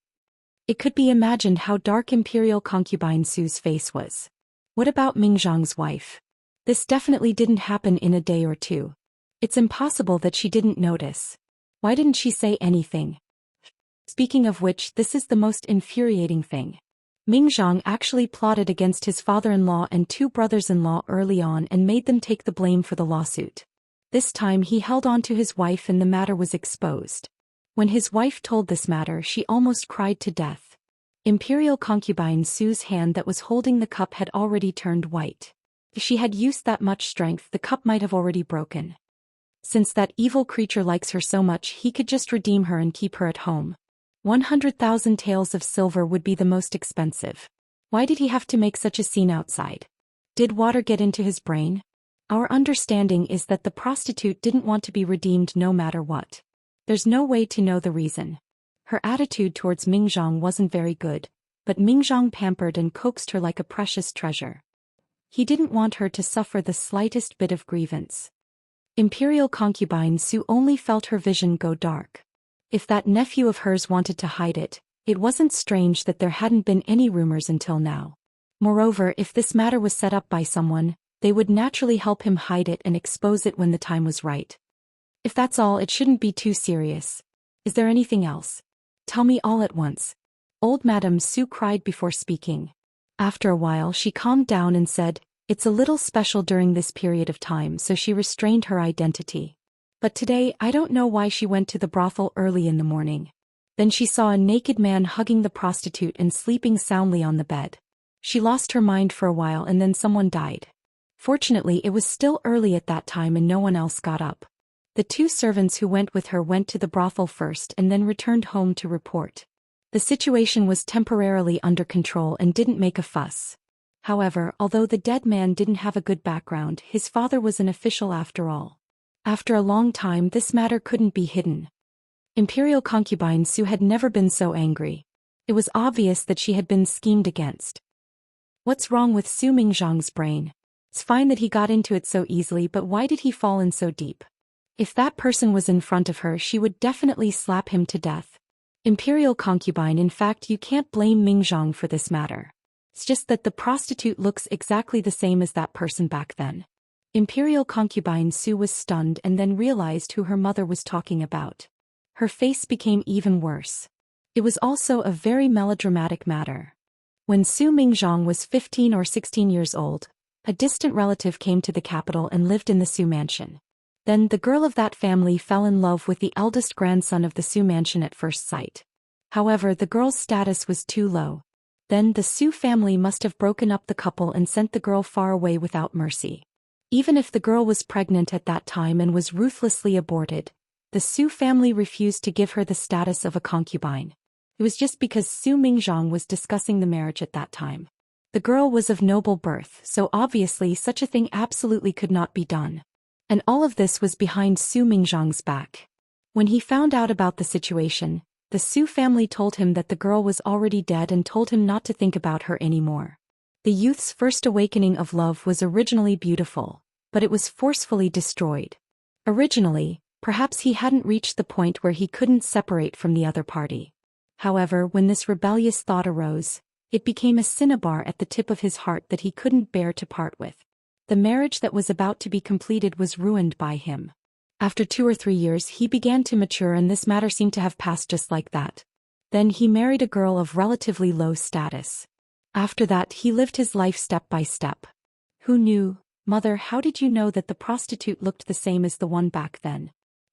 It could be imagined how dark imperial concubine Su's face was. What about Mingzhang's wife? This definitely didn't happen in a day or two. It's impossible that she didn't notice. Why didn't she say anything? Speaking of which, this is the most infuriating thing. Mingzhang actually plotted against his father-in-law and two brothers-in-law early on and made them take the blame for the lawsuit. This time he held on to his wife and the matter was exposed. When his wife told this matter, she almost cried to death. Imperial concubine Su's hand that was holding the cup had already turned white. If she had used that much strength, the cup might have already broken. Since that evil creature likes her so much, he could just redeem her and keep her at home. 100,000 taels of silver would be the most expensive. Why did he have to make such a scene outside? Did water get into his brain? Our understanding is that the prostitute didn't want to be redeemed no matter what. There's no way to know the reason. Her attitude towards Mingzhang wasn't very good, but Mingzhang pampered and coaxed her like a precious treasure. He didn't want her to suffer the slightest bit of grievance. Imperial concubine Su only felt her vision go dark. If that nephew of hers wanted to hide it, it wasn't strange that there hadn't been any rumors until now. Moreover, if this matter was set up by someone, they would naturally help him hide it and expose it when the time was right. If that's all, it shouldn't be too serious. Is there anything else? Tell me all at once. Old Madame Su cried before speaking. After a while she calmed down and said, "It's a little special during this period of time," so she restrained her identity. But today, I don't know why she went to the brothel early in the morning. Then she saw a naked man hugging the prostitute and sleeping soundly on the bed. She lost her mind for a while and then someone died. Fortunately, it was still early at that time and no one else got up. The two servants who went with her went to the brothel first and then returned home to report. The situation was temporarily under control and didn't make a fuss. However, although the dead man didn't have a good background, his father was an official after all. After a long time, this matter couldn't be hidden. Imperial concubine Su had never been so angry. It was obvious that she had been schemed against. What's wrong with Su Mingzhang's brain? It's fine that he got into it so easily, but why did he fall in so deep? If that person was in front of her, she would definitely slap him to death. Imperial concubine, in fact, you can't blame Mingzhang for this matter. It's just that the prostitute looks exactly the same as that person back then. Imperial concubine Su was stunned and then realized who her mother was talking about. Her face became even worse. It was also a very melodramatic matter. When Su Mingzhang was 15 or 16 years old, a distant relative came to the capital and lived in the Su mansion. Then the girl of that family fell in love with the eldest grandson of the Su mansion at first sight. However, the girl's status was too low. Then the Su family must have broken up the couple and sent the girl far away without mercy. Even if the girl was pregnant at that time and was ruthlessly aborted, the Su family refused to give her the status of a concubine. It was just because Su Mingzhang was discussing the marriage at that time. The girl was of noble birth, so obviously such a thing absolutely could not be done. And all of this was behind Su Mingzhang's back. When he found out about the situation, the Su family told him that the girl was already dead and told him not to think about her anymore. The youth's first awakening of love was originally beautiful, but it was forcefully destroyed. Originally, perhaps he hadn't reached the point where he couldn't separate from the other party. However, when this rebellious thought arose, it became a cinnabar at the tip of his heart that he couldn't bear to part with. The marriage that was about to be completed was ruined by him. After 2 or 3 years he began to mature and this matter seemed to have passed just like that. Then he married a girl of relatively low status. After that he lived his life step by step. Who knew? Mother, how did you know that the prostitute looked the same as the one back then?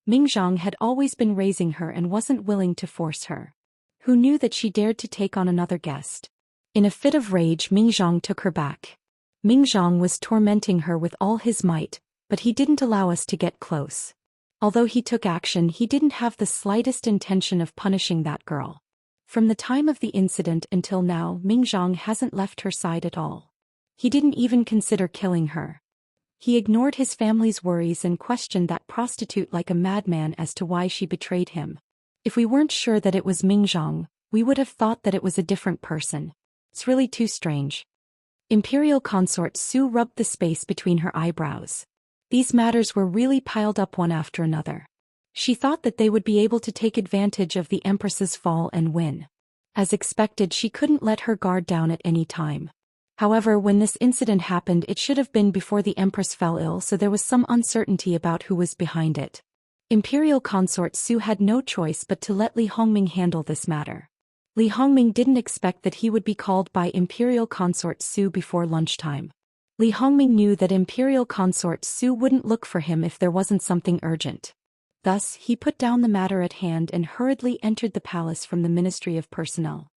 Mingzhang had always been raising her and wasn't willing to force her. Who knew that she dared to take on another guest? In a fit of rage Mingzhang took her back. Mingzhang was tormenting her with all his might, but he didn't allow us to get close. Although he took action, he didn't have the slightest intention of punishing that girl. From the time of the incident until now, Mingzhang hasn't left her side at all. He didn't even consider killing her. He ignored his family's worries and questioned that prostitute like a madman as to why she betrayed him. If we weren't sure that it was Mingzhang, we would have thought that it was a different person. It's really too strange. Imperial Consort Su rubbed the space between her eyebrows. These matters were really piled up one after another. She thought that they would be able to take advantage of the Empress's fall and win. As expected, she couldn't let her guard down at any time. However, when this incident happened, it should have been before the Empress fell ill, so there was some uncertainty about who was behind it. Imperial Consort Su had no choice but to let Li Hongming handle this matter. Li Hongming didn't expect that he would be called by Imperial Consort Su before lunchtime. Li Hongming knew that Imperial Consort Su wouldn't look for him if there wasn't something urgent. Thus, he put down the matter at hand and hurriedly entered the palace from the Ministry of Personnel.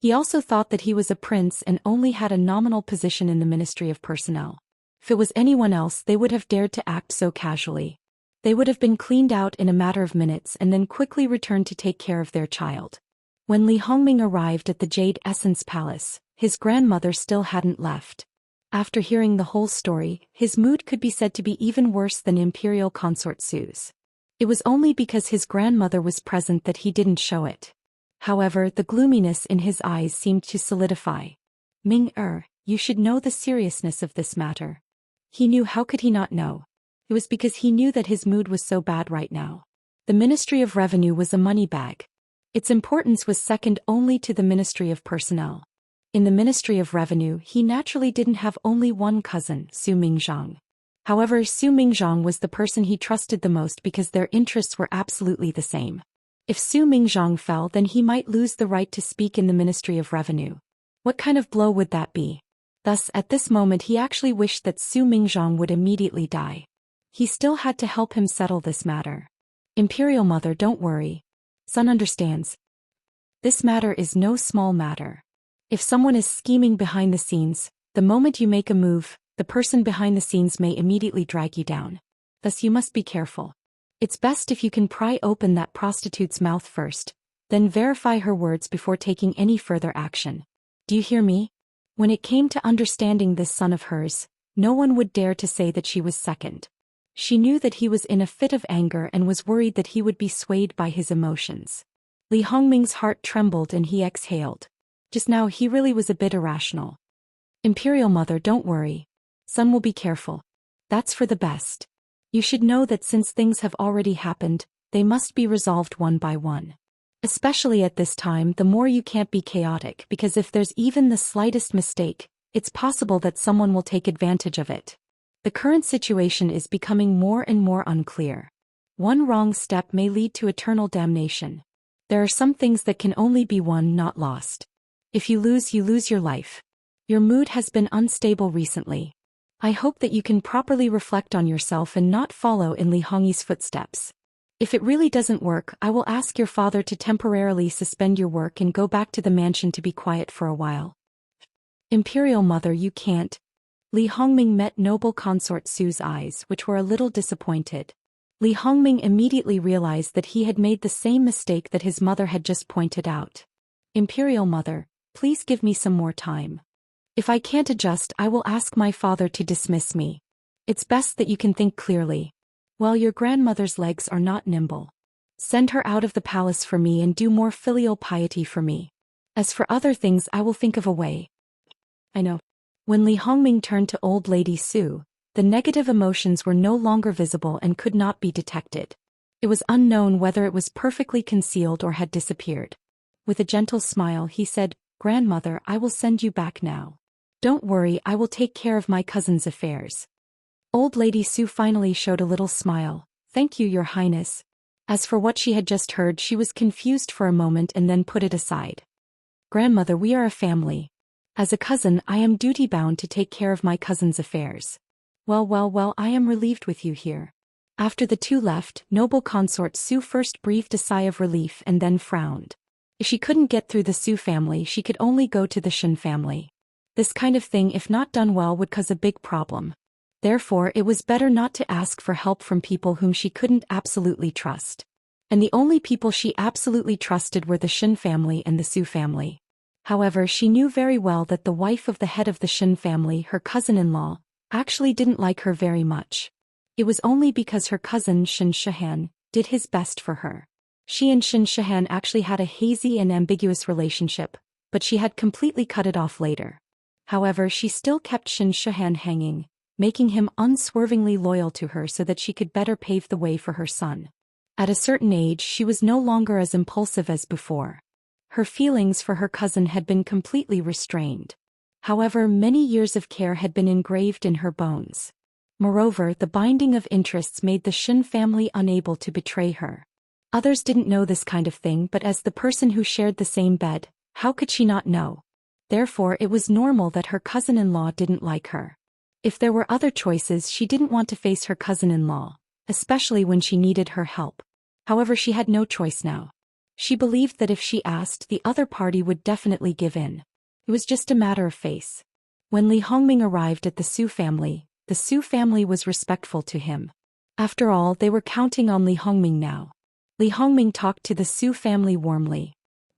He also thought that he was a prince and only had a nominal position in the Ministry of Personnel. If it was anyone else, they would have dared to act so casually. They would have been cleaned out in a matter of minutes and then quickly returned to take care of their child. When Li Hongming arrived at the Jade Essence Palace, his grandmother still hadn't left. After hearing the whole story, his mood could be said to be even worse than Imperial Consort Su's. It was only because his grandmother was present that he didn't show it. However, the gloominess in his eyes seemed to solidify. Ming-er, you should know the seriousness of this matter. He knew. How could he not know? It was because he knew that his mood was so bad right now. The Ministry of Revenue was a money bag. Its importance was second only to the Ministry of Personnel. In the Ministry of Revenue, he naturally didn't have only one cousin, Su Mingzhang. However, Su Mingzhang was the person he trusted the most because their interests were absolutely the same. If Su Mingzhang fell, then he might lose the right to speak in the Ministry of Revenue. What kind of blow would that be? Thus, at this moment he actually wished that Su Mingzhang would immediately die. He still had to help him settle this matter. Imperial Mother, don't worry. Son understands. This matter is no small matter. If someone is scheming behind the scenes, the moment you make a move, the person behind the scenes may immediately drag you down. Thus you must be careful. It's best if you can pry open that prostitute's mouth first, then verify her words before taking any further action. Do you hear me? When it came to understanding this son of hers, no one would dare to say that she was second. She knew that he was in a fit of anger and was worried that he would be swayed by his emotions. Li Hongming's heart trembled and he exhaled. Just now he really was a bit irrational. Imperial Mother, don't worry. Son will be careful. That's for the best. You should know that since things have already happened, they must be resolved one by one. Especially at this time, the more you can't be chaotic, because if there's even the slightest mistake, it's possible that someone will take advantage of it. The current situation is becoming more and more unclear. One wrong step may lead to eternal damnation. There are some things that can only be won, not lost. If you lose your life. Your mood has been unstable recently. I hope that you can properly reflect on yourself and not follow in Li Hongyi's footsteps. If it really doesn't work, I will ask your father to temporarily suspend your work and go back to the mansion to be quiet for a while. Imperial Mother, you can't. Li Hongming met noble consort Su's eyes, which were a little disappointed. Li Hongming immediately realized that he had made the same mistake that his mother had just pointed out. Imperial Mother, please give me some more time. If I can't adjust, I will ask my father to dismiss me. It's best that you can think clearly. Well, your grandmother's legs are not nimble. Send her out of the palace for me and do more filial piety for me. As for other things, I will think of a way. I know. When Li Hongming turned to old lady Su, the negative emotions were no longer visible and could not be detected. It was unknown whether it was perfectly concealed or had disappeared. With a gentle smile, he said, Grandmother, I will send you back now. Don't worry, I will take care of my cousin's affairs. Old Lady Su finally showed a little smile. Thank you, Your Highness. As for what she had just heard, she was confused for a moment and then put it aside. Grandmother, we are a family. As a cousin, I am duty-bound to take care of my cousin's affairs. Well, I am relieved with you here. After the two left, noble consort Su first breathed a sigh of relief and then frowned. If she couldn't get through the Su family, she could only go to the Shen family. This kind of thing, if not done well, would cause a big problem. Therefore, it was better not to ask for help from people whom she couldn't absolutely trust. And the only people she absolutely trusted were the Shen family and the Su family. However, she knew very well that the wife of the head of the Shen family, her cousin-in-law, actually didn't like her very much. It was only because her cousin Shen Shahan did his best for her. She and Shen Shahan actually had a hazy and ambiguous relationship, but she had completely cut it off later. However, she still kept Shen Shahan hanging, making him unswervingly loyal to her so that she could better pave the way for her son. At a certain age, she was no longer as impulsive as before. Her feelings for her cousin had been completely restrained. However, many years of care had been engraved in her bones. Moreover, the binding of interests made the Shen family unable to betray her. Others didn't know this kind of thing, but as the person who shared the same bed, how could she not know? Therefore, it was normal that her cousin-in-law didn't like her. If there were other choices, she didn't want to face her cousin-in-law, especially when she needed her help. However, she had no choice now. She believed that if she asked, the other party would definitely give in. It was just a matter of face. When Li Hongming arrived at the Su family was respectful to him. After all, they were counting on Li Hongming now. Li Hongming talked to the Su family warmly.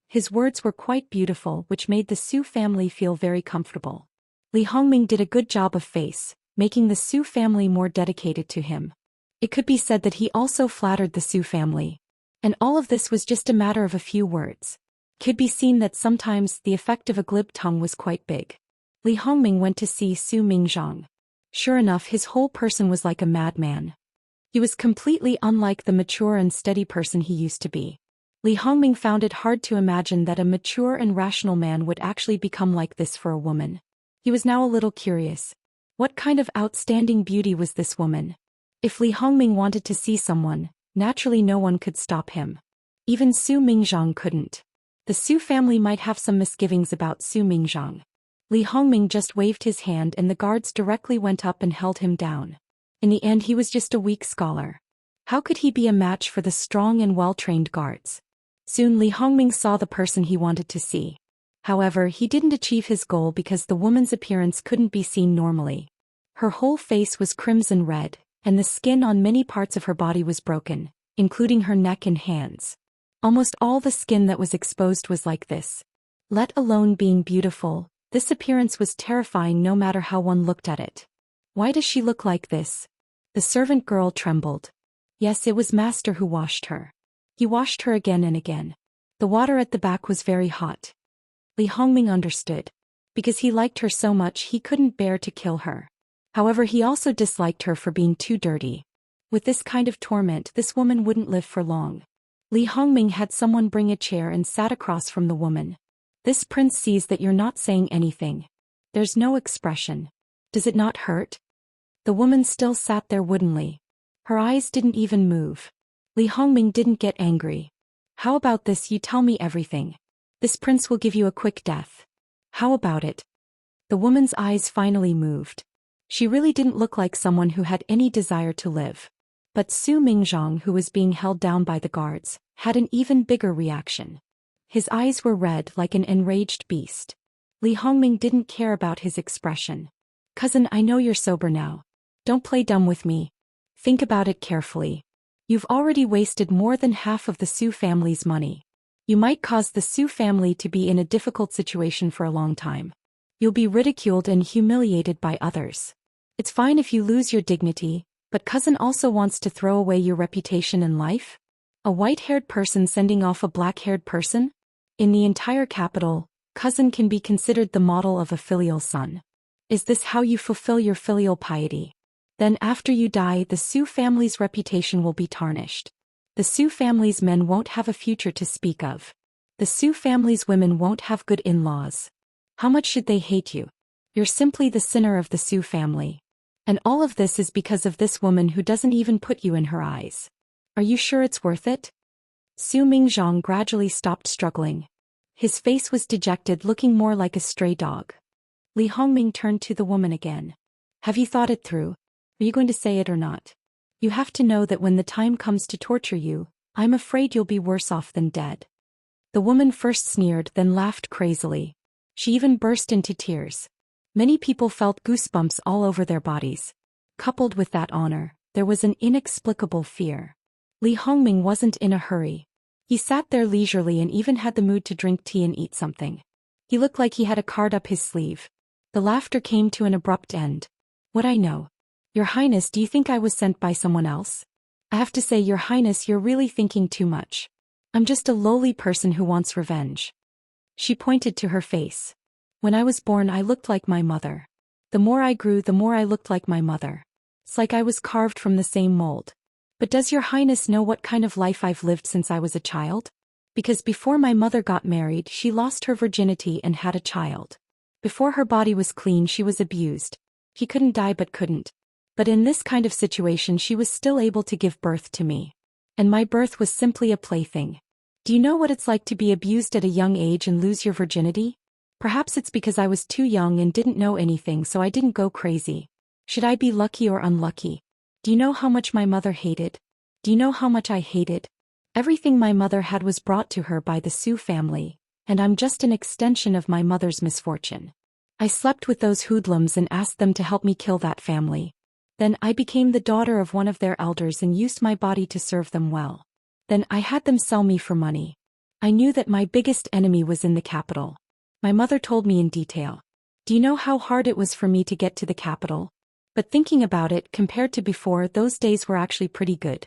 His words were quite beautiful, which made the Su family feel very comfortable. Li Hongming did a good job of face, making the Su family more dedicated to him. It could be said that he also flattered the Su family. And all of this was just a matter of a few words. It could be seen that sometimes the effect of a glib tongue was quite big. Li Hongming went to see Su Mingzhang. Sure enough, his whole person was like a madman. He was completely unlike the mature and steady person he used to be. Li Hongming found it hard to imagine that a mature and rational man would actually become like this for a woman. He was now a little curious. What kind of outstanding beauty was this woman? If Li Hongming wanted to see someone, naturally no one could stop him. Even Su Mingzhang couldn't. The Su family might have some misgivings about Su Mingzhang. Li Hongming just waved his hand and the guards directly went up and held him down. In the end, he was just a weak scholar. How could he be a match for the strong and well-trained guards? Soon Li Hongming saw the person he wanted to see. However, he didn't achieve his goal because the woman's appearance couldn't be seen normally. Her whole face was crimson red, and the skin on many parts of her body was broken, including her neck and hands. Almost all the skin that was exposed was like this. Let alone being beautiful, this appearance was terrifying no matter how one looked at it. Why does she look like this? The servant girl trembled. Yes, it was Master who washed her. He washed her again and again. The water at the back was very hot. Li Hongming understood. Because he liked her so much, he couldn't bear to kill her. However, he also disliked her for being too dirty. With this kind of torment, this woman wouldn't live for long. Li Hongming had someone bring a chair and sat across from the woman. This prince sees that you're not saying anything. There's no expression. Does it not hurt? The woman still sat there woodenly. Her eyes didn't even move. Li Hongming didn't get angry. How about this, you tell me everything. This prince will give you a quick death. How about it? The woman's eyes finally moved. She really didn't look like someone who had any desire to live. But Su Mingzhang, who was being held down by the guards, had an even bigger reaction. His eyes were red like an enraged beast. Li Hongming didn't care about his expression. Cousin, I know you're sober now. Don't play dumb with me. Think about it carefully. You've already wasted more than half of the Su family's money. You might cause the Su family to be in a difficult situation for a long time. You'll be ridiculed and humiliated by others. It's fine if you lose your dignity, but cousin also wants to throw away your reputation and life? A white-haired person sending off a black-haired person? In the entire capital, cousin can be considered the model of a filial son. Is this how you fulfill your filial piety? Then after you die, the Su family's reputation will be tarnished. The Su family's men won't have a future to speak of. The Su family's women won't have good in-laws. How much should they hate you? You're simply the sinner of the Su family. And all of this is because of this woman who doesn't even put you in her eyes. Are you sure it's worth it? Su Mingzhang gradually stopped struggling. His face was dejected, looking more like a stray dog. Li Hongming turned to the woman again. Have you thought it through? Are you going to say it or not? You have to know that when the time comes to torture you, I'm afraid you'll be worse off than dead. The woman first sneered, then laughed crazily. She even burst into tears. Many people felt goosebumps all over their bodies. Coupled with that honor, there was an inexplicable fear. Li Hongming wasn't in a hurry. He sat there leisurely and even had the mood to drink tea and eat something. He looked like he had a card up his sleeve. The laughter came to an abrupt end. What I know. Your Highness, do you think I was sent by someone else? I have to say, Your Highness, you're really thinking too much. I'm just a lowly person who wants revenge. She pointed to her face. When I was born, I looked like my mother. The more I grew, the more I looked like my mother. It's like I was carved from the same mold. But does Your Highness know what kind of life I've lived since I was a child? Because before my mother got married, she lost her virginity and had a child. Before her body was clean, she was abused. She couldn't die but couldn't. But in this kind of situation, she was still able to give birth to me. And my birth was simply a plaything. Do you know what it's like to be abused at a young age and lose your virginity? Perhaps it's because I was too young and didn't know anything, so I didn't go crazy. Should I be lucky or unlucky? Do you know how much my mother hated? Do you know how much I hated? Everything my mother had was brought to her by the Su family, and I'm just an extension of my mother's misfortune. I slept with those hoodlums and asked them to help me kill that family. Then I became the daughter of one of their elders and used my body to serve them well. Then I had them sell me for money. I knew that my biggest enemy was in the capital. My mother told me in detail. Do you know how hard it was for me to get to the capital? But thinking about it, compared to before, those days were actually pretty good.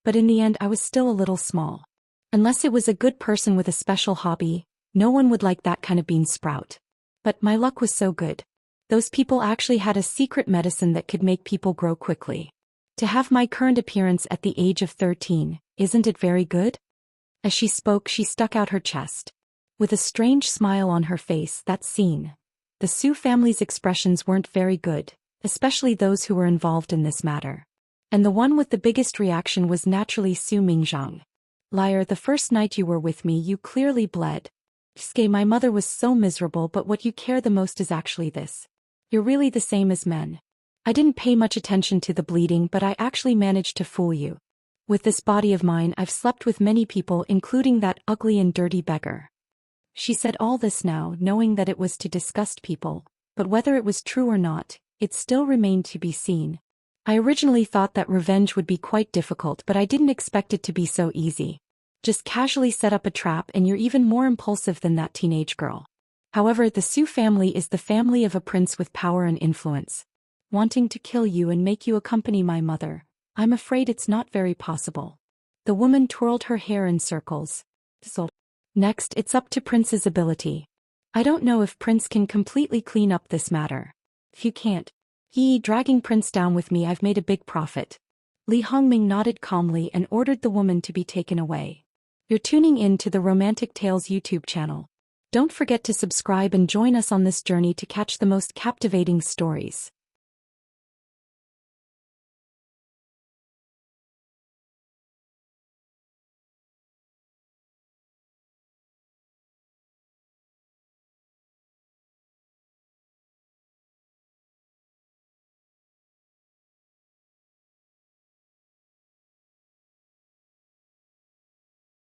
But in the end, I was still a little small. Unless it was a good person with a special hobby, no one would like that kind of bean sprout. But my luck was so good. Those people actually had a secret medicine that could make people grow quickly. To have my current appearance at the age of 13, isn't it very good? As she spoke, she stuck out her chest. With a strange smile on her face, that scene. The Su family's expressions weren't very good, especially those who were involved in this matter. And the one with the biggest reaction was naturally Su Mingzhang. Liar, the first night you were with me, you clearly bled. Ske, my mother was so miserable, but what you care the most is actually this. You're really the same as men. I didn't pay much attention to the bleeding, but I actually managed to fool you. With this body of mine, I've slept with many people, including that ugly and dirty beggar. She said all this now, knowing that it was to disgust people, but whether it was true or not, it still remained to be seen. I originally thought that revenge would be quite difficult, but I didn't expect it to be so easy. Just casually set up a trap and you're even more impulsive than that teenage girl. However, the Su family is the family of a prince with power and influence. Wanting to kill you and make you accompany my mother, I'm afraid it's not very possible. The woman twirled her hair in circles. So, next, it's up to Prince's ability. I don't know if Prince can completely clean up this matter. If you can't, dragging Prince down with me, I've made a big profit. Li Hongming nodded calmly and ordered the woman to be taken away. You're tuning in to the Romantic Tales YouTube channel. Don't forget to subscribe and join us on this journey to catch the most captivating stories.